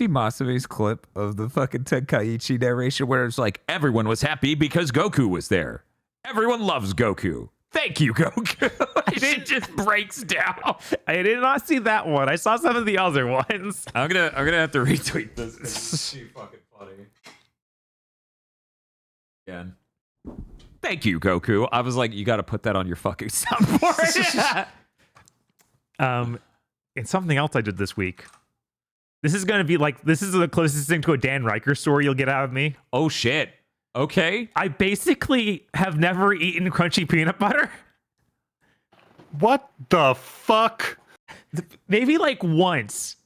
Masave's clip of the fucking Tenkaichi narration where it's like Everyone was happy because Goku was there. Everyone loves Goku. Thank you, Goku. It just breaks down. I did not see that one. I saw some of the other ones. I'm gonna have to retweet this. It's too fucking funny. Again. Thank you, Goku. I was like, you got to put that on your fucking soundboard. And something else I did this week. This is gonna be like, this is the closest thing to a Dan Riker story you'll get out of me. Oh shit. Okay. I basically have never eaten crunchy peanut butter. What the fuck? Maybe like once.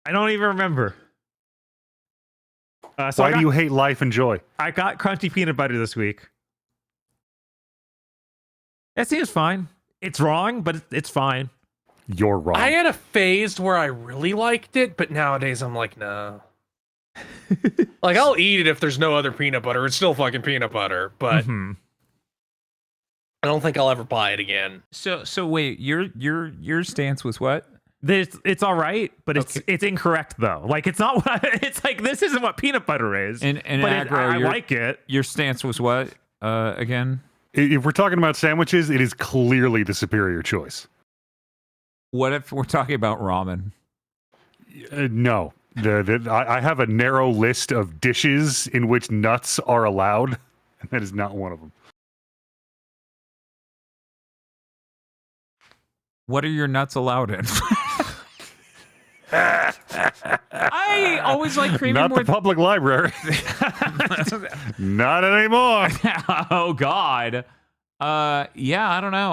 I don't even remember. Why do you hate life and joy? I got crunchy peanut butter this week. That seems fine. It's wrong, but it's fine. You're wrong. I had a phase where I really liked it, but nowadays I'm like, no. Like I'll eat it if there's no other peanut butter. It's still fucking peanut butter, but I don't think I'll ever buy it again. So wait, your stance was what? It's all right, but it's incorrect though. Like it's not what it's like. This isn't what peanut butter is. And but Agro, I like it. Your stance was what? Again? If we're talking about sandwiches, it is clearly the superior choice. What if we're talking about ramen? No. I have a narrow list of dishes in which nuts are allowed, and that is not one of them. What are your nuts allowed in? I always like creamy Not more. the public library. Not anymore. Oh God. Yeah, I don't know.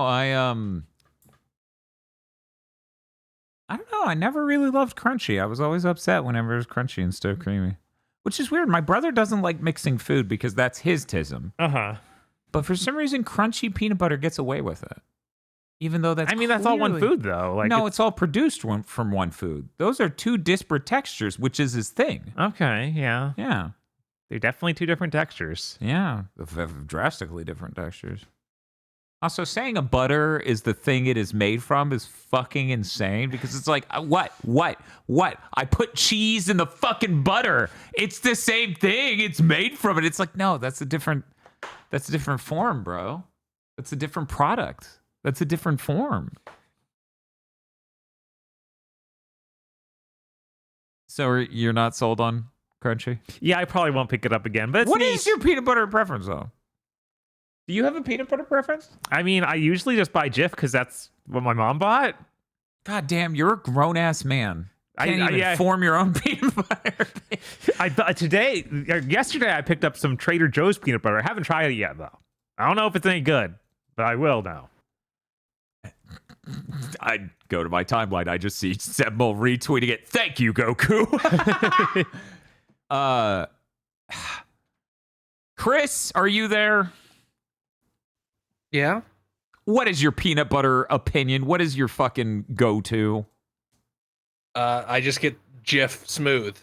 I don't know. I never really loved crunchy. I was always upset whenever it was crunchy instead of creamy, which is weird. My brother doesn't like mixing food because that's his tism. But for some reason, crunchy peanut butter gets away with it, even though that's. I mean, that's all one food though. Like no, it's all produced from one food. Those are two disparate textures, which is his thing. Okay, yeah. Yeah. They're definitely two different textures. Yeah, drastically different textures. Also, saying a butter is the thing it is made from is fucking insane because it's like, what? I put cheese in the fucking butter. It's the same thing. It's made from it. It's like, no, that's a different form, bro. That's a different product. That's a different form. So you're not sold on crunchy? Yeah, I probably won't pick it up again. But What is your peanut butter preference, though? Do you have a peanut butter preference? I mean, I usually just buy Jif because that's what my mom bought. God damn, you're a grown ass man. Can't even I form your own peanut butter. Yesterday, I picked up some Trader Joe's peanut butter. I haven't tried it yet, though. I don't know if it's any good, but I will now. I go to my timeline. I just see Sebmo retweeting it. Thank you, Goku. Chris, are you there? Yeah. What is your peanut butter opinion? What is your fucking go-to? I just get Jif smooth.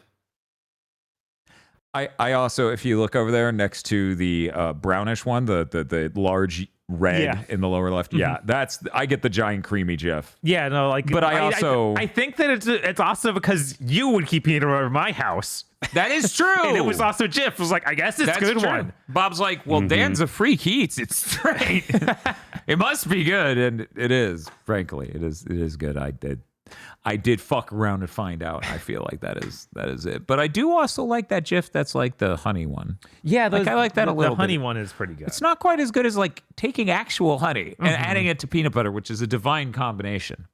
I also, if you look over there next to the brownish one, the large red in the lower left, I get the giant creamy Jif. Yeah, no, like, But I think that it's also because you would keep peanut butter in my house. That is true. And it was also Jif. I was like, I guess it's That's good true. one. Bob's like, well, Dan's a freak. He eats it straight. It must be good, and it is. Frankly, it is good. I did fuck around and find out. I feel like that is it. But I do also like that Jif that's like the honey one. Yeah, I like that a little The honey bit. one is pretty good. It's not quite as good as like taking actual honey and adding it to peanut butter, which is a divine combination.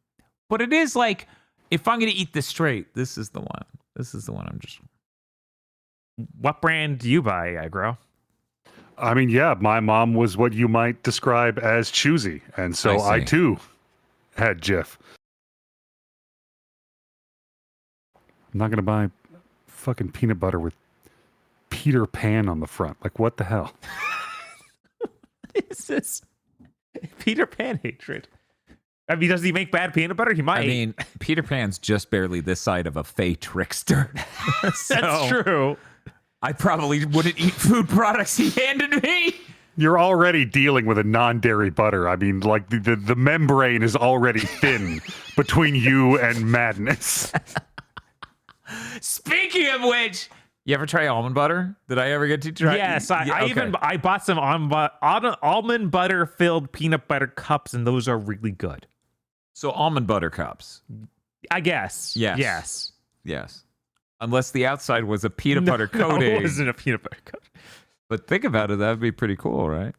But it is like, if I'm going to eat this straight, this is the one. This is the one I'm just... What brand do you buy, Aggro? I mean, yeah, my mom was what you might describe as choosy, and so I I see. too had Jif. I'm not gonna buy fucking peanut butter with Peter Pan on the front. Like, what the hell? What is this? Peter Pan hatred. I mean, does he make bad peanut butter? He might. I mean, Peter Pan's just barely this side of a fey trickster. that's true. I probably wouldn't eat food products he handed me. You're already dealing with a non-dairy butter. I mean, like, the membrane is already thin between you and madness. Speaking of which, you ever try almond butter? Did I ever get to try? Yes, okay. I bought some almond butter filled peanut butter cups, and those are really good. So almond butter cups. I guess. Yes. Yes. Unless the outside was a peanut butter coating. No, it wasn't a peanut butter coating. But think about it, that'd be pretty cool, right?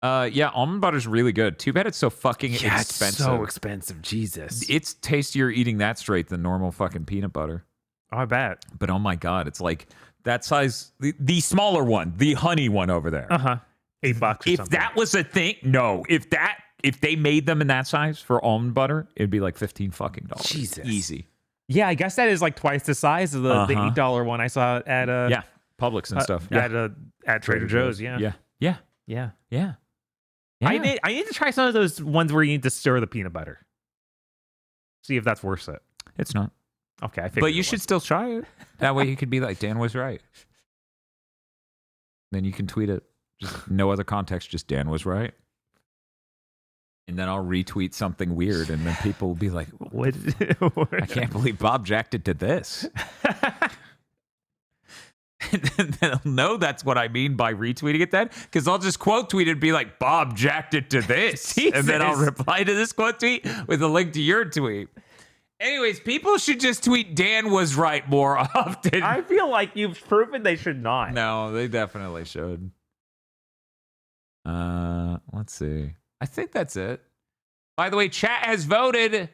Yeah, almond butter's really good. Too bad it's so fucking expensive. It's so expensive. Jesus. It's tastier eating that straight than normal fucking peanut butter. Oh, I bet. But oh my god, it's like that size, the smaller one, the honey one over there. $8 or If something. that was a thing, no. If they made them in that size for almond butter, it'd be like $15 fucking. Jesus. Easy. Yeah, I guess that is like twice the size of the $8 one I saw at Yeah, Publix and stuff. Yeah. at Trader Joe's. Yeah. Yeah. Yeah. Yeah. Yeah. I need to try some of those ones where you need to stir the peanut butter. See if that's worth it. It's not. Okay, I figured. But you should still try it. That way you could be like, Dan was right. Then you can tweet it. Just no other context, just Dan was right. And then I'll retweet something weird, and then people will be like, What? I can't believe Bob jacked it to this. And then they'll know that's what I mean by retweeting it then, because I'll just quote tweet it and be like, Bob jacked it to this. And then I'll reply to this quote tweet with a link to your tweet. Anyways, people should just tweet Dan was right more often. I feel like you've proven they should not. No, they definitely should. Let's see. I think that's it. By the way, chat has voted.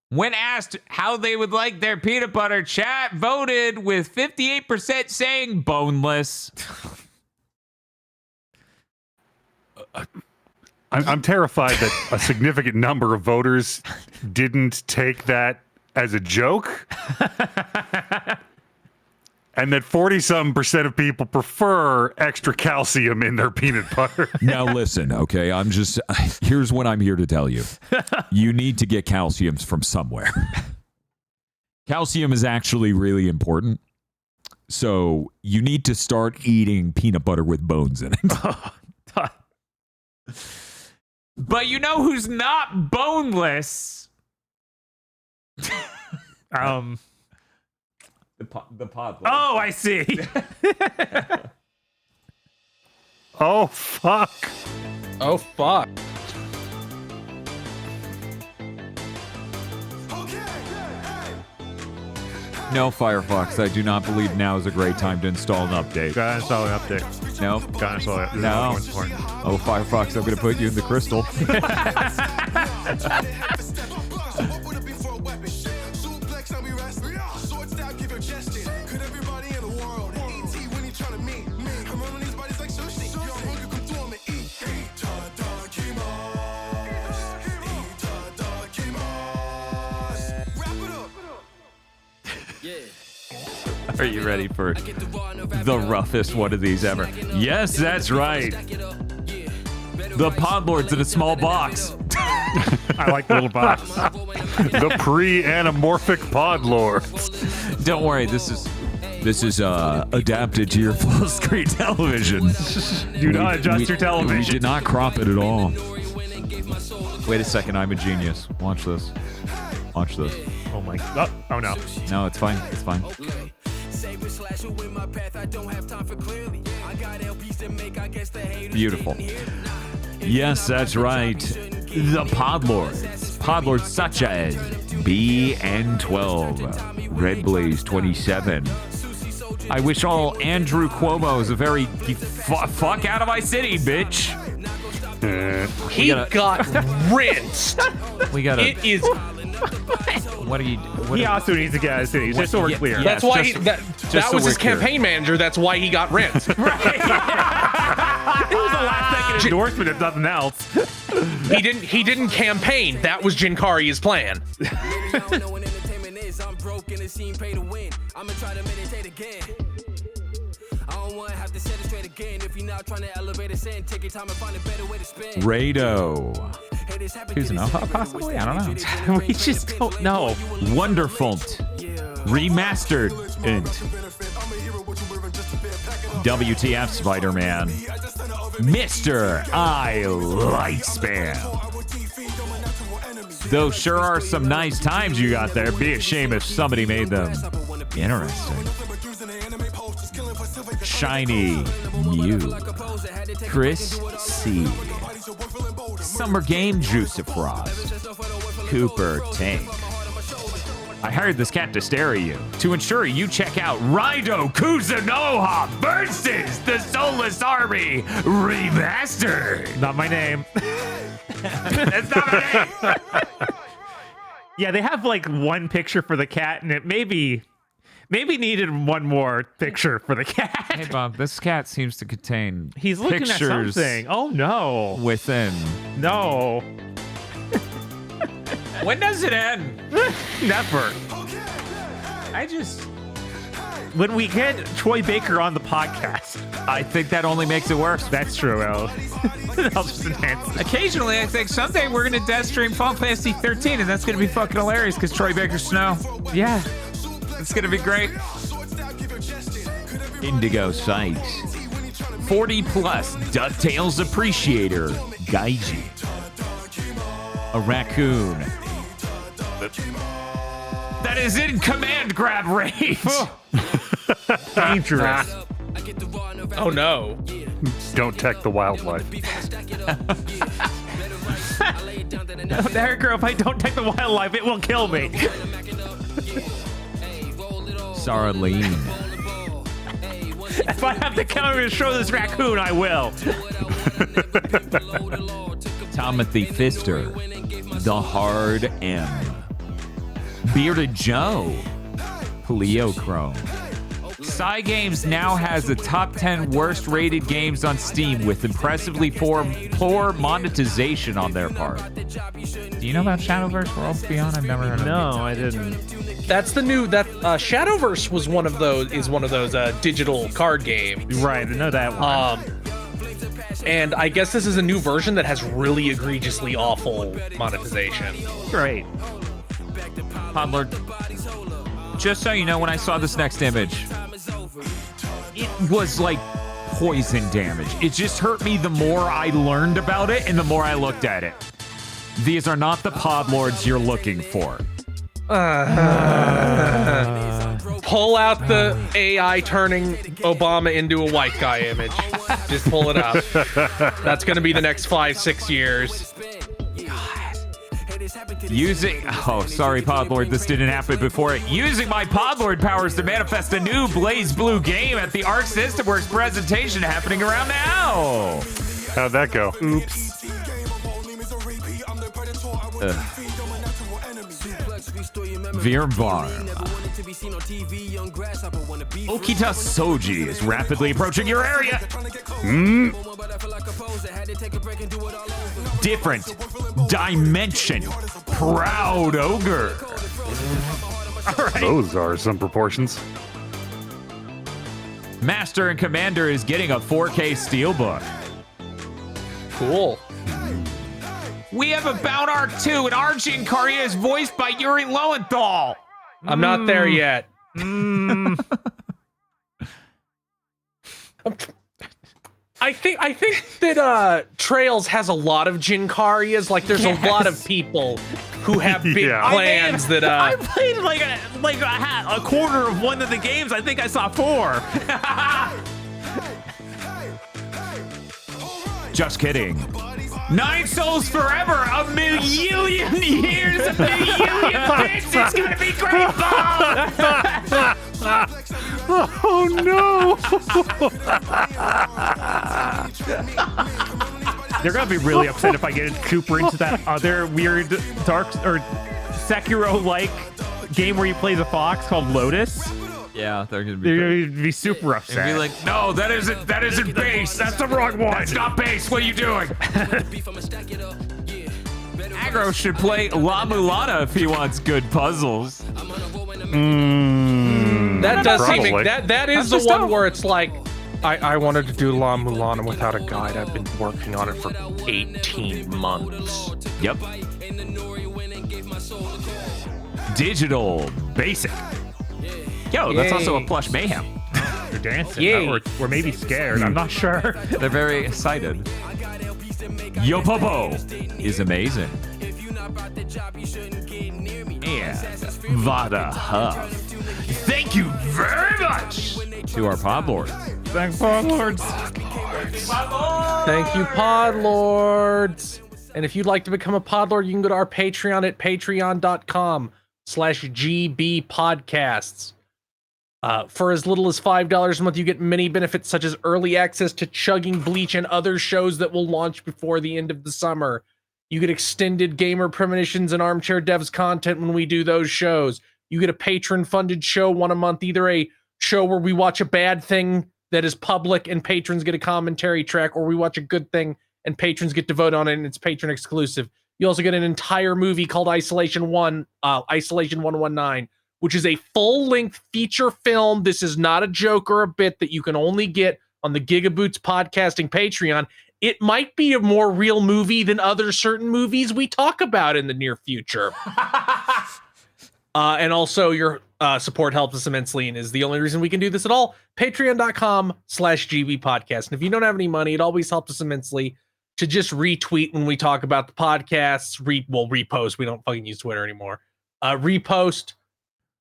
When asked how they would like their peanut butter, chat voted with 58% saying boneless. I'm terrified that a significant number of voters didn't take that as a joke. And that 40-some% of people prefer extra calcium in their peanut butter. Now listen, okay, here's what I'm here to tell you. You need to get calciums from somewhere. Calcium is actually really important. So you need to start eating peanut butter with bones in it. But you know who's not boneless? The pod. Oh, I see. Oh, fuck. Oh, fuck. No, Firefox. I do not believe now is a great time to install an update. Gotta install an update. No. Gotta install it. No. It's important. Oh, Firefox, I'm going to put you in the crystal. Are you ready for the roughest one of these ever? Yes, that's right. The Podlords in a small box. I like the little box. The pre-anamorphic Podlords. Don't worry, this is adapted to your full screen television. Do not adjust your We television. did not crop it at all. Wait a second, I'm a genius. Watch this. Watch this. Oh my. Oh no. No, it's fine. It's fine. Beautiful. Yes, that's right. The Podlords. Podlords such as BN12, Red Blaze 27. I wish all Andrew Cuomo's a very fuck out of my city, bitch. He got rinsed. We gotta. It is. What are you? He also needs to get out of the city, just so we're clear. yeah. That's why just- that so was his we're clear. campaign manager. That's why he got rinsed. It was a last-second endorsement, if nothing else. He didn't campaign. That was Jinkari's plan. Rado. Who's an alpha, possibly? I don't know. We just don't know. Wonderful. Remastered. And WTF Spider-Man. Mr. I Light Spam. Those sure are some nice times you got there. Be a shame if somebody made them interesting. Shiny Mew. Chris C. Summer Game Juice of Frost. Cooper Tank. I hired this cat to stare at you to ensure you check out Raido Kuzunoha versus the Soulless Army Remastered. Not my name. That's not my name. Yeah, they have like one picture for the cat, and it maybe needed one more picture for the cat. Hey, Bob, this cat seems to contain He's looking at pictures something. Oh no. within. No. When does it end? Never. I just. When we get Troy Baker on the podcast. I think that only makes it worse. That's true, Al. I'll just enhance it. Occasionally, I think someday we're going to death stream Final Fantasy 13, and that's going to be fucking hilarious because Troy Baker Snow. Yeah. It's going to be great. Indigo Sykes. 40 plus DuckTales appreciator. Gaiji. A raccoon. That is in command grab range. Dangerous. Oh no. Don't tech the wildlife. There, girl, if I don't take the wildlife, it will kill me. Sarah Lean. If I have to come and show this raccoon, I will. Timothy Pfister. The Hard M. Bearded Joe. Pleochrome. Cygames now has the top 10 worst rated games on Steam with impressively poor monetization on their part. Do you know about Shadowverse Worlds Beyond? I've never heard of it. No, I didn't. That's the new Shadowverse was one of those digital card games. Right, I know that one. And I guess this is a new version that has really egregiously awful monetization. Great. Podlord, just so you know, when I saw this next image, it was like poison damage. It just hurt me the more I learned about it and the more I looked at it. These are not the Podlords you're looking for. Pull out the AI turning Obama into a white guy image. Just pull it up. That's going to be the next 5-6 years. Using, oh, sorry, Podlord, this didn't happen before it. Using my Podlord powers to manifest a new Blaze Blue game at the Arc System Works presentation happening around now. How'd that go? Oops. Virvar. Okita Soji is rapidly approaching your area. Different dimension. Proud ogre. Those are some proportions. Master and Commander is getting a 4K steelbook. Cool. We have a Bound Arc 2, and Archie and Karya is voiced by Yuri Lowenthal. I'm not there yet. I think that Trails has a lot of Jinkarias. Like, there's a lot of people who have big Yeah. plans that I played like a quarter of one of the games. I think I saw 4. Just kidding. 9 souls forever, a million years, a million bits. It's gonna be great, Bob. Oh no! They're gonna be really upset if I get super into that other weird Dark or Sekiro-like game where you play the fox called Lotus. Yeah, they're gonna They're be. gonna be super upset. They'd be like, No, that isn't base. that's the wrong one. That's not base. What are you doing? Aggro should play La Mulana if he wants good puzzles. that does seem Probably. that is the one where it's like, I wanted to do La Mulana without a guide. I've been working on it for 18 months. Yep. Digital basic. Yo, that's also a plush mayhem. They're dancing, Yay. or maybe scared. I'm not sure. They're very excited. Yo Popo is amazing. And Vada Huff. Thank you very much to our Podlords. Thanks, Lords. Thank you, Podlords. And if you'd like to become a Podlord, you can go to our Patreon at patreon.com/GBpodcasts. For as little as $5 a month, you get many benefits such as early access to Chugging Bleach and other shows that will launch before the end of the summer. You get extended gamer premonitions and armchair devs content when we do those shows. You get a patron-funded show one a month, either a show where we watch a bad thing that is public and patrons get a commentary track, or we watch a good thing and patrons get to vote on it and it's patron exclusive. You also get an entire movie called Isolation 119, which is a full-length feature film. This is not a joke or a bit that you can only get on the GigaBoots podcasting Patreon. It might be a more real movie than other certain movies we talk about in the near future. And also your support helps us immensely and is the only reason we can do this at all. Patreon.com/GBpodcast. And if you don't have any money, it always helps us immensely to just retweet when we talk about the podcasts. Repost. We don't fucking use Twitter anymore. Repost.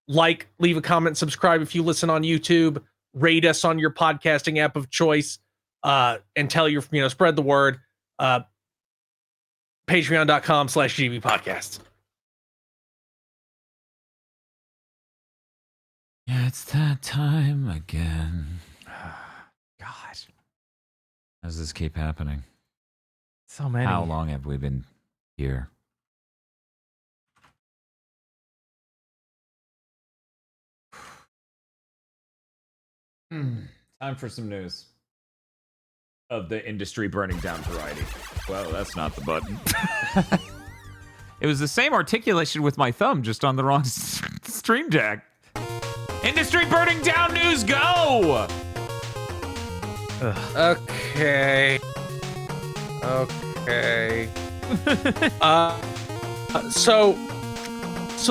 Like, leave a comment, subscribe if you listen on YouTube, rate us on your podcasting app of choice, and tell your, spread the word. Patreon.com/GBpodcast. Yeah, it's that time again. God. How does this keep happening? So many. How long have we been here? Time for some news of the industry burning down variety. Well, that's not the button. It was the same articulation with my thumb, just on the wrong stream jack. Industry burning down news, go! Okay. So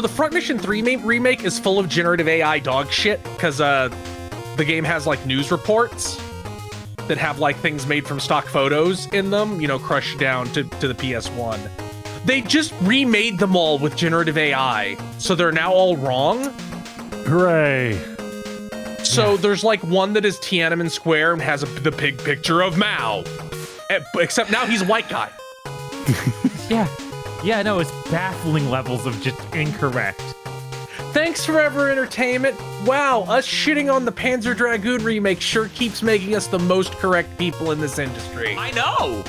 the Front Mission 3 remake is full of generative AI dog shit because the game has like news reports that have like things made from stock photos in them, crushed down to the PS1. They just remade them all with generative AI, so they're now all wrong. Hooray! So there's like one that is Tiananmen Square and has the big picture of Mao, except now he's a white guy. Yeah. Yeah, no, it's baffling levels of just incorrect. Thanks, Forever Entertainment. Wow, us shitting on the Panzer Dragoon remake sure keeps making us the most correct people in this industry. I know.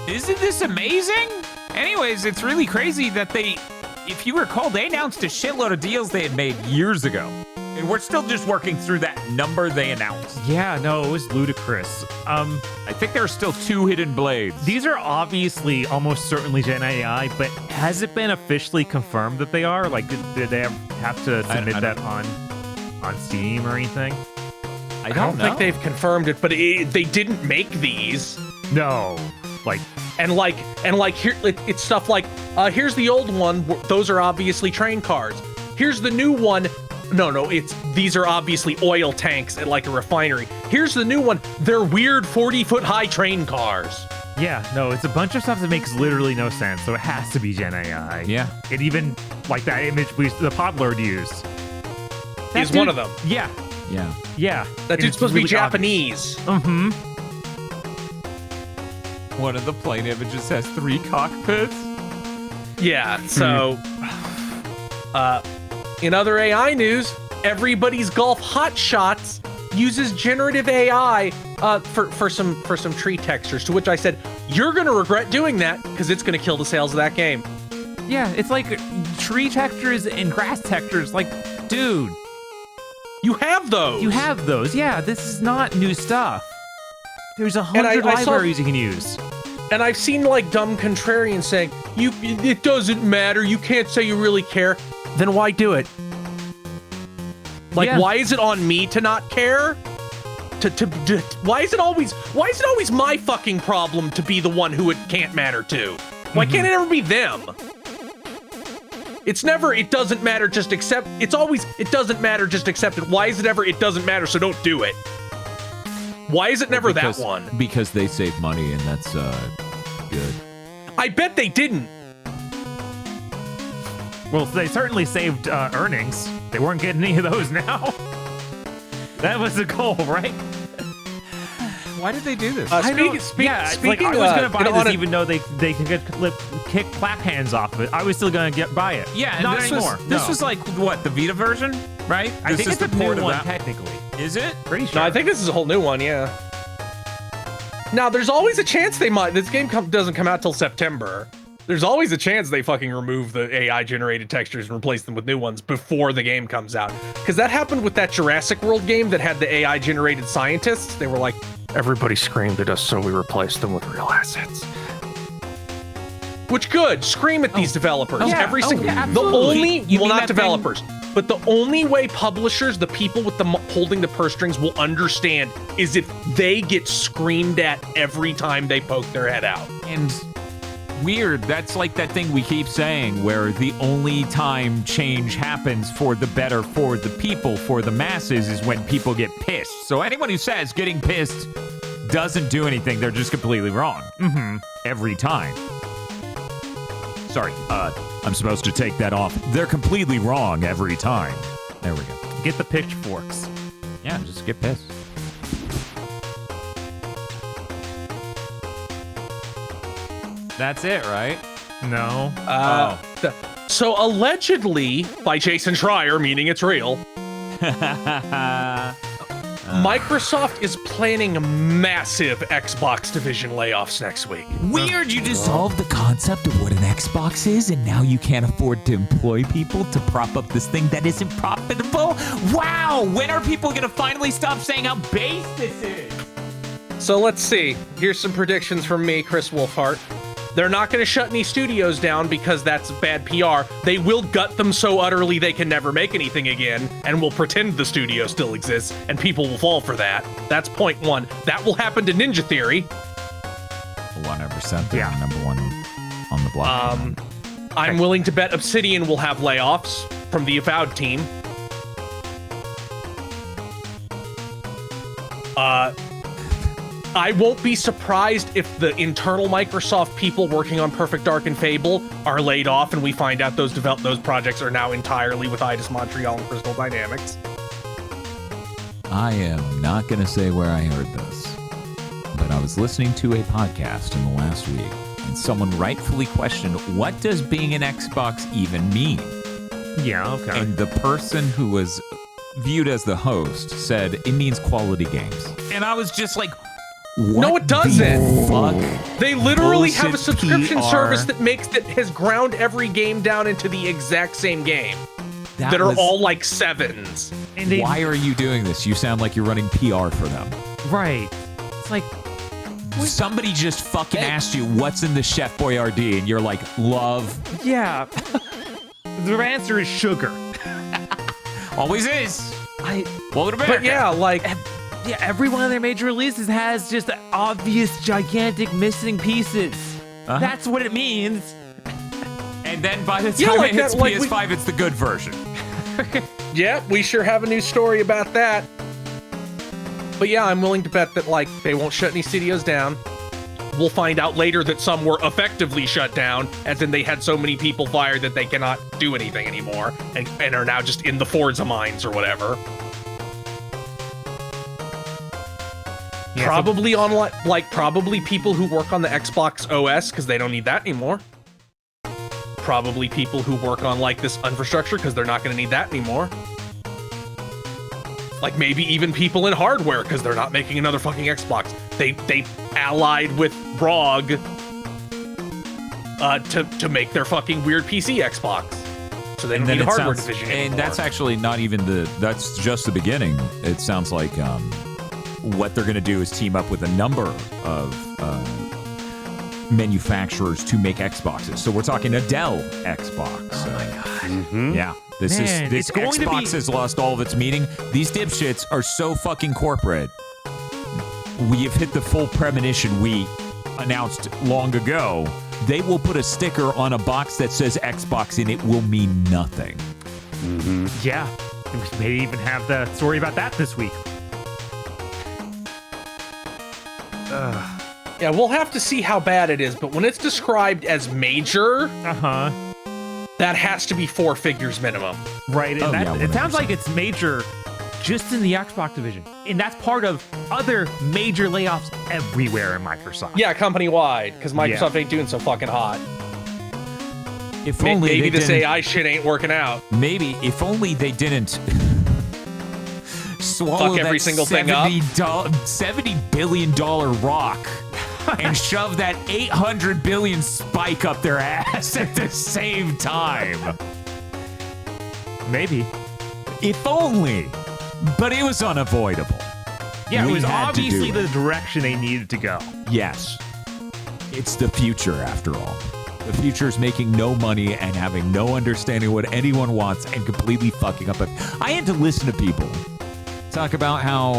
Isn't this amazing? Anyways, it's really crazy that if you recall, they announced a shitload of deals they had made years ago. And we're still just working through that number they announced. Yeah, no, it was ludicrous. I think there are still 2 hidden blades. These are obviously almost certainly Gen AI, but has it been officially confirmed that they are? Like, did they have to submit that on Steam or anything? I don't think they've confirmed it, but they didn't make these. No, like. And here, it's stuff like, here's the old one. Those are obviously train cars. Here's the new one. No, these are obviously oil tanks at like a refinery. Here's the new one. They're weird 40-foot high train cars. Yeah, no, it's a bunch of stuff that makes literally no sense, so it has to be Gen AI. Yeah. It even, like that image the Podlord used. Is one of them. Yeah. Yeah. That dude's supposed to be Japanese. One of the plane images has 3 cockpits. Yeah, so in other AI news, Everybody's Golf Hot Shots uses generative AI for some tree textures, to which I said, you're gonna regret doing that because it's gonna kill the sales of that game. Yeah, it's like tree textures and grass textures. Like, dude, you have those. You have those. Yeah, this is not new stuff. There's 100 libraries you can use. And I've seen like dumb contrarians saying, it doesn't matter. You can't say you really care. Then why do it? Like, why is it on me to not care? Why is it always my fucking problem to be the one who it can't matter to? Why can't it ever be them? It's never, it doesn't matter, just accept. It's always, it doesn't matter, just accept it. Why is it ever, it doesn't matter, so don't do it? Why is it never that one? Because they save money, and that's good. I bet they didn't. Well, they certainly saved earnings. They weren't getting any of those now. That was the goal, right? Why did they do this? Speaking like I was gonna buy this even though they can kick clap hands off of it. I was still gonna buy it. Yeah, and not this anymore. This was like what, the Vita version, right? I think it's the a new port of one that. technically. Is it? Pretty sure. No, I think this is a whole new one. Yeah. Now, there's always a chance they might. This game doesn't come out till September. There's always a chance they fucking remove the AI-generated textures and replace them with new ones before the game comes out. Because that happened with that Jurassic World game that had the AI-generated scientists. They were like, everybody screamed at us, so we replaced them with real assets. Which good. Scream at these developers. Every single. The only, well, not developers, but the only way publishers, the people with the holding the purse strings, will understand is if they get screamed at every time they poke their head out. And weird, that's like that thing we keep saying where the only time change happens for the better for the people, for the masses, is when people get pissed. So anyone who says getting pissed doesn't do anything, they're just completely wrong. Every time. Sorry, I'm supposed to take that off. They're completely wrong every time. There we go. Get the pitchforks. Yeah, just get pissed. That's it, right? No. So allegedly, by Jason Schreier, meaning it's real, Microsoft is planning massive Xbox division layoffs next week. Weird, you dissolved the concept of what an Xbox is, and now you can't afford to employ people to prop up this thing that isn't profitable? Wow, when are people gonna finally stop saying how base this is? So let's see. Here's some predictions from me, Chris Wolfhart. They're not going to shut any studios down because that's bad PR. They will gut them so utterly they can never make anything again, and will pretend the studio still exists, and people will fall for that. That's point one. That will happen to Ninja Theory. 100%. They're number one on the block. I'm willing to bet Obsidian will have layoffs from the Avowed team. I won't be surprised if the internal Microsoft people working on Perfect Dark and Fable are laid off, and we find out those projects are now entirely with Eidos Montreal and Crystal Dynamics. I am not going to say where I heard this, but I was listening to a podcast in the last week and someone rightfully questioned, what does being an Xbox even mean? Yeah, okay. And the person who was viewed as the host said it means quality games. And I was just like, what No, it doesn't. Fuck? They literally have a Bullshit subscription PR. service that has ground every game down into the exact same game that are was- all like 7s. And they, Why are you doing this? You sound like you're running PR for them. right. It's like, Somebody just fucking asked you what's in the Chef Boyardee, and you're like, love. yeah. The answer is sugar. Always is. Welcome to America. But yeah, like Yeah, every one of their major releases has just obvious, gigantic missing pieces. That's what it means. And then by the Yeah, time like it hits that, like PS5, it's the good version. yeah, we sure have a new story about that. But yeah, I'm willing to bet that like they won't shut any studios down. We'll find out later that some were effectively shut down, as in they had so many people fired that they cannot do anything anymore, and are now just in the Forza mines or whatever. Yeah, Probably on like probably people who work on the Xbox OS because they don't need that anymore. Probably people who work on like this infrastructure because they're not going to need that anymore. Like maybe even people in hardware because they're not making another fucking Xbox. They allied with ROG to make their fucking weird PC Xbox. So they don't need a hardware division anymore. And that's actually not even that's just the beginning. It sounds like what they're going to do is team up with a number of manufacturers to make Xboxes. So we're talking a Dell Xbox. Oh my god. Yeah. This Man, is it's going to be- Xbox has lost all of its meaning. These dipshits are so fucking corporate. We have hit the full premonition we announced long ago. They will put a sticker on a box that says Xbox and it will mean nothing. yeah. We may even have the story about that this week. Yeah, we'll have to see how bad it is, but when it's described as major, Uh-huh. that has to be 4 figures minimum. Right. And Oh, that, yeah, it sounds 100%. like it's major just in the Xbox division. And that's part of other major layoffs everywhere in Microsoft. Yeah, company-wide, because Microsoft ain't doing so fucking hot. If only Maybe they this didn't- AI shit ain't working out. Maybe if only they didn't swallow Fuck every that single thing up. $70 billion rock and shove that 800 billion spike up their ass at the same time. Maybe. If only. But it was unavoidable. Yeah, We it was had to do obviously it. the direction they needed to go. Yes. It's the future, after all. The future is making no money and having no understanding of what anyone wants and completely fucking up. I had to listen to people talk about how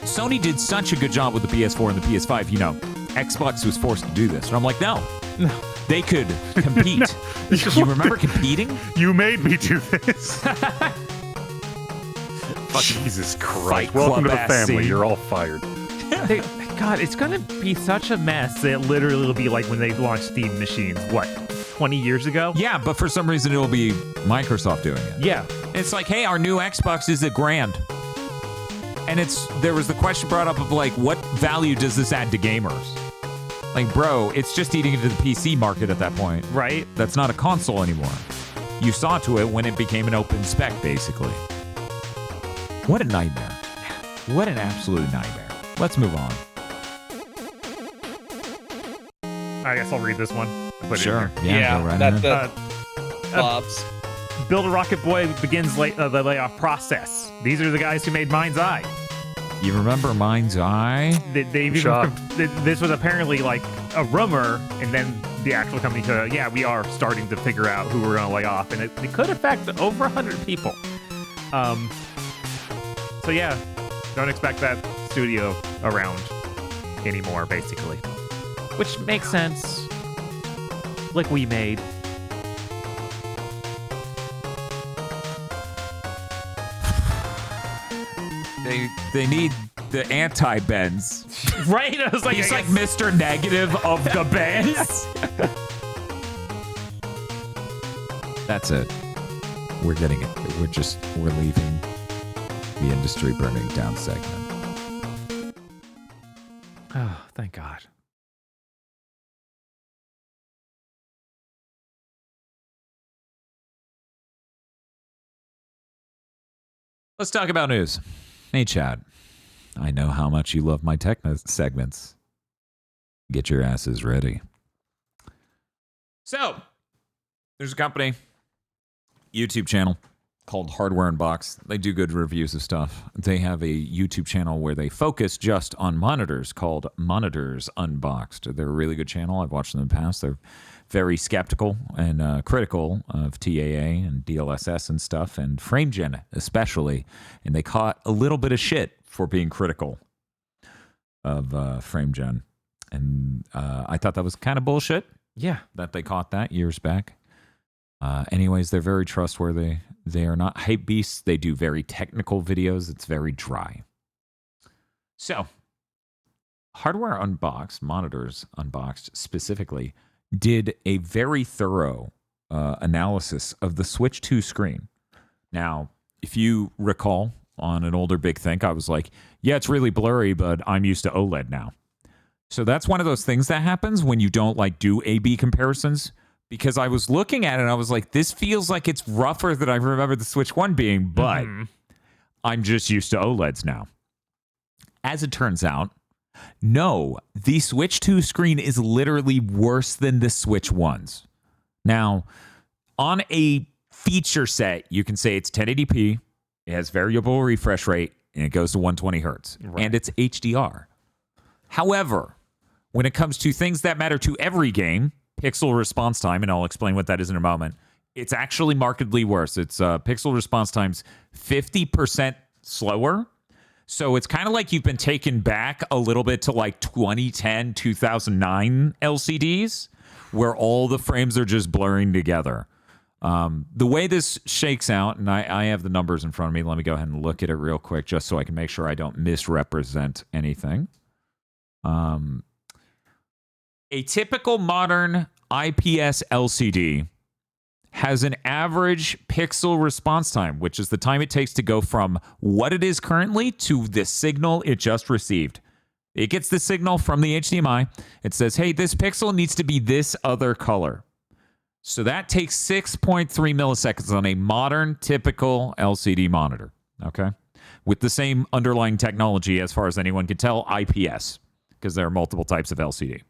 Sony did such a good job with the PS4 and the PS5. You know, Xbox was forced to do this. And I'm like, no. They could compete. You remember competing? You made me do this. Jesus Christ. Welcome to the Club family. SC. You're all fired. God, it's going to be such a mess that it literally will be like when they launched Steam machines, what, 20 years ago? Yeah, but for some reason it'll be Microsoft doing it. Yeah. It's like, hey, our new Xbox is $1,000. And there was the question brought up of like, what value does this add to gamers? Like, bro, it's just eating into the PC market at that point. Right? That's not a console anymore. You saw to it when it became an open spec, basically. What a nightmare. What an absolute nightmare. Let's move on. I guess I'll read this one. I put it in Sure. here. Yeah, go right that's ahead. the Bobs. Build a Rocket Boy begins the layoff process. These are the guys who made Mind's Eye. You remember Mind's Eye? They've Shock. this was apparently like a rumor, and then the actual company said, yeah, we are starting to figure out who we're going to lay off, and it could affect over 100 people. So yeah, don't expect that studio around anymore, basically. Which makes sense. Like we made. They need the anti-Benz. Right? I was like, He's I like guess- Mr. Negative of the Benz. That's it. We're getting it. We're leaving the industry burning down segment. Oh, thank God. Let's talk about news. Hey, Chad. I know how much you love my tech segments. Get your asses ready. So, there's a company, YouTube channel called Hardware Unboxed. They do good reviews of stuff. They have a YouTube channel where they focus just on monitors called Monitors Unboxed. They're a really good channel. I've watched them in the past. They're very skeptical and critical of TAA and DLSS and stuff, and FrameGen especially. And they caught a little bit of shit for being critical of FrameGen. And I thought that was kind of bullshit. Yeah. That they caught that years back. Anyways, they're very trustworthy. They are not hype beasts. They do very technical videos. It's very dry. So, Hardware Unboxed, Monitors Unboxed specifically, did a very thorough analysis of the Switch 2 screen. Now, if you recall, on an older Big Think, I was like, yeah, it's really blurry, but I'm used to OLED now. So that's one of those things that happens when you don't like do A/B comparisons. Because I was looking at it and I was like, this feels like it's rougher than I remember the Switch 1 being, but I'm just used to OLEDs now. As it turns out, no, the Switch 2 screen is literally worse than the Switch 1's. Now, on a feature set, you can say it's 1080p, it has variable refresh rate, and it goes to 120 hertz, and it's HDR. However, when it comes to things that matter to every game, pixel response time, and I'll explain what that is in a moment, it's actually markedly worse. It's pixel response time's 50% slower. So it's kind of like you've been taken back a little bit to like 2010, 2009 LCDs, where all the frames are just blurring together. The way this shakes out, and I have the numbers in front of me. Let me go ahead and look at it real quick just so I can make sure I don't misrepresent anything. A typical modern IPS LCD has an average pixel response time, which is the time it takes to go from what it is currently to the signal it just received. It gets the signal from the HDMI. It says, hey, this pixel needs to be this other color. So that takes 6.3 milliseconds on a modern typical LCD monitor, okay? With the same underlying technology, as far as anyone can tell, IPS, because there are multiple types of LCD.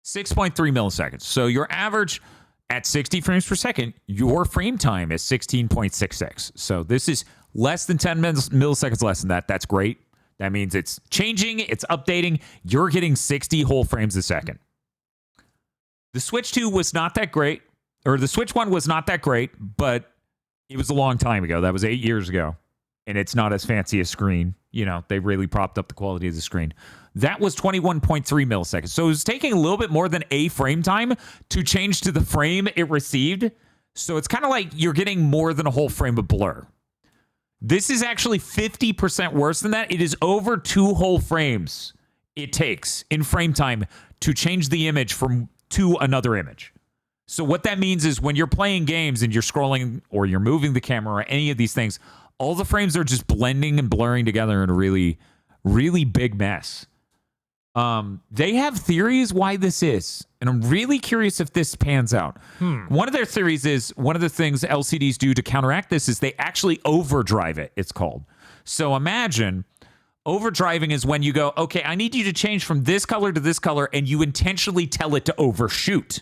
6.3 milliseconds. So your average at 60 frames per second, your frame time is 16.66. So this is less than 10 milliseconds less than that. That's great. That means it's changing, it's updating. You're getting 60 whole frames a second. The Switch 2 was not that great, or the Switch 1 was not that great, but it was a long time ago. That was 8 years ago. And it's not as fancy a screen. You know, they really propped up the quality of the screen. That was 21.3 milliseconds. So it was taking a little bit more than a frame time to change to the frame it received. So it's kind of like you're getting more than a whole frame of blur. This is actually 50% worse than that. It is over 2 whole frames it takes in frame time to change the image to another image. So what that means is when you're playing games and you're scrolling or you're moving the camera or any of these things, all the frames are just blending and blurring together in a really, really big mess. They have theories why this is, and I'm really curious if this pans out. One of their theories is one of the things LCDs do to counteract this is they actually overdrive it, it's called. So imagine overdriving is when you go, okay, I need you to change from this color to this color, and you intentionally tell it to overshoot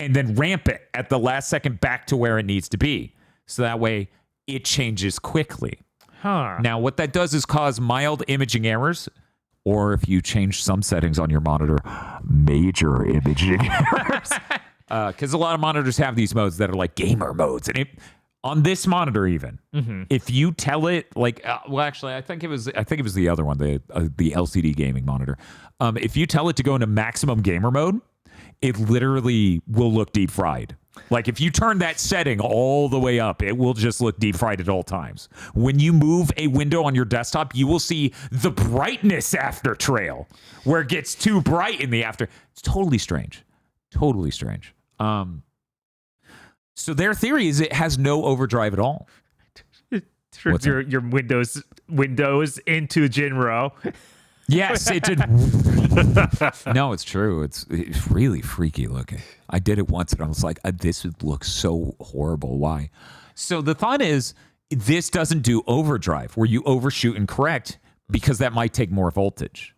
and then ramp it at the last second back to where it needs to be. So that way it changes quickly. Now, what that does is cause mild imaging errors, or if you change some settings on your monitor, major imaging errors. Because a lot of monitors have these modes that are like gamer modes. And on this monitor even, if you tell it like, well, actually, I think it was the other one, the LCD gaming monitor. If you tell it to go into maximum gamer mode, it literally will look deep fried. Like if you turn that setting all the way up, it will just look deep fried at all times. When you move a window on your desktop, you will see the brightness after trail where it gets too bright in the after. It's totally strange. Totally strange. So their theory is it has no overdrive at all. Turns your Windows into Jinro. Yes, it did. No, it's true. It's really freaky looking. I did it once and I was like, this looks so horrible. Why? So the thought is, this doesn't do overdrive where you overshoot and correct because that might take more voltage.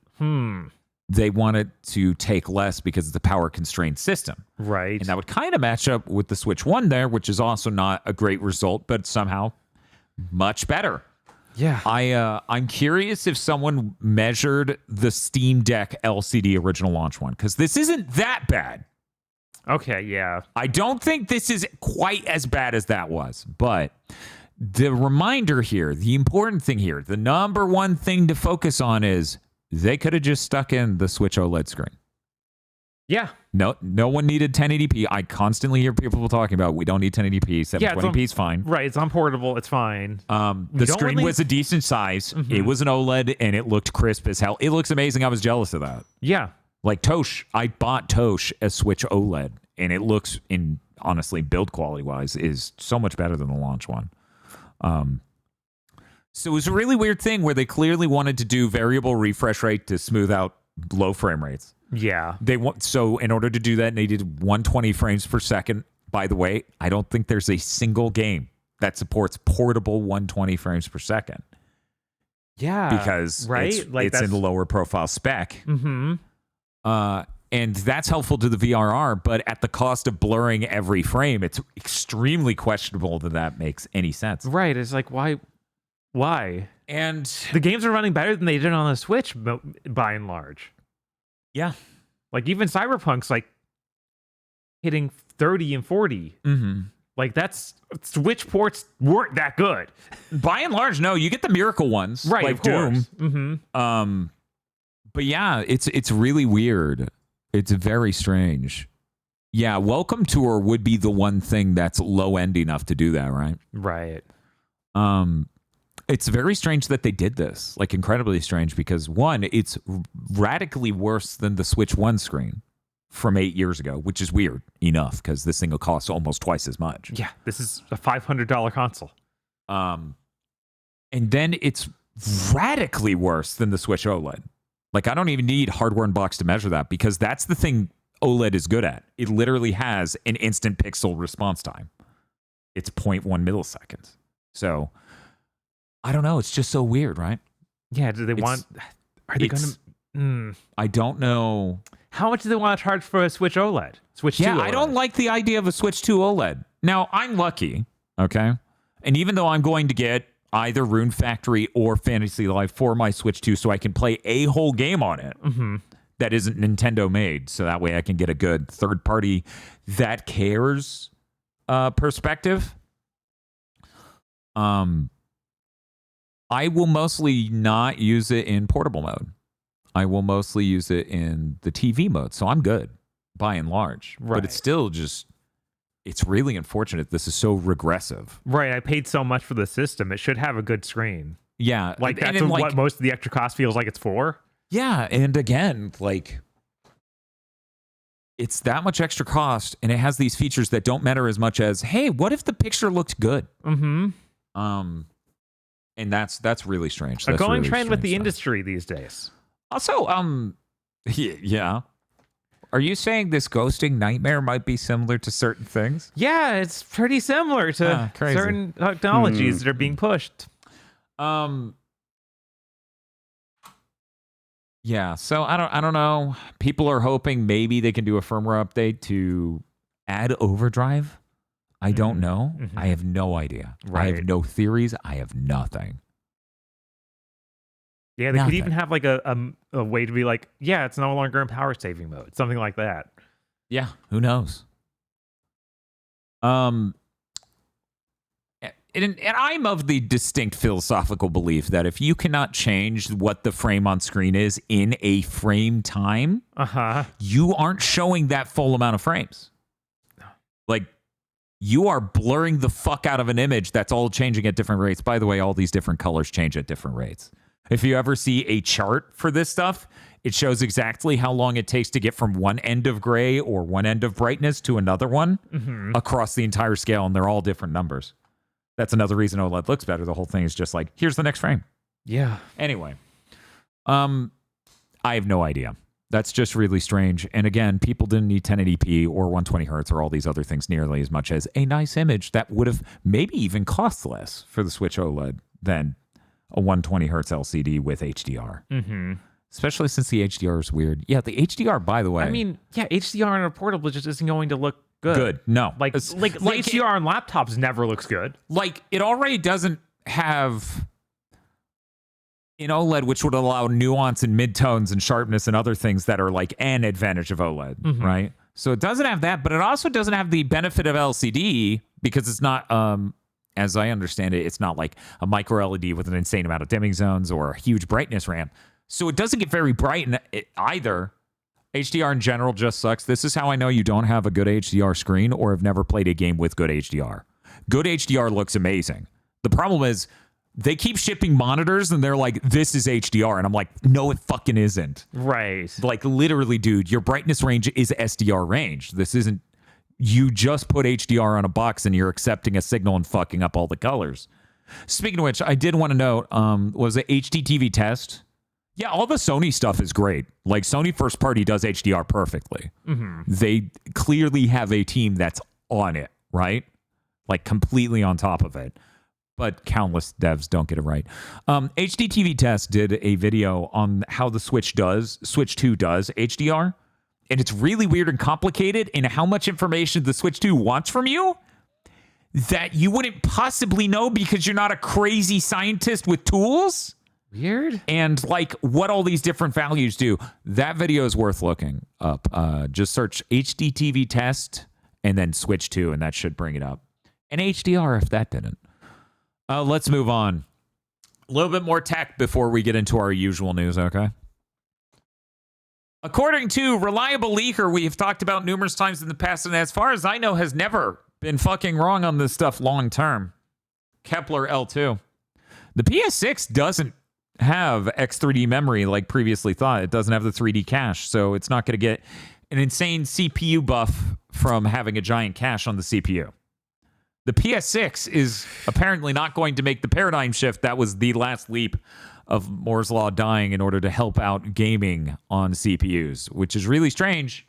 They want it to take less because it's a power constrained system. Right. And that would kind of match up with the Switch 1 there, which is also not a great result, but somehow much better. Yeah. I'm curious if someone measured the Steam Deck LCD original launch one, because this isn't that bad. Okay, yeah. I don't think this is quite as bad as that was, but the reminder here, the important thing here, the number one thing to focus on is they could have just stuck in the Switch OLED screen. Yeah. No one needed 1080p. I constantly hear people talking about we don't need 1080p. 720p is fine. Right, it's unportable. It's fine. The screen was a decent size. It was an OLED, and it looked crisp as hell. It looks amazing. I was jealous of that. Yeah. Like Tosh, I bought Tosh as Switch OLED, and it looks, in honestly, build quality wise, is so much better than the launch one. So it was a really weird thing where they clearly wanted to do variable refresh rate to smooth out low frame rates. Yeah. So in order to do that, they needed 120 frames per second. By the way, I don't think there's a single game that supports portable 120 frames per second. Yeah. Because right? it's in the lower profile spec. Mm-hmm. And that's helpful to the VRR, but at the cost of blurring every frame, it's extremely questionable that makes any sense. Right. It's like, why? And The games are running better than they did on the Switch, by and large. yeah. Like, even Cyberpunk's, like, hitting 30 and 40. Mm-hmm. Like, that's... Switch ports weren't that good. By and large, no, you get the miracle ones. Right, like of course. Doom. Mm-hmm. But yeah, it's really weird. It's very strange. Yeah, Welcome Tour would be the one thing that's low end enough to do that, right? Right. It's very strange that they did this. Like, incredibly strange, because one, it's radically worse than the Switch 1 screen from 8 years ago, which is weird enough because this thing will cost almost twice as much. Yeah, this is a $500 console. And then it's radically worse than the Switch OLED. Like, I don't even need hardware and box to measure that, because that's the thing OLED is good at. It literally has an instant pixel response time. It's 0.1 milliseconds. So, I don't know. It's just so weird, right? Yeah, do they want... Are they going to... I don't know. How much do they want to charge for a Switch OLED? Switch 2 Yeah, OLED? I don't like the idea of a Switch 2 OLED. Now, I'm lucky, okay? And even though I'm going to get either Rune Factory or Fantasy Life for my Switch 2 so I can play a whole game on it that isn't Nintendo made, so that way I can get a good third party that cares perspective. I will mostly not use it in portable mode. I will mostly use it in the TV mode, so I'm good by and large. Right. But it's still just, it's really unfortunate. This is so regressive. Right, I paid so much for the system. It should have a good screen. Yeah. Like, and that's what most of the extra cost feels like it's for. Yeah, and again, like, it's that much extra cost, and it has these features that don't matter as much as, hey, what if the picture looked good? Mm-hmm. And that's really strange. A That's going really trend with the strange stuff. industry these days. Also, yeah. Are you saying this ghosting nightmare might be similar to certain things? Yeah, it's pretty similar to crazy. certain technologies that are being pushed. Yeah, so I don't know. People are hoping maybe they can do a firmware update to add overdrive. I don't know. I have no idea. I Right. have no theories. I have nothing. Yeah, they could Nothing. even have like a way to be like, yeah, it's no longer in power saving mode, something like that. Yeah, who knows? And I'm of the distinct philosophical belief that if you cannot change what the frame on screen is in a frame time, you aren't showing that full amount of frames. Like, you are blurring the fuck out of an image that's all changing at different rates. By the way, all these different colors change at different rates. If you ever see a chart for this stuff, it shows exactly how long it takes to get from one end of gray or one end of brightness to another one across the entire scale, and they're all different numbers. That's another reason OLED looks better. The whole thing is just like, here's the next frame. Yeah. Anyway, I have no idea. That's just really strange. And again, people didn't need 1080p or 120 hertz or all these other things nearly as much as a nice image that would have maybe even cost less for the Switch OLED than a 120 hertz LCD with HDR. Mm-hmm. Especially since the HDR is weird. Yeah, the HDR, by the way. I mean, yeah, HDR on a portable just isn't going to look good. Good. No. Like HDR on laptops never looks good. Like, it already doesn't have an OLED, which would allow nuance and midtones and sharpness and other things that are like an advantage of OLED, right? So it doesn't have that, but it also doesn't have the benefit of LCD because it's not, as I understand it, it's not like a micro LED with an insane amount of dimming zones or a huge brightness ramp. So it doesn't get very bright either. HDR in general just sucks. This is how I know you don't have a good HDR screen or have never played a game with good HDR. Good HDR looks amazing. The problem is they keep shipping monitors and they're like, this is HDR. And I'm like, no, it fucking isn't. Right. Like, literally, dude, your brightness range is SDR range. This isn't, you just put HDR on a box and you're accepting a signal and fucking up all the colors. Speaking of which, I did want to note, was it HDTV test? Yeah, all the Sony stuff is great. Like, Sony first party does HDR perfectly. They clearly have a team that's on it, right? Like, completely on top of it. But countless devs don't get it right. HDTV Test did a video on how the Switch 2 does HDR. And it's really weird and complicated in how much information the Switch 2 wants from you that you wouldn't possibly know because you're not a crazy scientist with tools. Weird. And like what all these different values do. That video is worth looking up. Just search HDTV Test and then Switch 2 and that should bring it up. And HDR if that didn't. Let's move on. A little bit more tech before we get into our usual news, okay? According to reliable leaker we have talked about numerous times in the past, and as far as I know, has never been fucking wrong on this stuff long term. Kepler L2. The PS6 doesn't have X3D memory like previously thought. It doesn't have the 3D cache, so it's not going to get an insane CPU buff from having a giant cache on the CPU. The PS6 is apparently not going to make the paradigm shift. That was the last leap of Moore's Law dying in order to help out gaming on CPUs, which is really strange.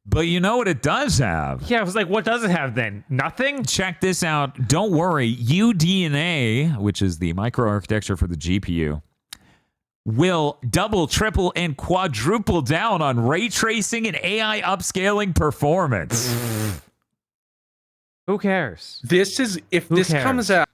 But you know what it does have? Yeah, I was like, what does it have then? Nothing? Check this out. Don't worry. UDNA, which is the microarchitecture for the GPU, will double, triple, and quadruple down on ray tracing and AI upscaling performance. Who cares? This is if Who this cares? comes out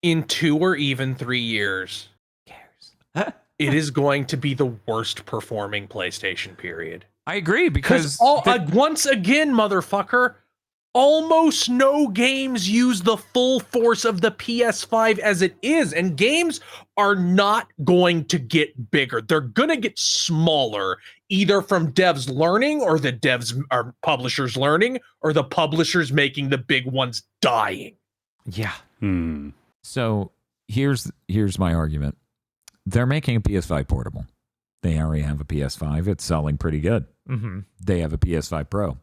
in 2 or even 3 years. Who cares? It is going to be the worst performing PlayStation. Period. I agree because Once again, motherfucker, almost no games use the full force of the PS5 as it is, and games are not going to get bigger. They're going to get smaller, either from devs learning, or the devs are publishers learning, or the publishers making the big ones dying. Yeah. So here's my argument. They're making a PS5 portable. They already have a PS5. It's selling pretty good. Mm-hmm. They have a PS5 Pro.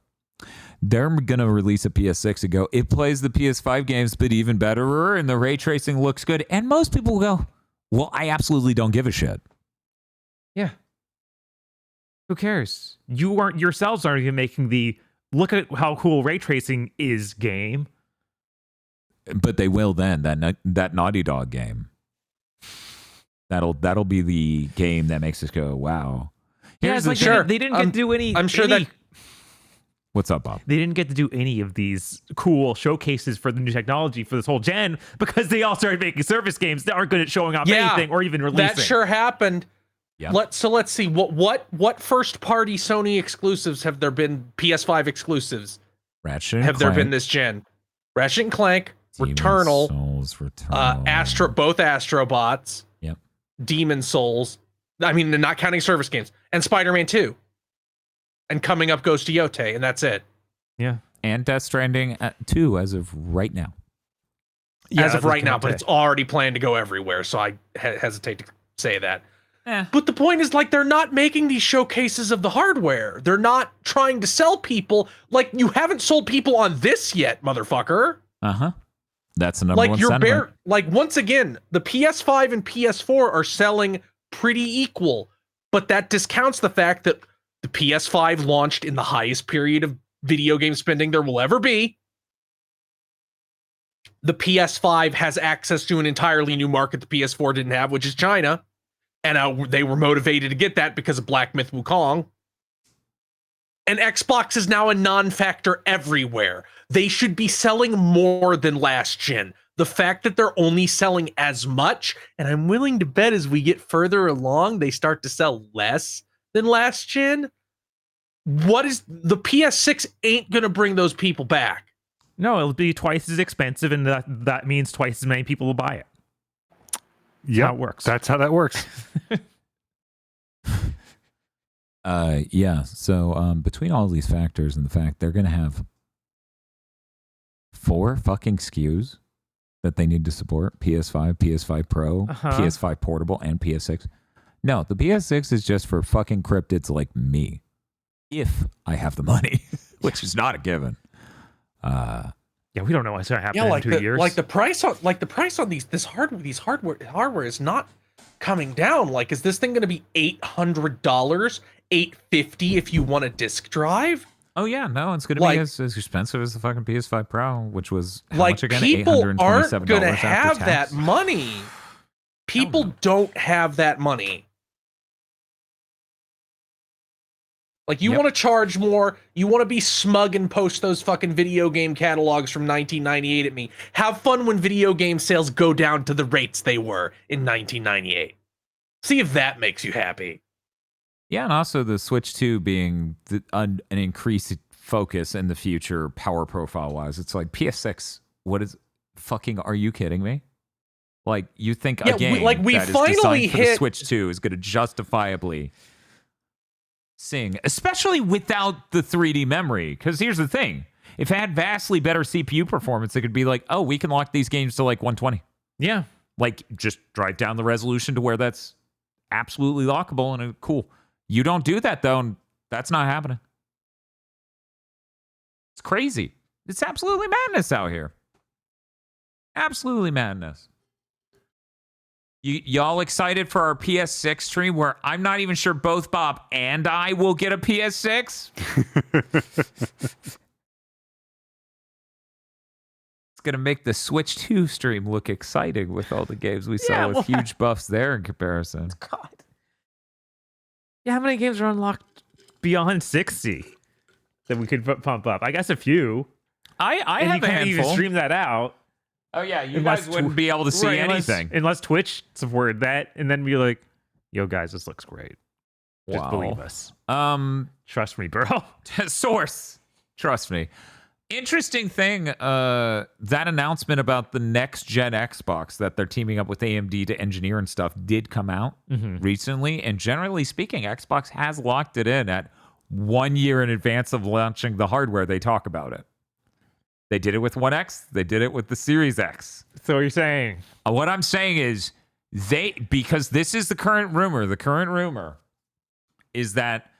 They're going to release a PS6 and go, it plays the PS5 games, but even better, and the ray tracing looks good. And most people will go, well, I absolutely don't give a shit. Yeah. Who cares? You aren't yourselves aren't even making the look at how cool ray tracing is game. But they will then, that Naughty Dog game. That'll be the game that makes us go, wow. Yeah, it's like they didn't get to do any. I'm sure that. What's up, Bob? They didn't get to do any of these cool showcases for the new technology for this whole gen because they all started making service games that aren't good at showing off anything or even releasing. That sure happened. Yeah. Let's see what first party Sony exclusives have there been? PS5 exclusives Ratchet and have Clank, there been this gen? Ratchet and Clank, Demon's Returnal, Souls, Returnal. both Astrobots, Yep. Demon Souls. I mean, not counting service games, and Spider-Man 2. And coming up Ghost of Yote, and that's it. Yeah. And Death Stranding 2 as of right now. Yeah, as of right now, but today. it's already planned to go everywhere, so I hesitate to say that. Eh. But the point is, like, they're not making these showcases of the hardware. They're not trying to sell people. Like, you haven't sold people on this yet, motherfucker. Uh-huh. That's the number Like, one you're sentiment. like, once again, the PS5 and PS4 are selling pretty equal. but that discounts the fact that the PS5 launched in the highest period of video game spending there will ever be. The PS5 has access to an entirely new market the PS4 didn't have, which is China. And they were motivated to get that because of Black Myth Wukong. And Xbox is now a non-factor everywhere. They should be selling more than last gen. The fact that they're only selling as much, and I'm willing to bet as we get further along, they start to sell less than last gen. What is the PS6 ain't gonna bring those people back? No, it'll be twice as expensive, and that means twice as many people will buy it. Yeah, how it works. That's how that works. Yeah. So between all these factors and the fact they're going to have 4 fucking SKUs that they need to support: PS5, PS5 Pro, PS5 Portable, and PS6. No, the PS6 is just for fucking cryptids like me, if I have the money, which is not a given. Yeah, we don't know what's gonna happen in 2 years. Like the price on these hardware is not coming down. Like, is this thing going to be $800, $850 if you want a disk drive? Oh yeah, no, it's going to be as expensive as the fucking PS5 Pro, which was how like much again? people aren't $827 going to after have tax? that money. People don't have that money. Like, you want to charge more, you want to be smug and post those fucking video game catalogs from 1998 at me. Have fun when video game sales go down to the rates they were in 1998. See if that makes you happy. Yeah, and also the Switch 2 being an increased focus in the future power profile wise. It's like PS6, what is fucking, are you kidding me? Like, you think a game we that is finally designed for the hit Switch 2 is going to justifiably sing, especially without the 3D memory. Because here's the thing. If it had vastly better CPU performance, it could be like, oh, we can lock these games to like 120. yeah, Like, just drive down the resolution to where that's absolutely lockable and cool. You don't do that, though, and that's not happening. It's crazy. It's absolutely madness out here. Absolutely madness. Y'all excited for our PS6 stream where I'm not even sure both Bob and I will get a PS6? It's going to make the Switch 2 stream look exciting with all the games we saw with huge buffs there in comparison. God. Yeah, how many games are unlocked beyond 60 that we could pump up? I guess a few. I and have you can't a even handful. stream that out. Oh yeah, you Unless guys wouldn't be able to see Right, anything. Unless Twitch supported that, and then be like, yo, guys, this looks great. Just Wow. believe us. Trust me, bro. Source. Trust me. Interesting thing, that announcement about the next gen Xbox that they're teaming up with AMD to engineer and stuff did come out recently. And generally speaking, Xbox has locked it in at 1 year in advance of launching the hardware. They talk about it. They did it with One X. They did it with the Series X. So you're saying? What I'm saying is because this is the current rumor. The current rumor is that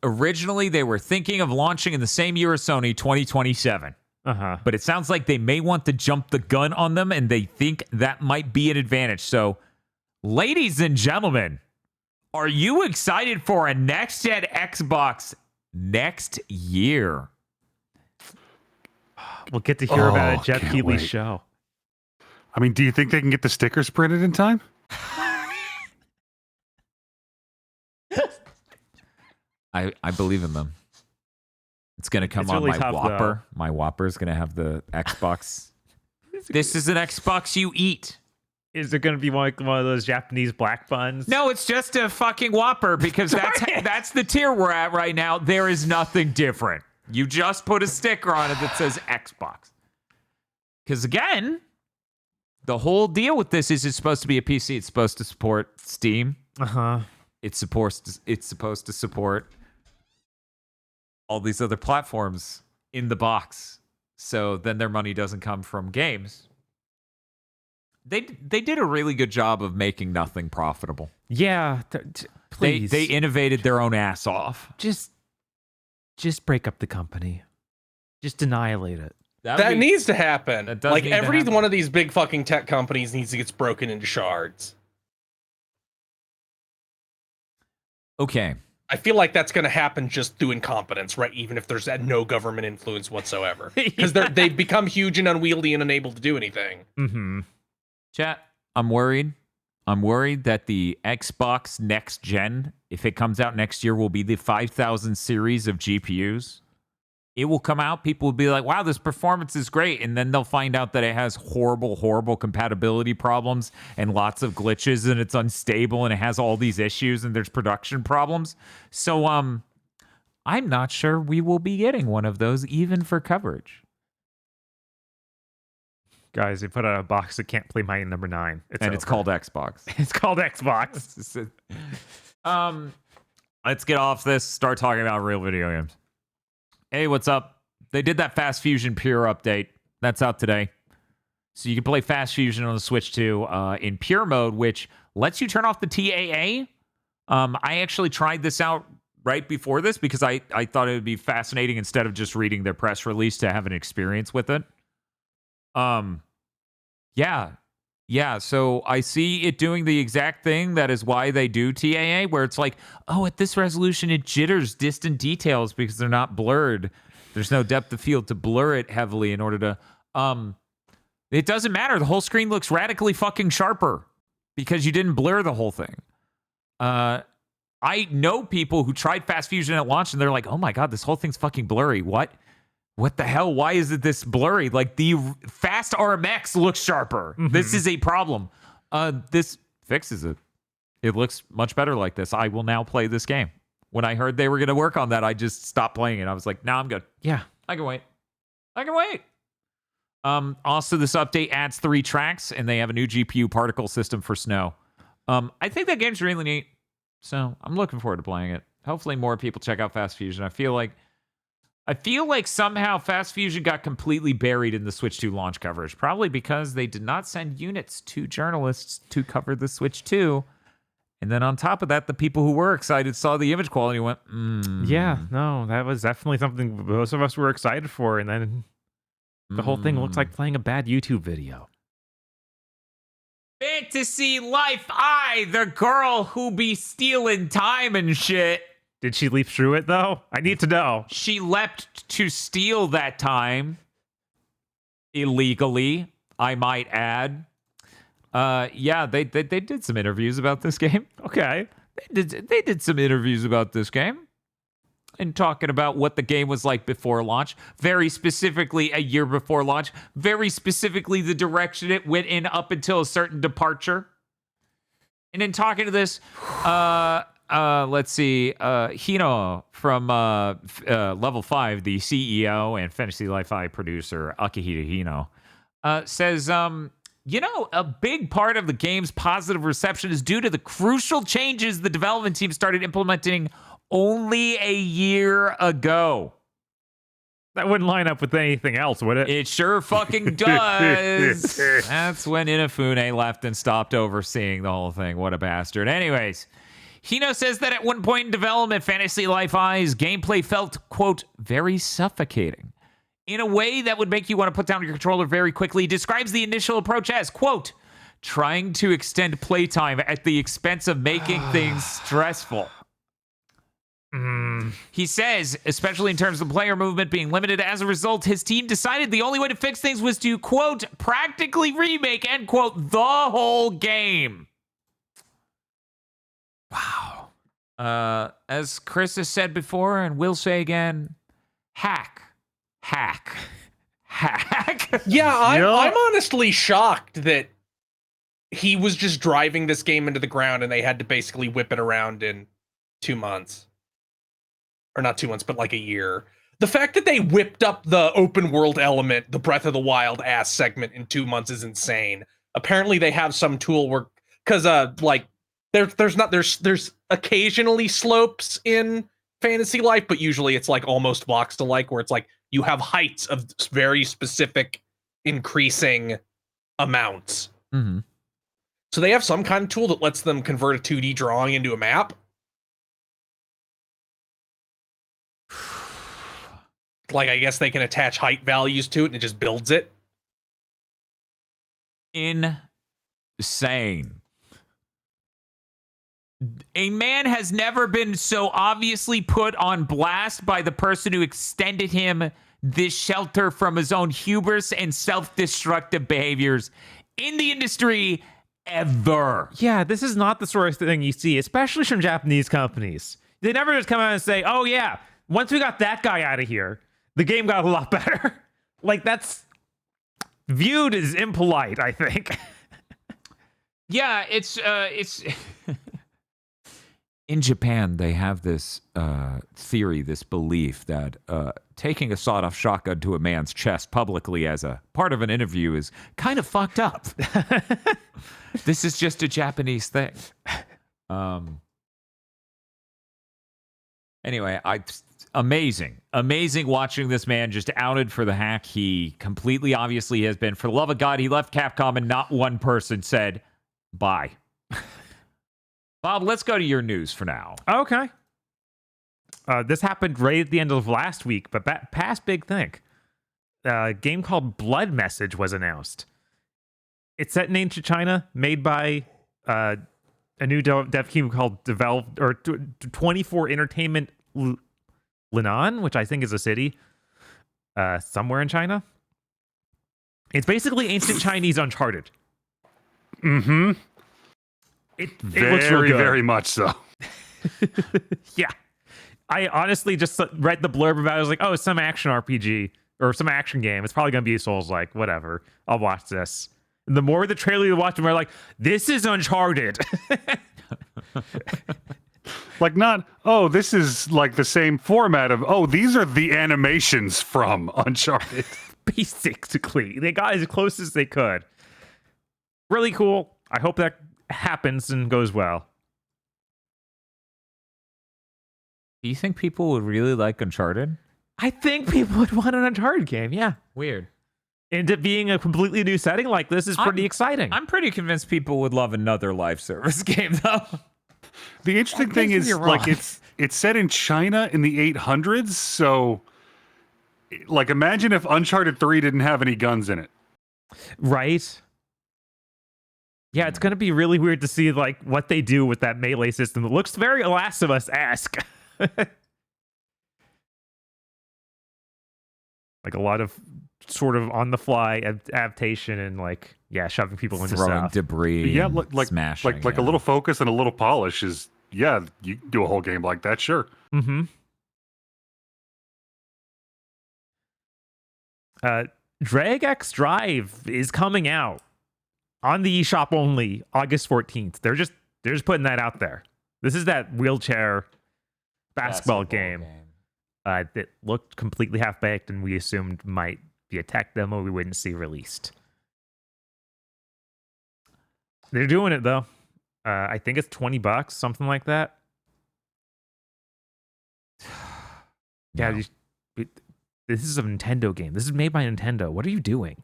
originally they were thinking of launching in the same year as Sony, 2027. But it sounds like they may want to jump the gun on them, and they think that might be an advantage. So, ladies and gentlemen, are you excited for a next-gen Xbox next year? We'll get to hear about it, Jeff can't Keighley's wait. show. I mean, do you think they can get the stickers printed in time? I believe in them. It's going to come It's on really my tough, Whopper. My Whopper is going to have the Xbox. This is an Xbox you eat. Is it going to be like one of those Japanese black buns? No, it's just a fucking Whopper because that's the tier we're at right now. There is nothing different. You just put a sticker on it that says Xbox. Because again, the whole deal with this is it's supposed to be a PC. It's supposed to support Steam. It's supposed to support all these other platforms in the box. So then their money doesn't come from games. They did a really good job of making nothing profitable. Yeah, please. They innovated their own ass off. Just break up the company. Just annihilate it. That needs to happen. That does Like, need to every happen. one of these big fucking tech companies needs to get broken into shards. Okay. I feel like that's going to happen just through incompetence, right? Even if there's no government influence whatsoever, because they've become huge and unwieldy and unable to do anything. Mm-hmm. Chat, I'm worried. I'm worried that the Xbox next gen, if it comes out next year, will be the 5000 series of GPUs. It will come out. People will be like, wow, this performance is great. And then they'll find out that it has horrible, horrible compatibility problems and lots of glitches and it's unstable and it has all these issues and there's production problems. So I'm not sure we will be getting one of those even for coverage. Guys, they put out a box that can't play my number 9. It's called Xbox. It's called Xbox. Let's get off this, start talking about real video games. Hey, what's up? They did that Fast Fusion Pure update. That's out today. So you can play Fast Fusion on the Switch 2 in Pure mode, which lets you turn off the TAA. I actually tried this out right before this because I thought it would be fascinating instead of just reading their press release to have an experience with it. Yeah, so I see it doing the exact thing that is why they do TAA, where it's like, oh, at this resolution, it jitters distant details because they're not blurred. There's no depth of field to blur it heavily in order to, it doesn't matter. The whole screen looks radically fucking sharper because you didn't blur the whole thing. I know people who tried Fast Fusion at launch and they're like, oh my God, this whole thing's fucking blurry. What the hell? Why is it this blurry? Like the Fast RMX looks sharper. Mm-hmm. This is a problem. This fixes it. It looks much better like this. I will now play this game. When I heard they were going to work on that, I just stopped playing it. I was like, nah, I'm good. Yeah. I can wait. Also, this update adds 3 tracks, and they have a new GPU particle system for snow. I think that game's really neat, so I'm looking forward to playing it. Hopefully more people check out Fast Fusion. I feel like somehow Fast Fusion got completely buried in the Switch 2 launch coverage, probably because they did not send units to journalists to cover the Switch 2. And then on top of that, the people who were excited saw the image quality and went, Yeah, no, that was definitely something most of us were excited for. And then the whole thing looks like playing a bad YouTube video. Fantasy Life the girl who be stealing time and shit. Did she leap through it, though? I need to know. She leapt to steal that time. Illegally, I might add. Yeah, they did some interviews about this game. Okay. They did some interviews about this game. And talking about what the game was like before launch. Very specifically, a year before launch. Very specifically, the direction it went in up until a certain departure. And in talking to this... let's see. Hino from Level 5, the CEO and Fantasy Life I producer, Akihito Hino, says, a big part of the game's positive reception is due to the crucial changes the development team started implementing only a year ago. That wouldn't line up with anything else, would it? It sure fucking does. That's when Inafune left and stopped overseeing the whole thing. What a bastard. Anyways... Hino says that at one point in development, Fantasy Life I's gameplay felt, quote, very suffocating. In a way that would make you want to put down your controller very quickly. He describes the initial approach as, quote, trying to extend playtime at the expense of making things stressful. He says, especially in terms of player movement being limited, as a result, his team decided the only way to fix things was to, quote, practically remake, end quote, the whole game. Wow. As Chris has said before and will say again, hack. Yeah, I'm honestly shocked that he was just driving this game into the ground and they had to basically whip it around in 2 months. Or not 2 months, but like a year. The fact that they whipped up the open world element, the Breath of the Wild ass segment in 2 months is insane. Apparently they have some tool where, because there's occasionally slopes in Fantasy Life, but usually it's like almost boxed alike, where it's like you have heights of very specific increasing amounts. Mm-hmm. So they have some kind of tool that lets them convert a 2D drawing into a map. Like, I guess they can attach height values to it and it just builds it. Insane. A man has never been so obviously put on blast by the person who extended him this shelter from his own hubris and self-destructive behaviors in the industry ever. Yeah, this is not the sort of thing you see, especially from Japanese companies. They never just come out and say, oh yeah, once we got that guy out of here, the game got a lot better. Like, that's viewed as impolite, I think. Yeah, it's In Japan, they have this theory, this belief that taking a sawed-off shotgun to a man's chest publicly as a part of an interview is kind of fucked up. This is just a Japanese thing. Anyway, amazing watching this man just outed for the hack he completely obviously has been. For the love of God, he left Capcom and not one person said bye. Bob, let's go to your news for now. Okay. This happened right at the end of last week, but past big thing. A game called Blood Message was announced. It's set in ancient China, made by a new dev team called 24 Entertainment Linan, which I think is a city somewhere in China. It's basically ancient Chinese Uncharted. Mm-hmm. It Very, looks real good. very much so. Yeah. I honestly just read the blurb about it. I was like, oh, it's some action RPG or some action game. It's probably going to be Souls-like. Whatever. I'll watch this. And the more the trailer you watch, the more like, this is Uncharted. Like, not, oh, this is like the same format of, oh, these are the animations from Uncharted. Basically. They got as close as they could. Really cool. I hope that happens and goes well. Do you think people would really like Uncharted? I think people would want an Uncharted game, yeah. weird. And it being a completely new setting like this is pretty exciting. I'm pretty convinced people would love another live service game, though. The interesting thing is, you're like, wrong. it's set in China in the 800s, so, like, imagine if Uncharted 3 didn't have any guns in it. Right? Yeah, it's going to be really weird to see, like, what they do with that melee system. It looks very Last of Us-esque. Like, a lot of sort of on-the-fly adaptation and, like, yeah, shoving people into Throwing stuff. debris, Yeah, and like smashing. like a little focus and a little polish is, yeah, you can do a whole game like that, sure. Mm-hmm. Drag X Drive is coming out on the eShop only August 14th. They're just putting that out there. This is that wheelchair basketball game that looked completely half-baked and we assumed might be a tech demo we wouldn't see released. They're doing it, though. I think it's $20, something like that. Yeah, this is a Nintendo game. This is made by Nintendo. What are you doing?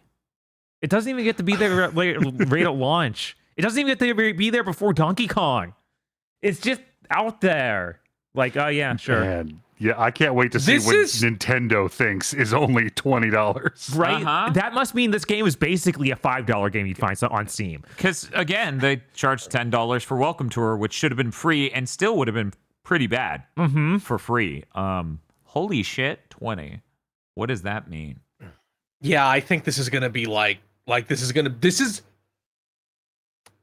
It doesn't even get to be there right at launch. It doesn't even get to be there before Donkey Kong. It's just out there. Like, oh yeah, sure. Man, yeah, I can't wait to see what Nintendo thinks is only $20. Right? Uh-huh. That must mean this game is basically a $5 game you'd find on Steam. Because, again, they charged $10 for Welcome Tour, which should have been free and still would have been pretty bad for free. Holy shit, 20. What does that mean? Yeah, I think this is gonna be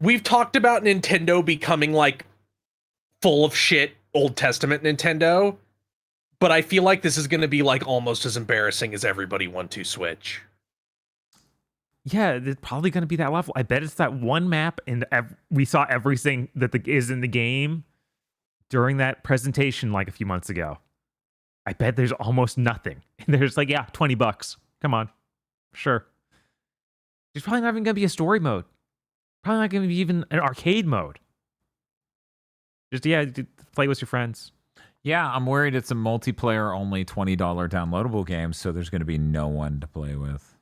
we've talked about Nintendo becoming like full of shit Old Testament Nintendo, but I feel like this is gonna be like almost as embarrassing as Everybody 1-2 Switch. Yeah, it's probably going to be that level. I bet it's that one map, and we saw everything that is in the game during that presentation like a few months ago. I bet there's almost nothing. And there's like, yeah, $20. Come on. Sure. There's probably not even going to be a story mode. Probably not going to be even an arcade mode. Just, yeah, play with your friends. Yeah, I'm worried it's a multiplayer only $20 downloadable game, so there's going to be no one to play with.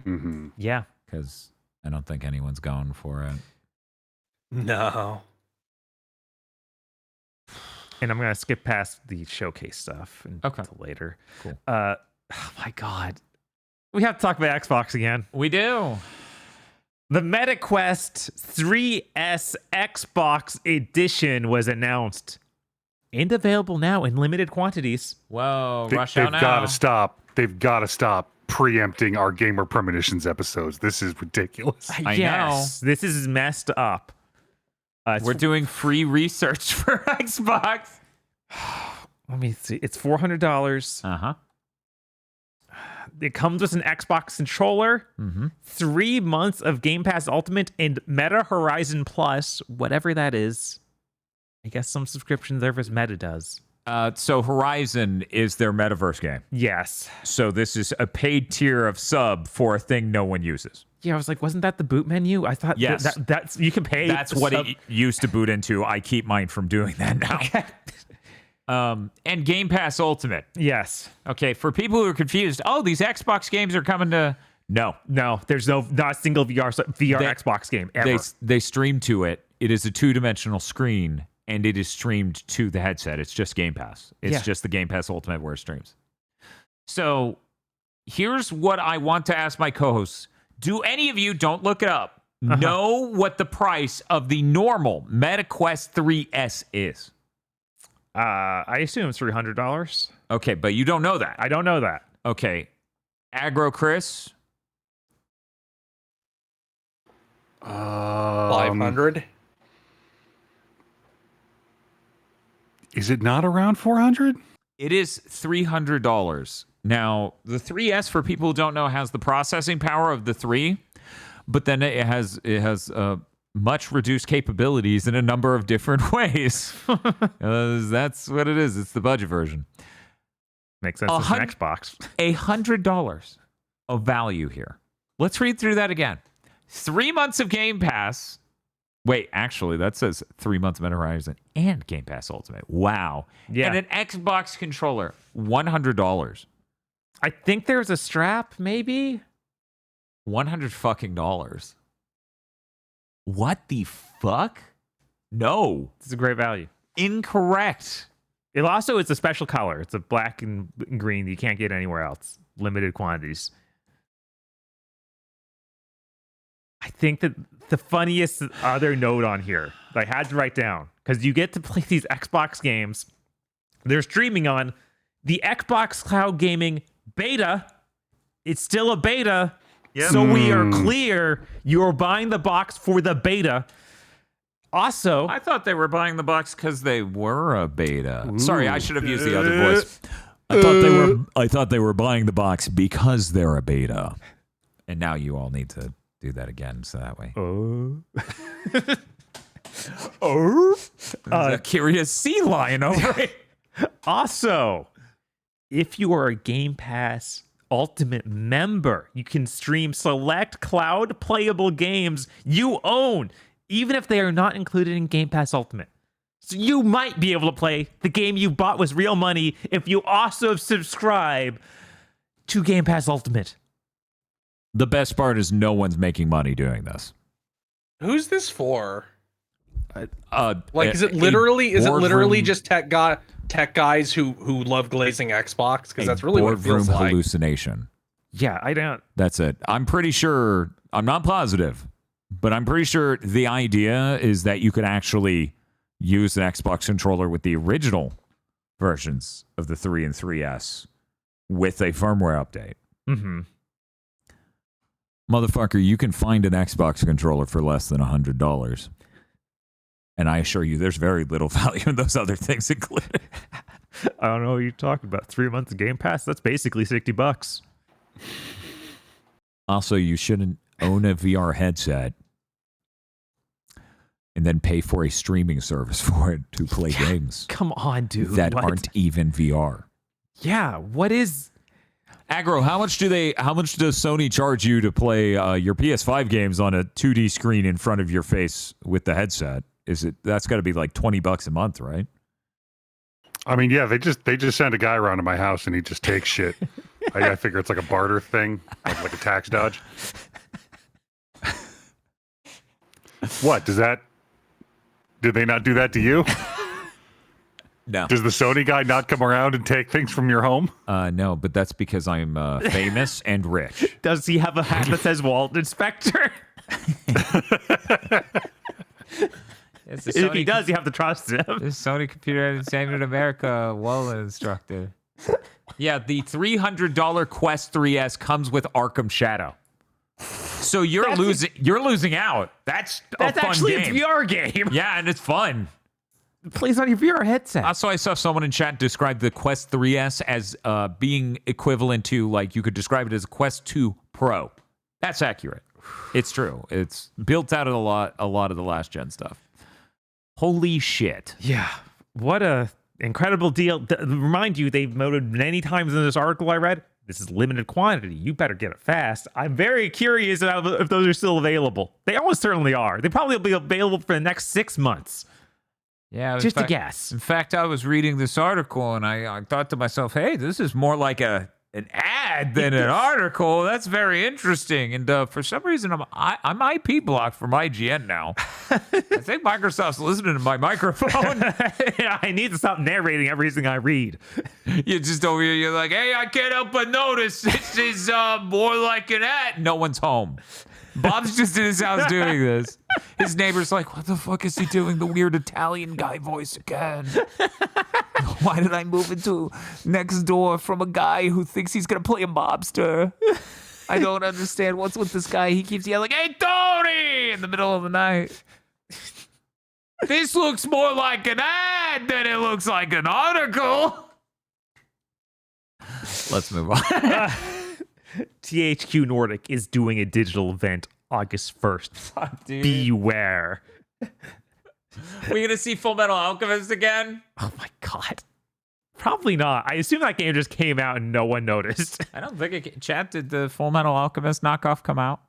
Mm-hmm. Yeah. Because I don't think anyone's going for it. No. And I'm going to skip past the showcase stuff until later. Cool. Oh my God. We have to talk about Xbox again. We do. The MetaQuest 3S Xbox Edition was announced and available now in limited quantities. Whoa, They've rush out now. got to stop. They've got to stop preempting our Gamer Premonitions episodes. This is ridiculous. I Yes, this is messed up. We're doing free research for Xbox. Let me see. It's $400. Uh-huh. It comes with an Xbox controller, 3 months of Game Pass Ultimate, and Meta Horizon Plus, whatever that is. I guess some subscription service Meta does. So Horizon is their metaverse game. Yes. So this is a paid tier of sub for a thing no one uses. Yeah, I was like, wasn't that the boot menu? I thought Yes. that's you can pay. That's what sub- it used to boot into. I keep mine from doing that now. And Game Pass Ultimate. Yes. Okay, for people who are confused, these Xbox games are coming to... No. No, there's not a single VR Xbox game ever. They stream to it. It is a two-dimensional screen, and it is streamed to the headset. It's just Game Pass. It's just the Game Pass Ultimate where it streams. So here's what I want to ask my co-hosts. Do any of you, don't look it up, know what the price of the normal MetaQuest 3S is? I assume it's $300. Okay, but you don't know that. I don't know that. Okay. Aggro Chris? 500. Is it not around 400? It is $300. Now, the 3S, for people who don't know, has the processing power of the 3, but then it has much reduced capabilities in a number of different ways. That's what it is. It's the budget version. Makes sense. It's an Xbox. $100 of value here. Let's read through that again. 3 months of Game Pass. Wait, actually, that says 3 months of Meta Horizon and Game Pass Ultimate. Wow. Yeah. And an Xbox controller. $100. I think there's a strap, maybe. $100 fucking dollars. What the fuck? No. It's a great value. Incorrect. It also is a special color. It's a black and green that you can't get anywhere else. Limited quantities. I think that the funniest other note on here that I had to write down, because you get to play these Xbox games they're streaming on the Xbox Cloud Gaming beta. It's still a beta. Yep. So we are clear. You're buying the box for the beta. Also, I thought they were buying the box because they were a beta. Sorry, I should have used the other voice. I thought they were buying the box because they're a beta. And now you all need to do that again, so that way. A curious sea lion over it. Also, if you are a Game Pass Ultimate member, you can stream select cloud playable games you own, even if they are not included in Game Pass Ultimate. So you might be able to play the game you bought with real money if you also subscribe to Game Pass Ultimate. The best part is no one's making money doing this. Who's this for? Like, Is it literally boardroom- just tech guys who love glazing Xbox? Because that's really what it boardroom feels like. hallucination. Yeah, I don't. That's it. I'm pretty sure, I'm not positive, but I'm pretty sure the idea is that you could actually use an Xbox controller with the original versions of the 3 and 3S with a firmware update. Mm-hmm. Motherfucker, you can find an Xbox controller for less than $100. And I assure you, there's very little value in those other things included. I don't know what you're talking about. 3 months of Game Pass? That's basically $60. Also, you shouldn't own a VR headset and then pay for a streaming service for it to play games Come on, dude. that What? aren't even VR. Yeah, what is... Aggro, how much does Sony charge you to play your PS5 games on a 2D screen in front of your face with the headset? That's got to be like $20 a month, right? I mean, yeah, they just send a guy around to my house and he just takes shit. I figure it's like a barter thing, like a tax dodge. What did they not do that to you? No. Does the Sony guy not come around and take things from your home? No, but that's because I'm famous and rich. Does he have a hat that says Walt Inspector? It's a If he does, you have to trust him. The Sony Computer Entertainment America well instructed. Yeah, the $300 Quest 3S comes with Arkham Shadow. So you're losing out. That's a fun actually game. a VR game. Yeah, and it's fun. It plays on your VR headset. Also, I saw someone in chat describe the Quest 3S as being equivalent to, like, you could describe it as a Quest 2 Pro. That's accurate. It's true. It's built out of a lot of the last gen stuff. Holy shit. Yeah. What a incredible deal. Remind you, they've noted many times in this article I read, this is limited quantity. You better get it fast. I'm very curious about if those are still available. They almost certainly are. They probably will be available for the next 6 months. Yeah, Just a guess. In fact, I was reading this article and I thought to myself, hey, this is more like an ad than an article. That's very interesting. And for some reason, I'm IP blocked from IGN now. I think Microsoft's listening to my microphone. I need to stop narrating everything I read. You're just over here. You're like, hey, I can't help but notice this is more like an ad. No one's home. Bob's just in his house doing this. His neighbor's like, what the fuck is he doing? The weird Italian guy voice again. Why did I move into next door from a guy who thinks he's going to play a mobster? I don't understand. What's with this guy? He keeps yelling, hey, Tony, in the middle of the night. This looks more like an ad than it looks like an article. Let's move on. THQ Nordic is doing a digital event August 1st. Fuck, dude. Beware. We gonna see Full Metal Alchemist again? Oh my god. Probably not. I assume that game just came out and no one noticed. I don't think it. Chat, did the Full Metal Alchemist knockoff come out?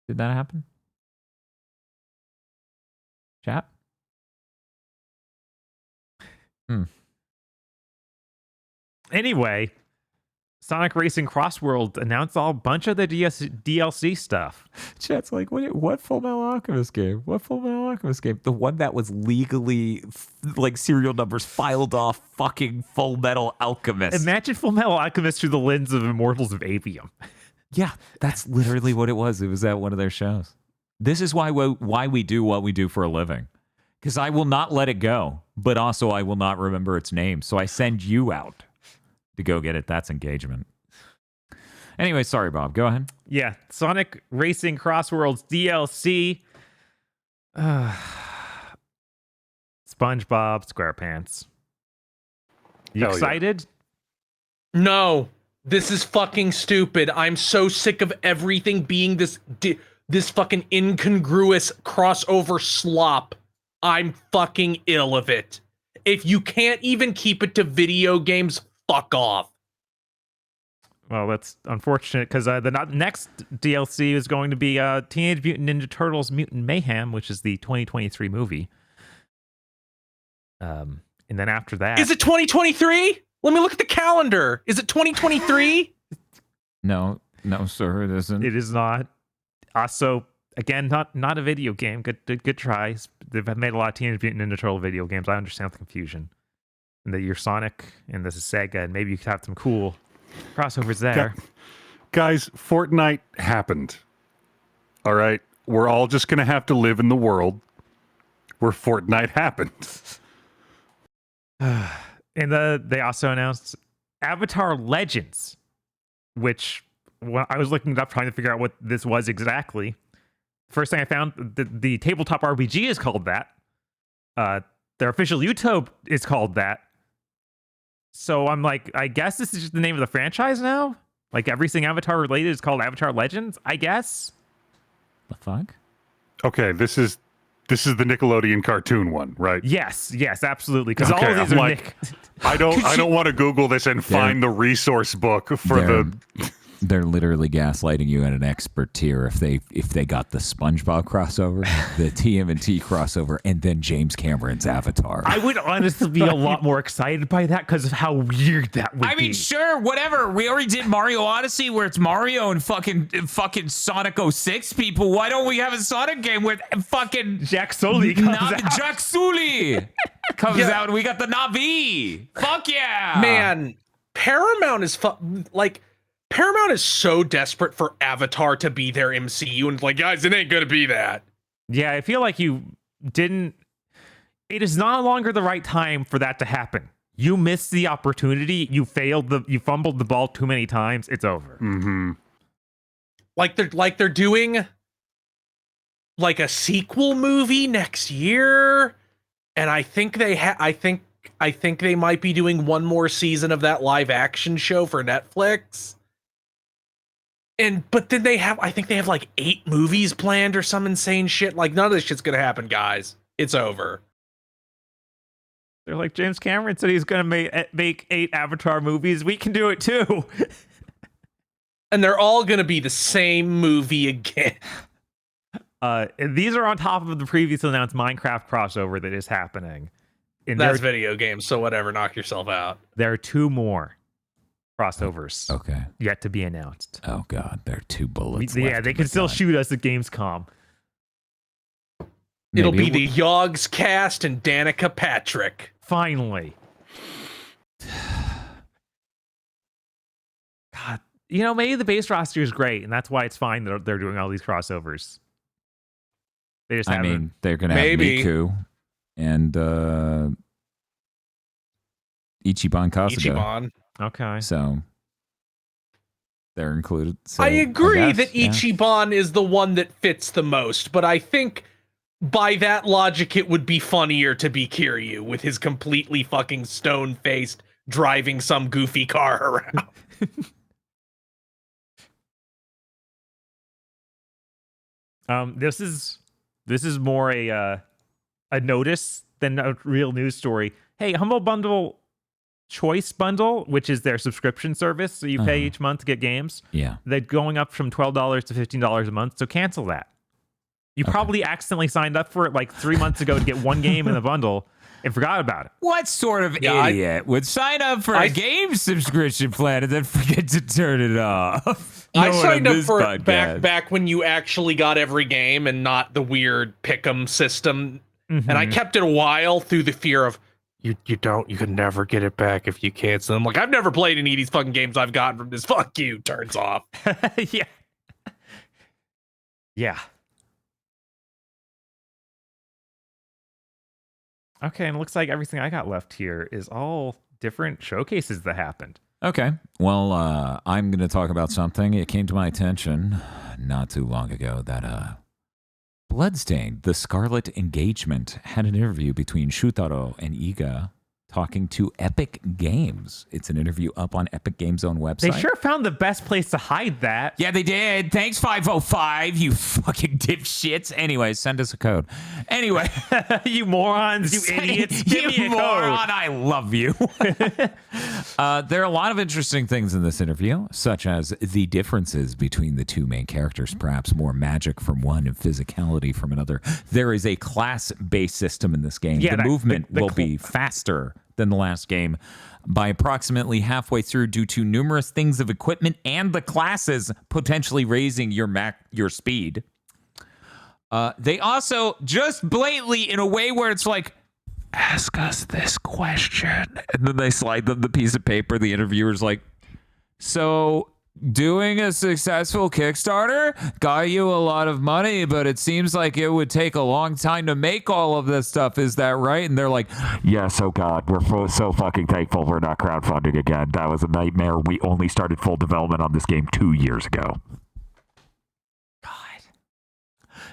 Did that happen? Chat? Anyway, Sonic Racing Crossworld announced a bunch of the DLC stuff. Chat's like, what Full Metal Alchemist game? What Full Metal Alchemist game? The one that was legally, like, serial numbers filed off fucking Full Metal Alchemist. Imagine Full Metal Alchemist through the lens of Immortals of Avium. Yeah, that's literally what it was. It was at one of their shows. This is why we do what we do for a living. Because I will not let it go, but also I will not remember its name. So I send you out to go get it. That's engagement. Anyway, sorry, Bob. Go ahead. Yeah, Sonic Racing Crossworlds DLC. SpongeBob SquarePants. You Hell yeah. excited? No, this is fucking stupid. I'm so sick of everything being this fucking incongruous crossover slop. I'm fucking ill of it. If you can't even keep it to video games, fuck off. Well, that's unfortunate because the next DLC is going to be Teenage Mutant Ninja Turtles Mutant Mayhem, which is the 2023 movie. And then after that... Is it 2023? Let me look at the calendar. Is it 2023? No, sir, it isn't. It is not. Also, again, not a video game. Good tries. They've made a lot of Teenage Mutant Ninja Turtle video games. I understand the confusion. And that you're Sonic, and this is Sega, and maybe you could have some cool crossovers there. Guys, Fortnite happened. All right? We're all just going to have to live in the world where Fortnite happened. And they also announced Avatar Legends, which when I was looking it up trying to figure out what this was exactly. First thing I found, the tabletop RPG is called that. Their official YouTube is called that. So I'm like, I guess this is just the name of the franchise now? Like everything Avatar related is called Avatar Legends, I guess? The fuck? Okay, this is the Nickelodeon cartoon one, right? Yes, absolutely. Because all Okay, of these I'm are like, I don't want to Google this and find the resource book for They're literally gaslighting you at an expert tier if they got the SpongeBob crossover, the TMNT crossover, and then James Cameron's Avatar. I would honestly be a lot more excited by that because of how weird that would be. I mean, sure, whatever. We already did Mario Odyssey where it's Mario and fucking Sonic 06 people. Why don't we have a Sonic game where fucking Jack Sully comes out. Jack Sully comes out and we got the Na'vi. Fuck yeah. Man, Paramount is like Paramount is so desperate for Avatar to be their MCU, and it's like, guys, it ain't gonna be that. Yeah, I feel like you didn't. It is no longer the right time for that to happen. You missed the opportunity. You fumbled the ball too many times. It's over. Mm-hmm. Like they're doing like a sequel movie next year, and I think I think they might be doing one more season of that live action show for Netflix. But then I think they have like 8 movies planned or some insane shit. Like, none of this shit's gonna happen, guys. It's over. They're like, James Cameron said he's going to make 8 Avatar movies. We can do it too. And they're all gonna be the same movie again. And these are on top of the previously announced Minecraft crossover that is happening. And That's video games, so whatever, knock yourself out. there are 2 more crossovers Okay. yet to be announced. Oh God, there are 2 bullets. Yeah, left they in can the still gun. shoot us at Gamescom. It'll Maybe be the Yogs cast and Danica Patrick. Finally. God, maybe the base roster is great, and that's why it's fine that they're doing all these crossovers. They just I haven't. mean, they're gonna have Maybe. Miku and Ichiban Kasuga. Ichiban. Okay. So they're included. So I agree guess, that yeah. Ichiban is the one that fits the most, but I think by that logic, it would be funnier to be Kiryu with his completely fucking stone-faced driving some goofy car around. This is more a notice than a real news story. Hey, Humble Bundle Choice Bundle, which is their subscription service, so you pay each month to get games. Yeah. They're going up from $12 to $15 a month, so cancel that. You probably accidentally signed up for it like 3 months ago to get one game in the bundle and forgot about it. What sort of Yeah, idiot would sign up for a game subscription plan and then forget to turn it off? I No one signed on up this for it podcast. back when you actually got every game and not the weird pick'em system. Mm-hmm. And I kept it a while through the fear of you can never get it back if you cancel. I'm like, I've never played any of these fucking games I've gotten from this. Fuck you, turns off. Yeah. Yeah. Okay, and it looks like everything I got left here is all different showcases that happened. Okay. Well, I'm going to talk about something. It came to my attention not too long ago that Bloodstained, the Scarlet Engagement, had an interview between Shutaro and Iga talking to Epic Games. It's an interview up on Epic Games' own website. They sure found the best place to hide that. Yeah, they did. Thanks, 505, you fucking dipshits. Anyway, send us a code. Anyway. You morons, you idiots. Give me You a moron, code. I love you. There are a lot of interesting things in this interview, such as the differences between the 2 main characters, perhaps more magic from one and physicality from another. There is a class-based system in this game. Yeah, the movement will be faster than the last game by approximately halfway through due to numerous things of equipment and the classes potentially raising your speed. They also just blatantly in a way where it's like, ask us this question. And then they slide them the piece of paper. The interviewer's like, so doing a successful Kickstarter got you a lot of money, but it seems like it would take a long time to make all of this stuff. Is that right? And they're like, yes, oh God, we're so fucking thankful we're not crowdfunding again. That was a nightmare. We only started full development on this game 2 years ago.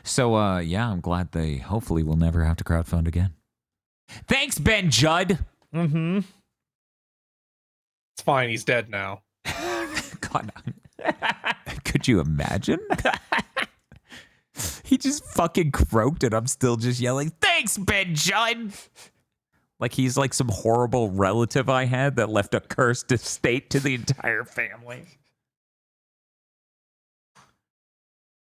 So, yeah, I'm glad they hopefully will never have to crowdfund again. Thanks, Ben Judd. Mm-hmm. It's fine, he's dead now. God, could you imagine? He just fucking croaked and I'm still just yelling, thanks, Ben Judd. Like he's like some horrible relative I had that left a cursed estate to the entire family.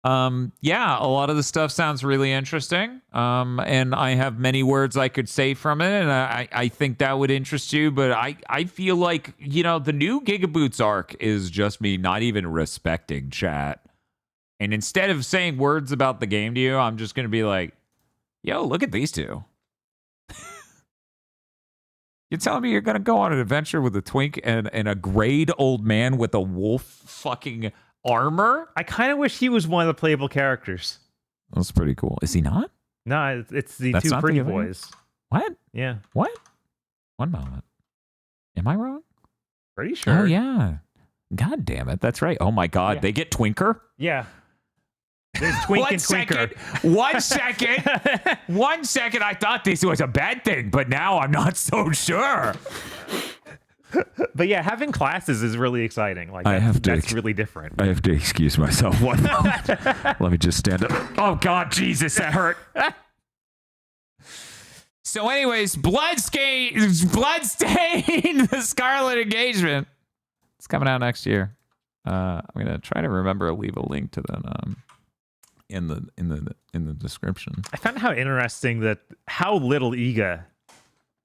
Yeah, a lot of the stuff sounds really interesting. And I have many words I could say from it, and I think that would interest you, but I feel like, the new GigaBoots arc is just me not even respecting chat. And instead of saying words about the game to you, I'm just going to be like, yo, look at these 2. You're telling me you're going to go on an adventure with a twink and a grayed old man with a wolf fucking armor? I kind of wish he was one of the playable characters. That's pretty cool. Is he not? No, it's the That's two not pretty the other one? boys. What? Yeah, What? One moment. Am I wrong? pretty sure. Oh, yeah. God damn it. That's right. Oh, my God. Yeah. They get twinker? Yeah. There's Twink and Twinker. 1 second. 1 second. I thought this was a bad thing, but now I'm not so sure. But yeah, having classes is really exciting. Like I have to that's really different. I have to excuse myself. One moment. Let me just stand up. Oh, God, Jesus, that hurt. So, anyways, Bloodstain, the Scarlet Engagement. It's coming out next year. I'm gonna try to remember to leave a link to that in the description. I found how interesting that how little Iga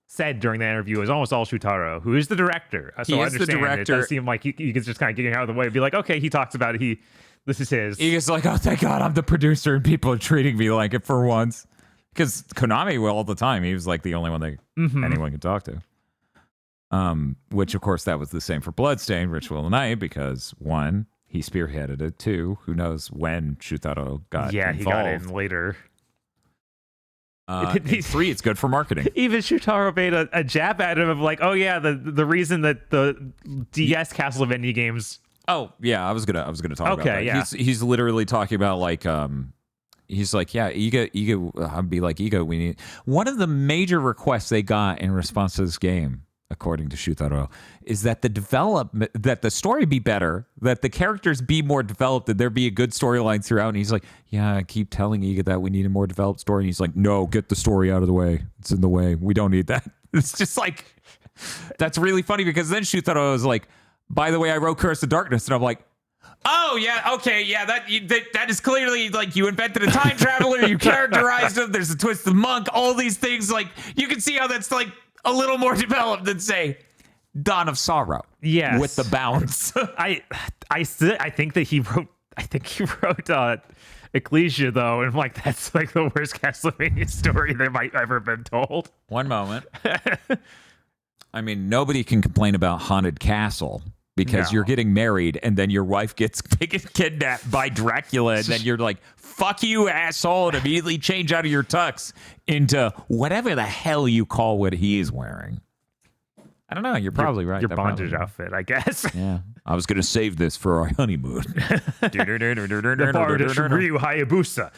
said during the interview was almost all Shutaro, who is the director. So He I is the understand director. It does seem like he can just kind of get out of the way and be like, okay, he talks about it. This is his. He's like, oh, thank God, I'm the producer, and people are treating me like it for once. Because Konami, all the time, he was like the only one that anyone could talk to. Which, of course, that was the same for Bloodstain, Ritual of the Night, because 1, he spearheaded it. 2, who knows when Shutaro got involved. He got in later. And 3, it's good for marketing. Even Shutaro made a jab at him of like, oh yeah, the reason that the DS Castlevania games. Oh yeah, I was gonna talk about that. Okay, yeah. He's literally talking about like he's like, yeah, Iga. I'd be like, Iga, we need one of the major requests they got in response to this game, according to Shutaro, is that the story be better, that the characters be more developed, that there be a good storyline throughout. And he's like, yeah, I keep telling Iga that we need a more developed story. And he's like, no, get the story out of the way. It's in the way. We don't need that. It's just like, that's really funny because then Shutaro was like, by the way, I wrote Curse of Darkness. And I'm like, oh, yeah, okay, yeah, that is clearly, like, you invented a time traveler, you characterized him, there's a twisted monk, all these things, like, you can see how that's, like, a little more developed than, say, Dawn of Sorrow. Yes. With the bounce. I think that he wrote Ecclesia, though, and, like, that's, like, the worst Castlevania story that might ever been told. One moment. I mean, nobody can complain about Haunted Castle. Because you're getting married and then your wife gets kidnapped by Dracula and then you're like, fuck you, asshole, and immediately change out of your tux into whatever the hell you call what he is wearing. I don't know. You're probably right. Your That bondage probably- outfit, I guess. Yeah. I was going to save this for our honeymoon. The Bardish Ryu Hayabusa.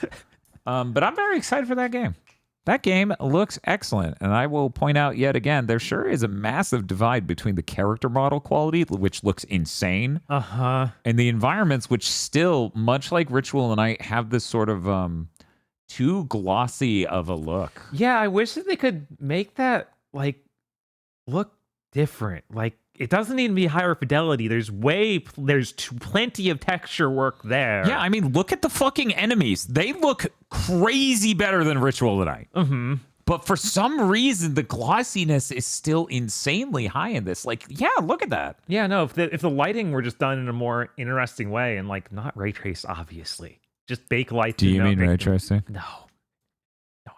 But I'm very excited for that game. That game looks excellent, and I will point out yet again, there sure is a massive divide between the character model quality, which looks insane, and the environments, which still, much like Ritual of the Night, have this sort of too glossy of a look. Yeah, I wish that they could make that like look different. Like it doesn't need to be higher fidelity. There's plenty of texture work there. Yeah, I mean, look at the fucking enemies. They look crazy better than Ritual of the Night. Mm-hmm. But for some reason, the glossiness is still insanely high in this. Like, yeah, look at that. Yeah, no, if the lighting were just done in a more interesting way and like not ray trace, obviously. Just bake lights. Do you mean ray tracing? No.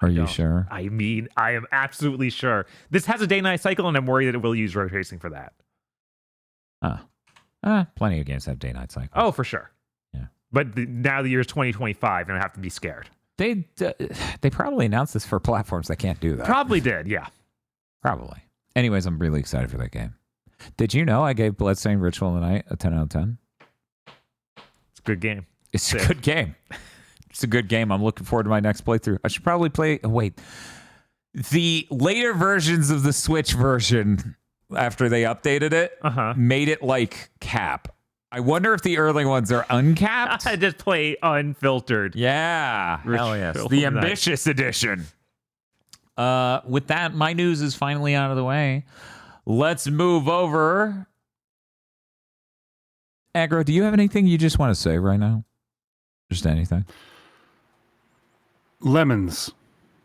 Are you sure? I mean, I am absolutely sure. This has a day-night cycle, and I'm worried that it will use ray tracing for that. Plenty of games have day-night cycles. Oh, for sure. Yeah. But now the year is 2025, and I have to be scared. They probably announced this for platforms that can't do that. Probably did, yeah. Probably. Anyways, I'm really excited for that game. Did you know I gave Bloodstained Ritual of the Night a 10 out of 10? It's a good game. It's a good game. It's a good game. I'm looking forward to my next playthrough. I should probably play... Oh, wait. The later versions of the Switch version, after they updated it, made it like cap. I wonder if the early ones are uncapped. I just play unfiltered. Yeah. Hell yes. The ambitious edition. With that, my news is finally out of the way. Let's move over. Aggro, do you have anything you just want to say right now? Just anything? Lemons.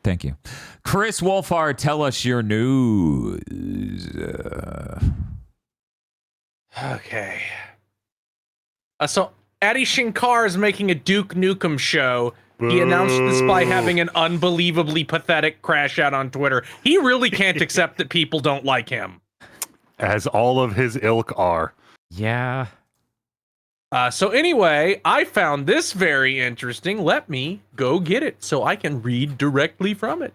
Thank you. Chris Wolfhard, tell us your news. Okay. So Adi Shankar is making a Duke Nukem show. He announced this by having an unbelievably pathetic crash out on Twitter. He really can't accept that people don't like him. As all of his ilk are. Yeah. So anyway, I found this very interesting. Let me go get it so I can read directly from it.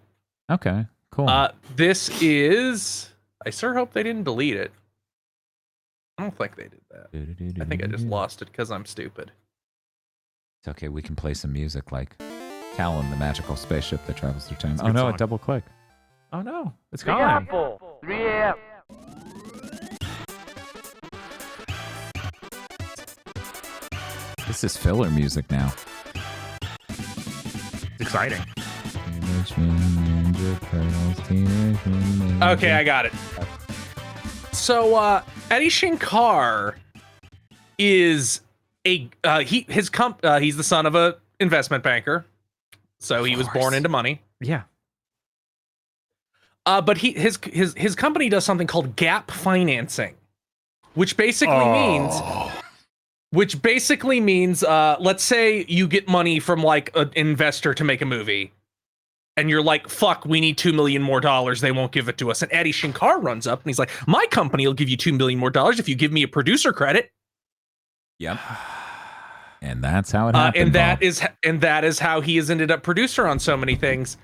Okay, cool. This is... I sure hope they didn't delete it. I don't think they did that. I think I just lost it because I'm stupid. It's okay, we can play some music like Talon, the magical spaceship that travels through time. a Oh good no, song. it double click. Oh no, it's gone. 3 a.m. This is filler music now. It's exciting. Okay, I got it. So, Adi Shankar is he's the son of a investment banker, so he was born into money. Yeah. But his company does something called gap financing, which basically means let's say you get money from like an investor to make a movie, and you're like, fuck, we need $2 million more. They won't give it to us. And Adi Shankar runs up and he's like, my company will give you $2 million more if you give me a producer credit. Yep. And that's how it happened. And that is how he has ended up producer on so many things.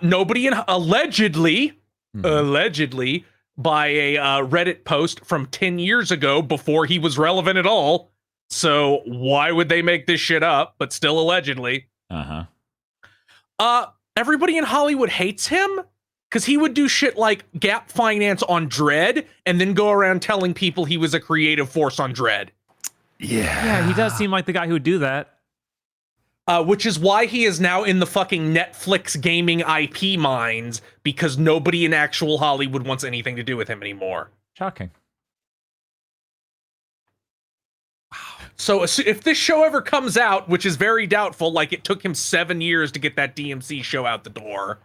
Nobody allegedly by a Reddit post from 10 years ago before he was relevant at all. So why would they make this shit up? But still allegedly. Everybody in Hollywood hates him because he would do shit like gap finance on Dread and then go around telling people he was a creative force on Dread. Yeah, he does seem like the guy who would do that. Which is why he is now in the fucking Netflix gaming IP mines, because nobody in actual Hollywood wants anything to do with him anymore. Shocking. So if this show ever comes out, which is very doubtful, like it took him 7 years to get that DMC show out the door.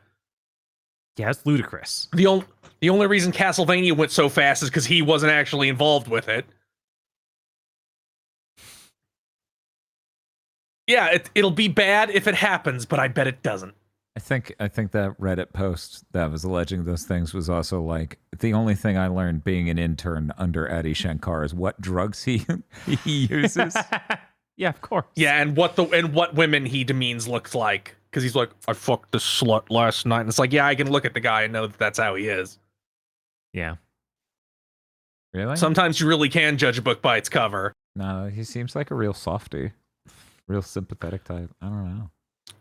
Yeah, it's ludicrous. The only reason Castlevania went so fast is because he wasn't actually involved with it. Yeah, it'll be bad if it happens, but I bet it doesn't. I think that Reddit post that was alleging those things was also like, the only thing I learned being an intern under Adi Shankar is what drugs he uses. Yeah, of course. Yeah, and what women he demeans looks like, because he's like, I fucked this slut last night, and it's like, yeah, I can look at the guy and know that that's how he is. Yeah. Really? Sometimes you really can judge a book by its cover. No, he seems like a real softie, real sympathetic type. I don't know.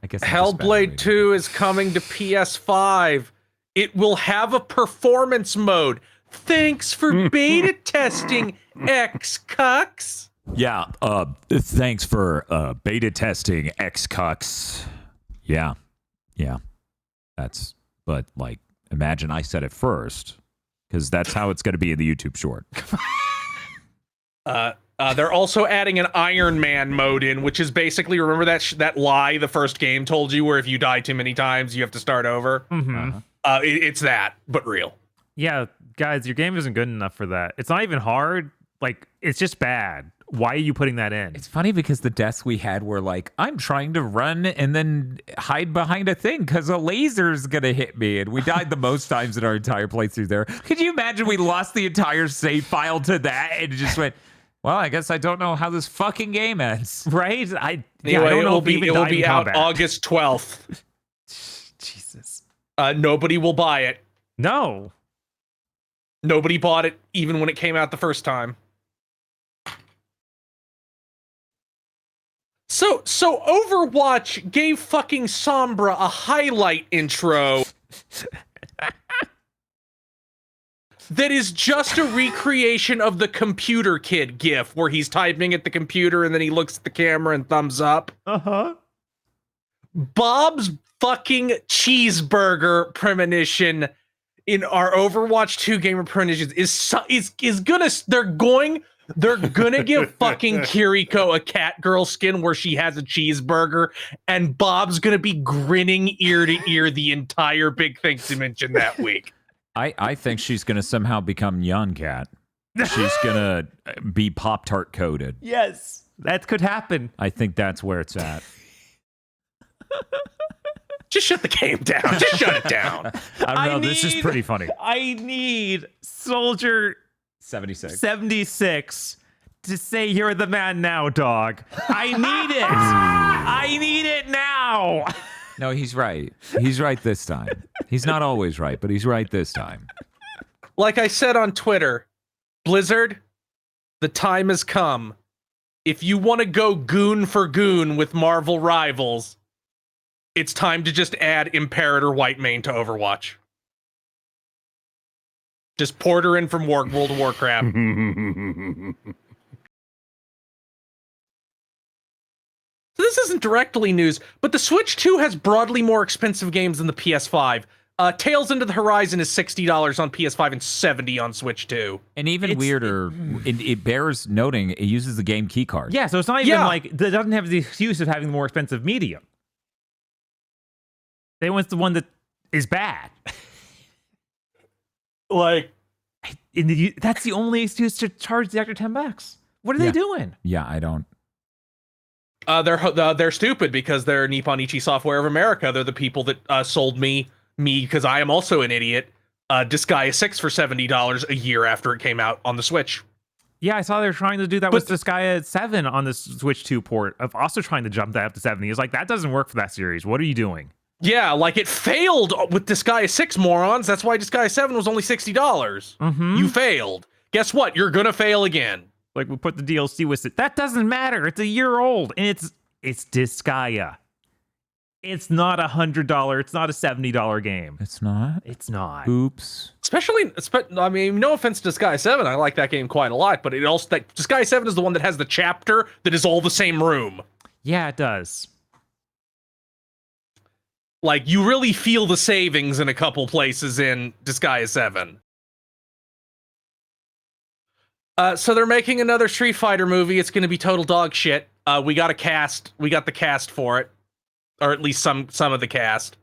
I guess I'm just Hellblade bad 2 is coming to PS5. It will have a performance mode. Thanks for beta testing, X-Cucks. Yeah, thanks for beta testing, X-Cucks. Yeah. But like, imagine I said it first, because that's how it's going to be in the YouTube short. They're also adding an Iron Man mode in, which is basically, remember that lie the first game told you, where if you die too many times, you have to start over? Mm-hmm. It's that, but real. Yeah, guys, your game isn't good enough for that. It's not even hard. Like, it's just bad. Why are you putting that in? It's funny because the deaths we had were like, I'm trying to run and then hide behind a thing because a laser's going to hit me. And we died the most times in our entire playthrough there. Could you imagine we lost the entire save file to that and just went, well, I guess I don't know how this fucking game ends. Right? Anyway, I don't know it will be out August 12th. Jesus. Nobody will buy it. No. Nobody bought it even when it came out the first time. So Overwatch gave fucking Sombra a highlight intro that is just a recreation of the Computer Kid gif, where he's typing at the computer and then he looks at the camera and thumbs up. Uh-huh. Bob's fucking cheeseburger premonition in our Overwatch 2 gamer premonitions is gonna, they're gonna give fucking Kiriko a cat girl skin where she has a cheeseburger, and Bob's gonna be grinning ear to ear the entire Big Things Dimension that week. I think she's going to somehow become Young Cat. She's going to be Pop-Tart coated. Yes. That could happen. I think that's where it's at. Just shut the game down. Just shut it down. I don't know. This is pretty funny. I need Soldier 76. 76 to say you're the man now, dog. I need it. I need it now. No, he's right. He's right this time. He's not always right, but he's right this time. Like I said on Twitter, Blizzard, the time has come. If you want to go goon for goon with Marvel rivals, it's time to just add Imperator Whitemane to Overwatch. Just port her in from World of Warcraft. So this isn't directly news, but the Switch 2 has broadly more expensive games than the PS5. Tales Into the Horizon is $60 on PS5 and $70 on Switch 2. And even weirder, it bears noting it uses the game key card. Yeah, so it's not even like, it doesn't have the excuse of having the more expensive medium. They went the one that is bad. Like, that's the only excuse to charge the extra $10. What are they doing? Yeah, I don't. they're stupid because they're Nippon Ichi Software of America. They're the people that sold me because I am also an idiot. Disgaea 6 for $70 a year after it came out on the Switch. Yeah, I saw they were trying to do that with Disgaea 7 on the Switch 2 port, of also trying to jump that up to 70. It's like, that doesn't work for that series. What are you doing? Yeah, like it failed with Disgaea 6, morons. That's why Disgaea 7 was only $60. Mm-hmm. You failed. Guess what? You're gonna fail again. Like, we put the DLC with it. That doesn't matter. It's a year old, and it's Disgaea. It's not $100. It's not a $70 game. It's not? It's not. Oops. Especially, I mean, no offense to Disgaea 7. I like that game quite a lot, but it also, Disgaea 7 is the one that has the chapter that is all the same room. Yeah, it does. Like, you really feel the savings in a couple places in Disgaea 7. So they're making another Street Fighter movie. It's going to be total dog shit. We got the cast for it. Or at least some of the cast.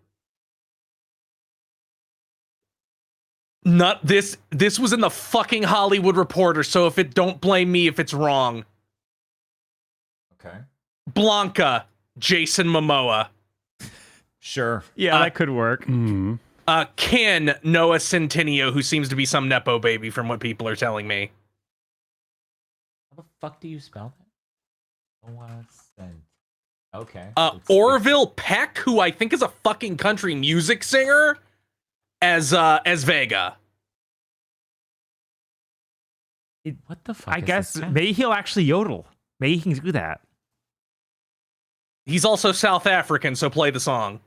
Not this was in the fucking Hollywood Reporter, so don't blame me if it's wrong. Okay. Blanca, Jason Momoa. Sure. Yeah, that could work. Mm-hmm. Ken, Noah Centineo, who seems to be some Nepo baby from what people are telling me. How the fuck do you spell that? Okay. Orville Peck, who I think is a fucking country music singer, as Vega. What the fuck? I guess maybe he'll actually yodel. Maybe he can do that. He's also South African, so play the song.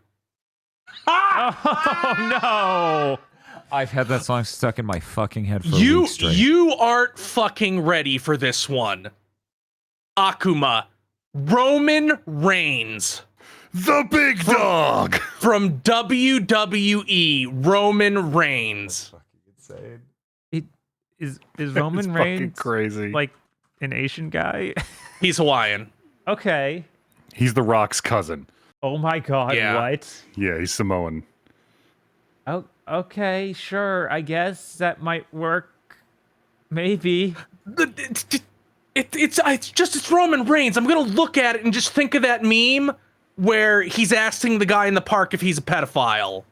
Oh no! I've had that song stuck in my fucking head for a week straight. You aren't fucking ready for this one. Akuma, Roman Reigns. The big dog From WWE, Roman Reigns. Is Roman fucking Reigns crazy. like an Asian guy? He's Hawaiian. Okay. He's The Rock's cousin. Oh my god, Yeah. what? Yeah, he's Samoan. Oh, okay, sure. I guess that might work. Maybe. It's Roman Reigns. I'm gonna look at it and just think of that meme where he's asking the guy in the park if he's a pedophile,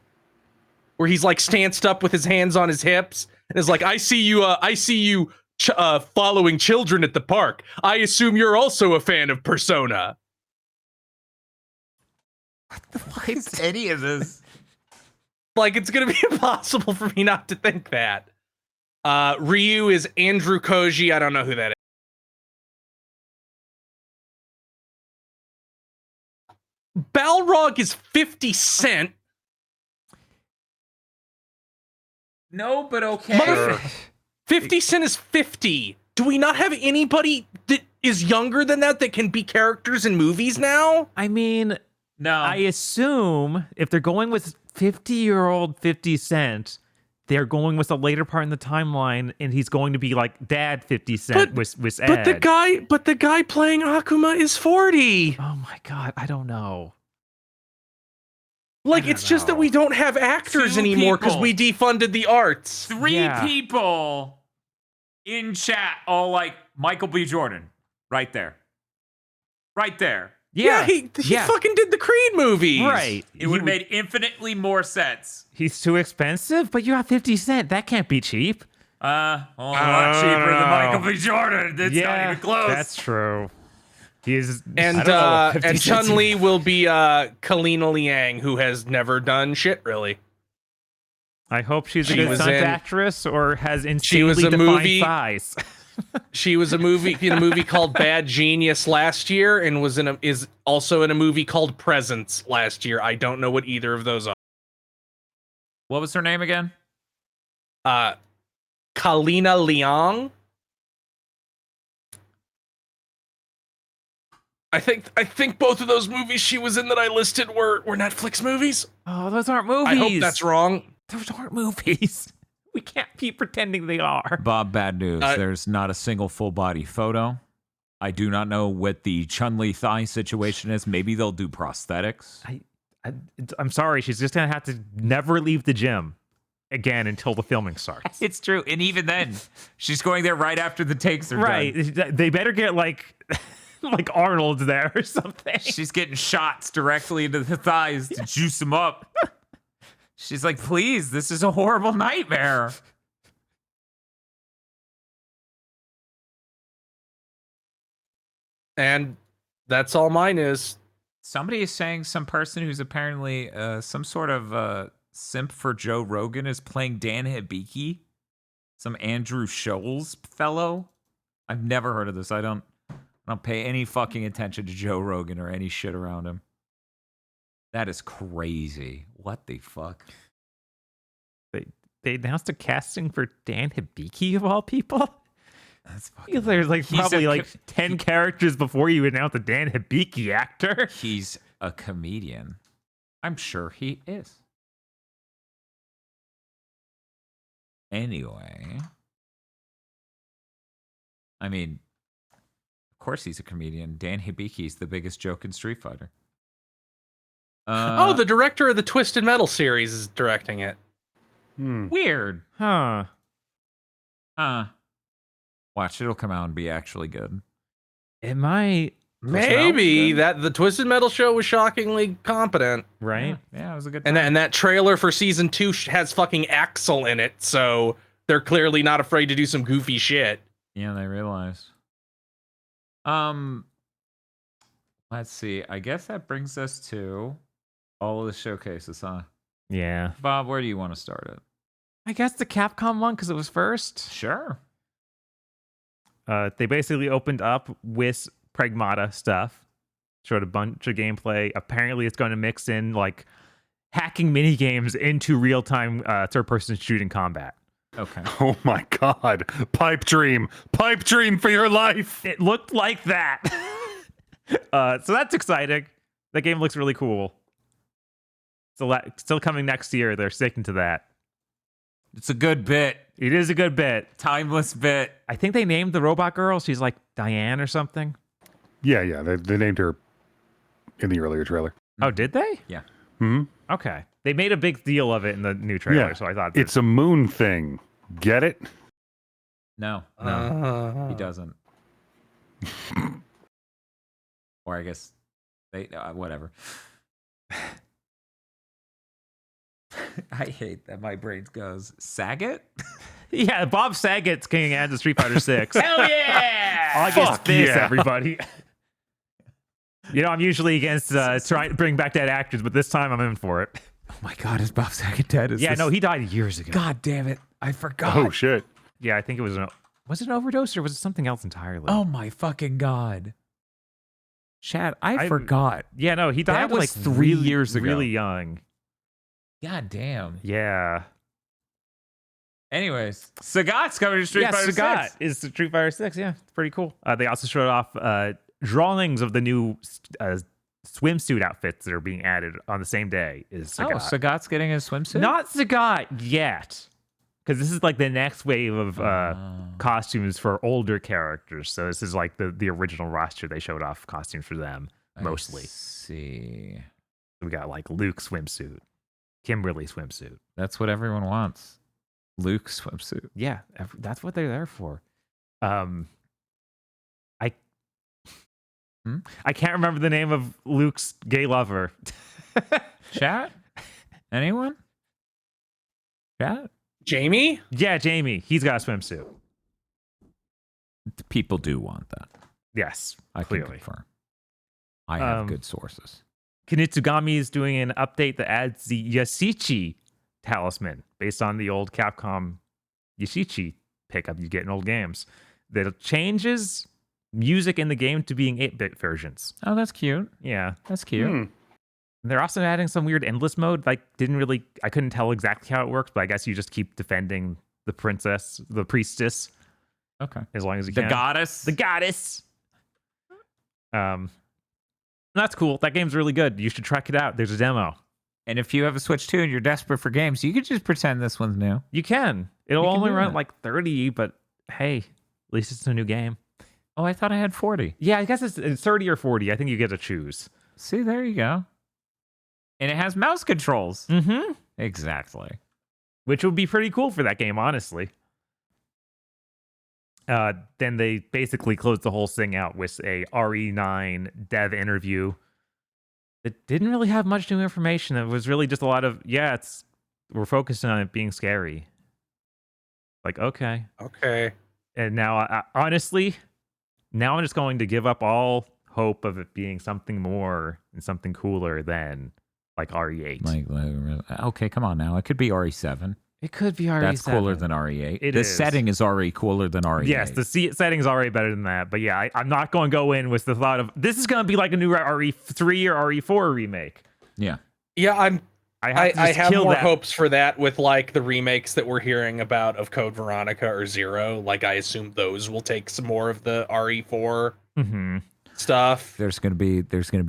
where he's like stanced up with his hands on his hips and is like, I see you following children at the park. I assume you're also a fan of Persona. What is any of this? Like, it's gonna be impossible for me not to think that. Ryu is Andrew Koji. I don't know who that is. Balrog is 50 Cent. No, but okay. Sure. 50 Cent is 50. Do we not have anybody that is younger than that can be characters in movies now? I mean, No. I assume if they're going with 50-year-old 50 Cent, they're going with a later part in the timeline, and he's going to be like Dad 50 Cent with Ed. But the guy playing Akuma is 40. Oh my god, I don't know. Like, it's just that we don't have actors anymore because people. we defunded the arts. Three people in chat all like Michael B. Jordan right there. Right there. Yeah, he fucking did the Creed movies. Right. It would have made infinitely more sense. He's too expensive, but you have 50 Cent. That can't be cheap. A lot cheaper than Michael B. Jordan. It's not even close. That's true. He is, And Chun-Li will be Kalina Liang, who has never done shit really. I hope she's a She good was stunt in- actress or has She was insanely a defined movie- thighs. She was in a movie called Bad Genius last year, and is also in a movie called Presence last year. I don't know what either of those are. What was her name again? Kalina Liang. I think both of those movies she was in that I listed were Netflix movies. Oh, those aren't movies. I hope that's wrong. Those aren't movies. We can't keep pretending they are. Bob, bad news. There's not a single full body photo. I do not know what the Chun-Li thigh situation is. Maybe they'll do prosthetics. I'm sorry. She's just going to have to never leave the gym again until the filming starts. It's true. And even then, she's going there right after the takes are Right. done. They better get like Arnold there or something. She's getting shots directly into the thighs to juice them up. She's like, please, this is a horrible nightmare. And that's all mine is. Somebody is saying some person who's apparently some sort of simp for Joe Rogan is playing Dan Hibiki, some Andrew Scholes fellow. I've never heard of this. I don't pay any fucking attention to Joe Rogan or any shit around him. That is crazy. What the fuck? They announced a casting for Dan Hibiki of all people. That's fucking. There's like He's probably a like 10 characters before you announce a Dan Hibiki actor. He's a comedian. I'm sure he is. Anyway, I mean, of course he's a comedian. Dan Hibiki's the biggest joke in Street Fighter. The director of the Twisted Metal series is directing it. Weird. Huh. Watch, it'll come out and be actually good. It might, Maybe that the Twisted Metal show was shockingly competent, right? Yeah, it was a good. and that trailer for season 2 has fucking Axel in it, so they're clearly not afraid to do some goofy shit. Yeah, they realized. Let's see. I guess that brings us to all of the showcases, huh? Yeah. Bob, where do you want to start it? I guess the Capcom one because it was first. Sure. They basically opened up with Pragmata stuff, showed a bunch of gameplay. Apparently, it's going to mix in like hacking mini games into real-time third-person shooting combat. Okay. Oh my god. Pipe dream for your life. It looked like that. So that's exciting. That game looks really cool. Still coming next year. They're sticking to that. It's a good bit. It is a good bit. Timeless bit. I think they named the robot girl. She's like Diane or something. Yeah. They named her in the earlier trailer. Oh, did they? Yeah. Hmm. Okay. They made a big deal of it in the new trailer, Yeah. so I thought It's a moon thing. Get it? No, he doesn't. Or I guess they whatever. I hate that my brain goes Saget. yeah, Bob Saget's getting added to Street Fighter 6. Hell yeah! August Fuck 5th, yeah. everybody. You know, I'm usually against trying to bring back dead actors, but this time I'm in for it. Oh my God, is Bob Saget dead? Yeah, no, he died years ago. God damn it! I forgot. Oh shit. Yeah, I think it was was it an overdose or was it something else entirely? Oh my fucking God. Chad, I I- forgot. yeah, no, he died That was like 3 years ago. really young. God damn. Yeah, Anyways, Sagat's coming to Street yeah, Fighter Sagat 6. is Street Fighter 6. Yeah, it's pretty cool. They also showed off drawings of the new swimsuit outfits that are being added on the same day. Is Sagat. Oh, Sagat's getting his swimsuit? Not Sagat yet, because this is like the next wave of costumes for older characters. So this is like the original roster. They showed off costumes for them mostly. See. We got like Luke swimsuit, Kimberly swimsuit. That's what everyone wants. Luke swimsuit. Yeah, that's what they're there for. I I can't remember the name of Luke's gay lover. Chat? Anyone? Chat? Jamie? Yeah, Jamie. He's got a swimsuit. People do want that. Yes, I clearly. can confirm. I have good sources. Kinitsugami is doing an update that adds the Yashichi talisman based on the old Capcom Yashichi pickup you get in old games. That changes music in the game to being 8-bit versions. Oh, that's cute. Yeah. That's cute. They're also adding some weird endless mode. Like, I couldn't tell exactly how it works, but I guess you just keep defending the priestess, Okay. as long as you The can. goddess. The goddess. That's cool. That game's really good. You should check it out. There's a demo. And if you have a Switch 2 and you're desperate for games, you could just pretend this one's new. You can. It'll You can only do run that. like 30, but hey, at least it's a new game. Oh, I thought I had 40. Yeah, I guess it's 30 or 40. I think you get to choose. See, there you go. And it has mouse controls. Mm-hmm. Exactly. Which would be pretty cool for that game, honestly. Then they basically closed the whole thing out with a RE9 dev interview. It didn't really have much new information. It was really just a lot of, we're focusing on it being scary. Like, okay. Okay. And now, honestly, now I'm just going to give up all hope of it being something more and something cooler than like RE8. Okay, come on now. It could be RE7. It could be RE7. That's cooler than RE8. It the is. setting is already cooler than RE8. Yes, the setting's already better than that. But yeah, I'm not going to go in with the thought of this is going to be like a new RE3 or RE4 remake. Yeah. Yeah, I have more that. hopes for that with like the remakes that we're hearing about of Code Veronica or Zero. Like I assume those will take some more of the RE4 stuff. There's gonna be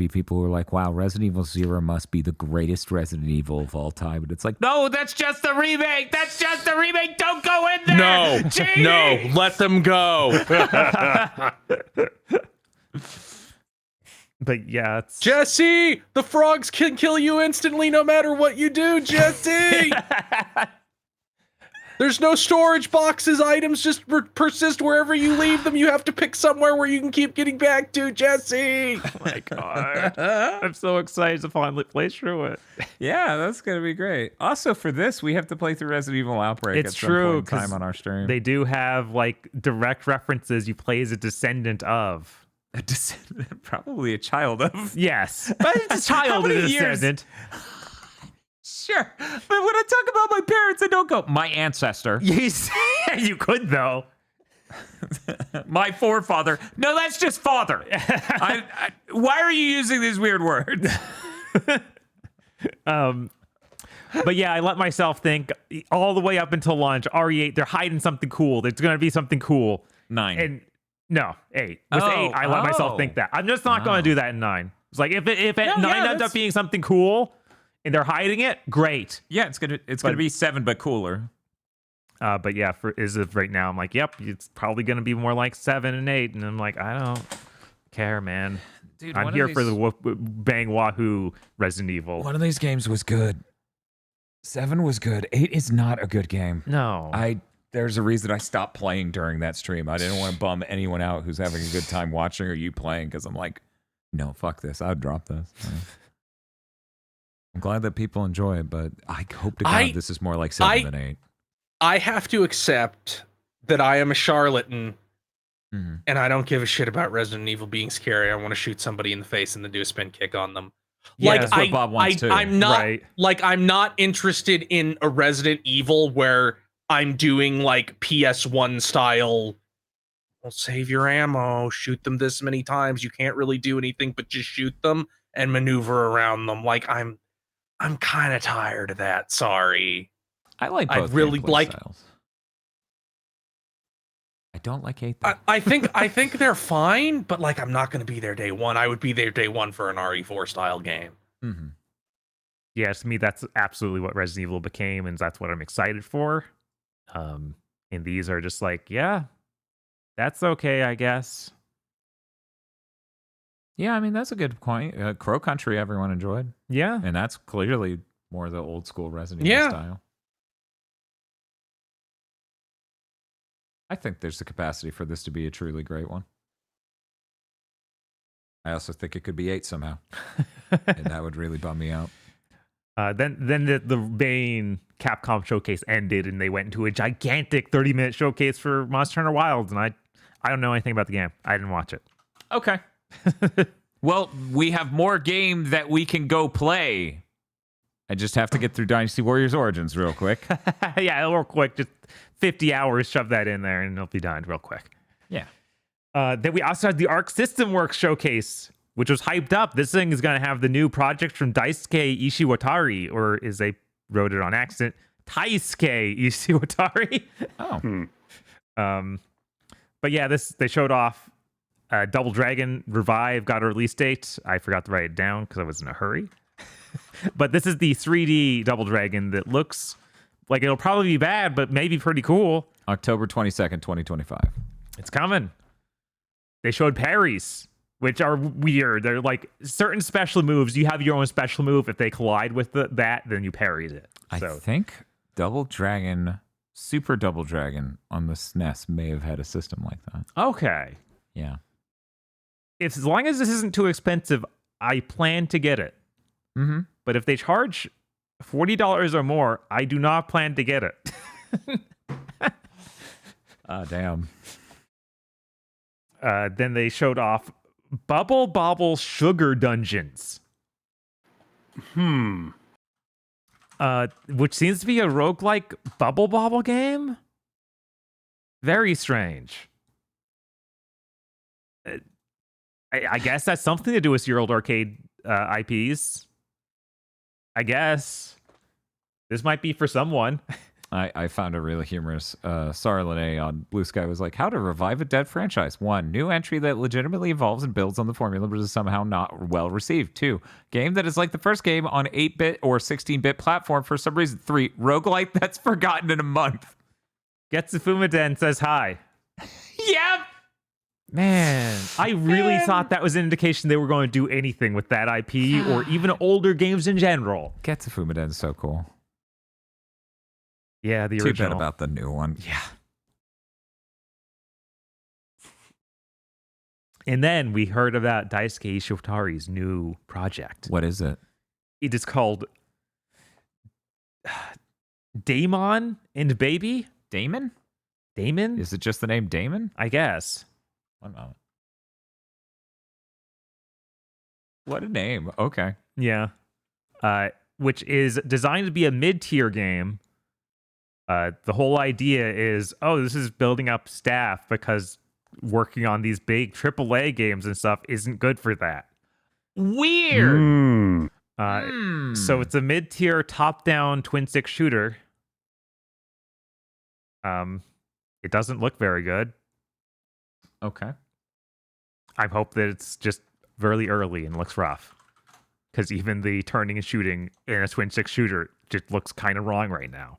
people who are like, wow, Resident Evil 0 must be the greatest Resident Evil of all time. And it's like, no, that's just the remake. That's just the remake. Don't go in there. No, Genie! no, let them go. But yeah, it's Jesse, the frogs can kill you instantly no matter what you do, Jesse. There's no storage boxes. Items just persist wherever you leave them. You have to pick somewhere where you can keep getting back to, Jesse. oh my god. I'm so excited to finally play through it. Yeah, that's gonna be great. Also, for this, we have to play through Resident Evil Outbreak It's at some true, point in 'cause time on our stream. They do have like direct references you play as a descendant of. Probably a child of. Yes. But it's a child of a many years? descendant. Sure. But when I talk about my parents, I don't go, my ancestor. Yes. You could though. My forefather. No, that's just father. Why are you using these weird words? But yeah, I let myself think all the way up until launch. RE8, they're hiding something cool. There's going to be something cool. 9. And no, 8. With 8, I let myself think that. I'm just not going to do that in 9. It's like if 9 ends up being something cool and they're hiding it, great. Yeah, it's gonna be 7, but cooler. But yeah, as of right now, I'm like, yep, it's probably going to be more like 7 and 8. And I'm like, I don't care, man. Dude, I'm here for the bang wahoo Resident Evil. One of these games was good. 7 was good. 8 is not a good game. No. There's a reason I stopped playing during that stream. I didn't want to bum anyone out who's having a good time watching or you playing because I'm like, no, fuck this. I would drop this. I'm glad that people enjoy it, but I hope to God this is more like 7 than 8. I have to accept that I am a charlatan and I don't give a shit about Resident Evil being scary. I want to shoot somebody in the face and then do a spin kick on them. Yeah, Like that's what Bob wants too. I'm not Right. like I'm not interested in a Resident Evil where I'm doing like PS1 style. Well, save your ammo, shoot them this many times. You can't really do anything but just shoot them and maneuver around them. Like I'm kind of tired of that. Sorry. I like I both really gameplay like- styles. I don't like 8 though. I think they're fine, but like I'm not going to be there day one. I would be there day one for an RE4 style game. Mm-hmm. Yeah, to me, that's absolutely what Resident Evil became, and that's what I'm excited for. And these are just like, yeah, that's okay, I guess. Yeah, I mean, that's a good point. Crow Country, everyone enjoyed. Yeah. And that's clearly more the old school Resident Evil Yeah. style. I think there's the capacity for this to be a truly great one. I also think it could be 8 somehow. And that would really bum me out. Then the main Capcom showcase ended, and they went into a gigantic 30-minute showcase for Monster Hunter Wilds, and I don't know anything about the game. I didn't watch it. Okay. Well, we have more game that we can go play. I just have to get through Dynasty Warriors Origins real quick. Yeah, real quick, just 50 hours, shove that in there, and it'll be done real quick. Yeah. Then we also had the Arc System Works showcase, which was hyped up. This thing is going to have the new project from Daisuke Ishiwatari, or as they wrote it on accident, Taisuke Ishiwatari. Oh. But yeah, they showed off Double Dragon Revive, got a release date. I forgot to write it down because I was in a hurry. But this is the 3D Double Dragon that looks like it'll probably be bad, but maybe pretty cool. October 22nd, 2025. It's coming. They showed parries, which are weird. They're like certain special moves. You have your own special move. If they collide with that, then you parries it. I think Double Dragon, Super Double Dragon on the SNES may have had a system like that. Okay. Yeah. As long as this isn't too expensive, I plan to get it. Mm-hmm. But if they charge $40 or more, I do not plan to get it. Damn. Then they showed off Bubble Bobble Sugar Dungeons. Which seems to be a roguelike Bubble Bobble game. Very strange. I guess that's something to do with your old arcade IPs. I guess. This might be for someone. I found a really humorous Sarah Lene on Blue Sky was like, how to revive a dead franchise. 1, new entry that legitimately evolves and builds on the formula but is somehow not well received. 2, game that is like the first game on 8-bit or 16-bit platform for some reason. 3, roguelike that's forgotten in a month. Getsufuma says hi. Yep. Man, I really thought that was an indication they were going to do anything with that IP or even older games in general. Getsufuma is so cool. Yeah, the Too original. bad about the new one. Yeah. And then we heard about Daisuke Ishiwatari's new project. What is it? It is called Daemon and Baby? Damon? Damon? Is it just the name Damon? I guess. One moment. What a name. Okay. Yeah. Which is designed to be a mid-tier game. The whole idea is, this is building up staff because working on these big AAA games and stuff isn't good for that. Weird. So it's a mid-tier top-down twin-stick shooter. It doesn't look very good. Okay. I hope that it's just really early and looks rough. Because even the turning and shooting in a twin-stick shooter just looks kind of wrong right now.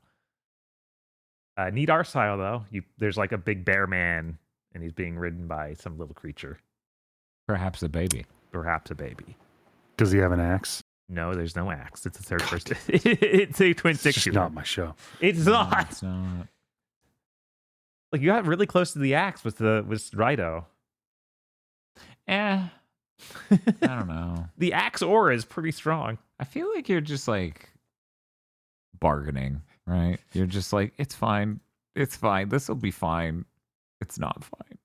Neat art style, though. There's like a big bear man, and he's being ridden by some little creature. Perhaps a baby. Perhaps a baby. Does he have an axe? No, there's no axe. It's a third person. It's a twin-stick It's shooter. not my show. It's No, not. it's not. Like, you got really close to the axe with Raido. I don't know. The axe aura is pretty strong. I feel like you're just like bargaining, right? You're just like, it's fine. It's fine. This will be fine. It's not fine.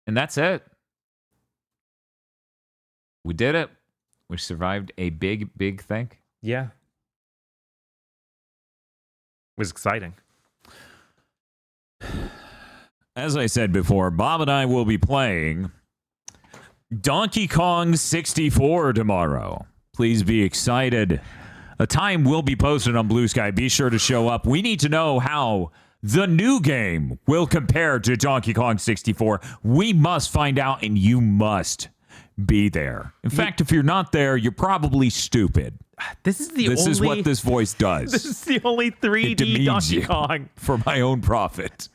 And that's it. We did it. We survived a big, big thing. Yeah. It was exciting. As I said before, Bob and I will be playing Donkey Kong 64 tomorrow. Please be excited. A time will be posted on Blue Sky. Be sure to show up. We need to know how the new game will compare to Donkey Kong 64. We must find out, and you must be there. In fact, if you're not there, you're probably stupid. This is This is what this voice does. This is the only 3D demeans Donkey you. Kong. For my own profit.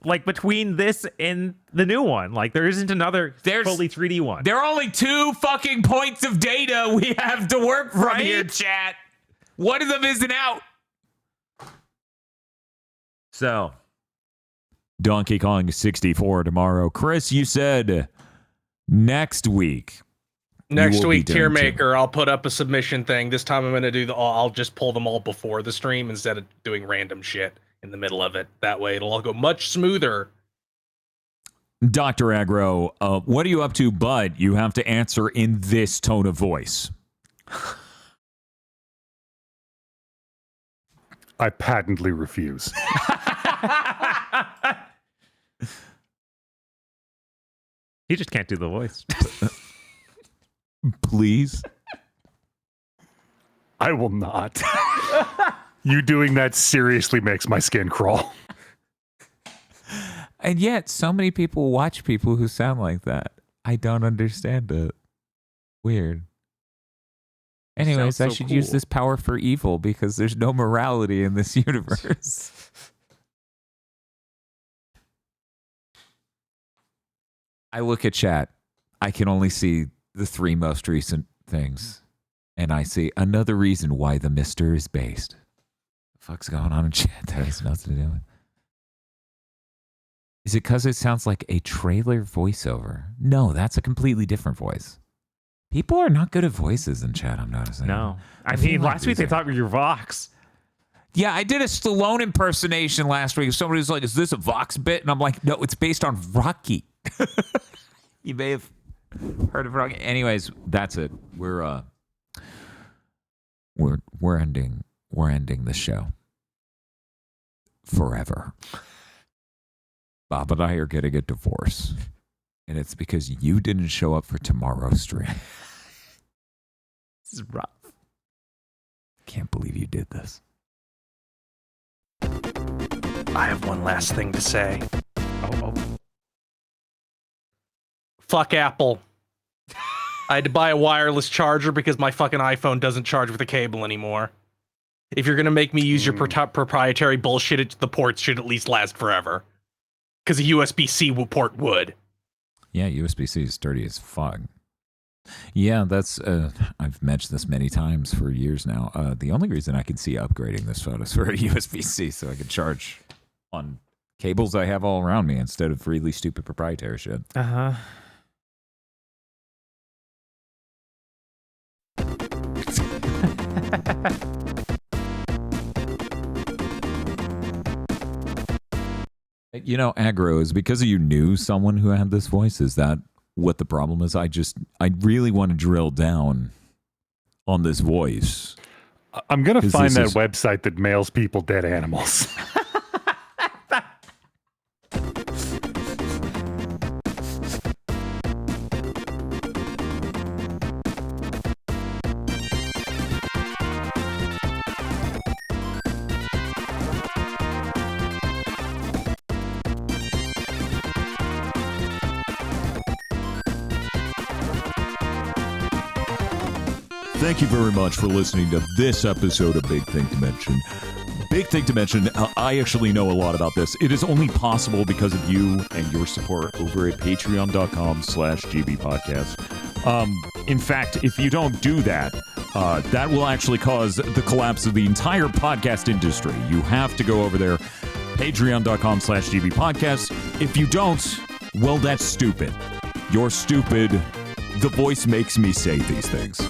Like, between this and the new one, like, there isn't another fully 3D one. There are only 2 fucking points of data we have to work from Right? here, chat. One of them isn't out. So, Donkey Kong 64 tomorrow. Chris, you said Next week. Next will be week, tier doing two. maker, I'll put up a submission thing. This time I'm going to do I'll just pull them all before the stream instead of doing random shit in the middle of it. That way it'll all go much smoother. Dr. Aggro, what are you up to, bud? You have to answer in this tone of voice. I patently refuse. He just can't do the voice. Please? I will not. You doing that seriously makes my skin crawl. And yet, so many people watch people who sound like that. I don't understand it. Weird. Anyways, I Sounds so should use cool. this power for evil because there's no morality in this universe. I look at chat. I can only see the 3 most recent things. And I see another reason why the Mister is based. The fuck's going on in chat? That has nothing to do with it. Is it because it sounds like a trailer voiceover? No, that's a completely different voice. People are not good at voices in chat, I'm noticing. No. I feel mean, like last week they these are- thought we were your Vox. Yeah, I did a Stallone impersonation last week. Somebody was like, is this a Vox bit? And I'm like, no, it's based on Rocky. You may have heard of Rocky. Anyways, that's it. We're ending the show. Forever. Bob and I are getting a divorce. And it's because you didn't show up for tomorrow's stream. This is rough. Can't believe you did this. I have one last thing to say. Oh. Fuck Apple. I had to buy a wireless charger because my fucking iPhone doesn't charge with a cable anymore. If you're going to make me use your proprietary bullshit, the ports should at least last forever. Because a USB-C port would. Yeah, USB-C is dirty as fuck. Yeah, that's, I've mentioned this many times for years now. The only reason I can see upgrading this phone is for a USB-C so I can charge on cables I have all around me instead of really stupid proprietary shit. Uh-huh. You know, Aggro, is because you knew someone who had this voice? Is that what the problem is? I really want to drill down on this voice. I'm going to 'Cause find this that is- website that mails people dead animals. Thank you very much for listening to this episode of Big Thing to Mention. Big Thing to Mention, I actually know a lot about this. It is only possible because of you and your support over at patreon.com/gbpodcast. In fact, if you don't do that, that will actually cause the collapse of the entire podcast industry. You have to go over there, patreon.com/gbpodcast. If you don't, well, that's stupid. You're stupid. The voice makes me say these things.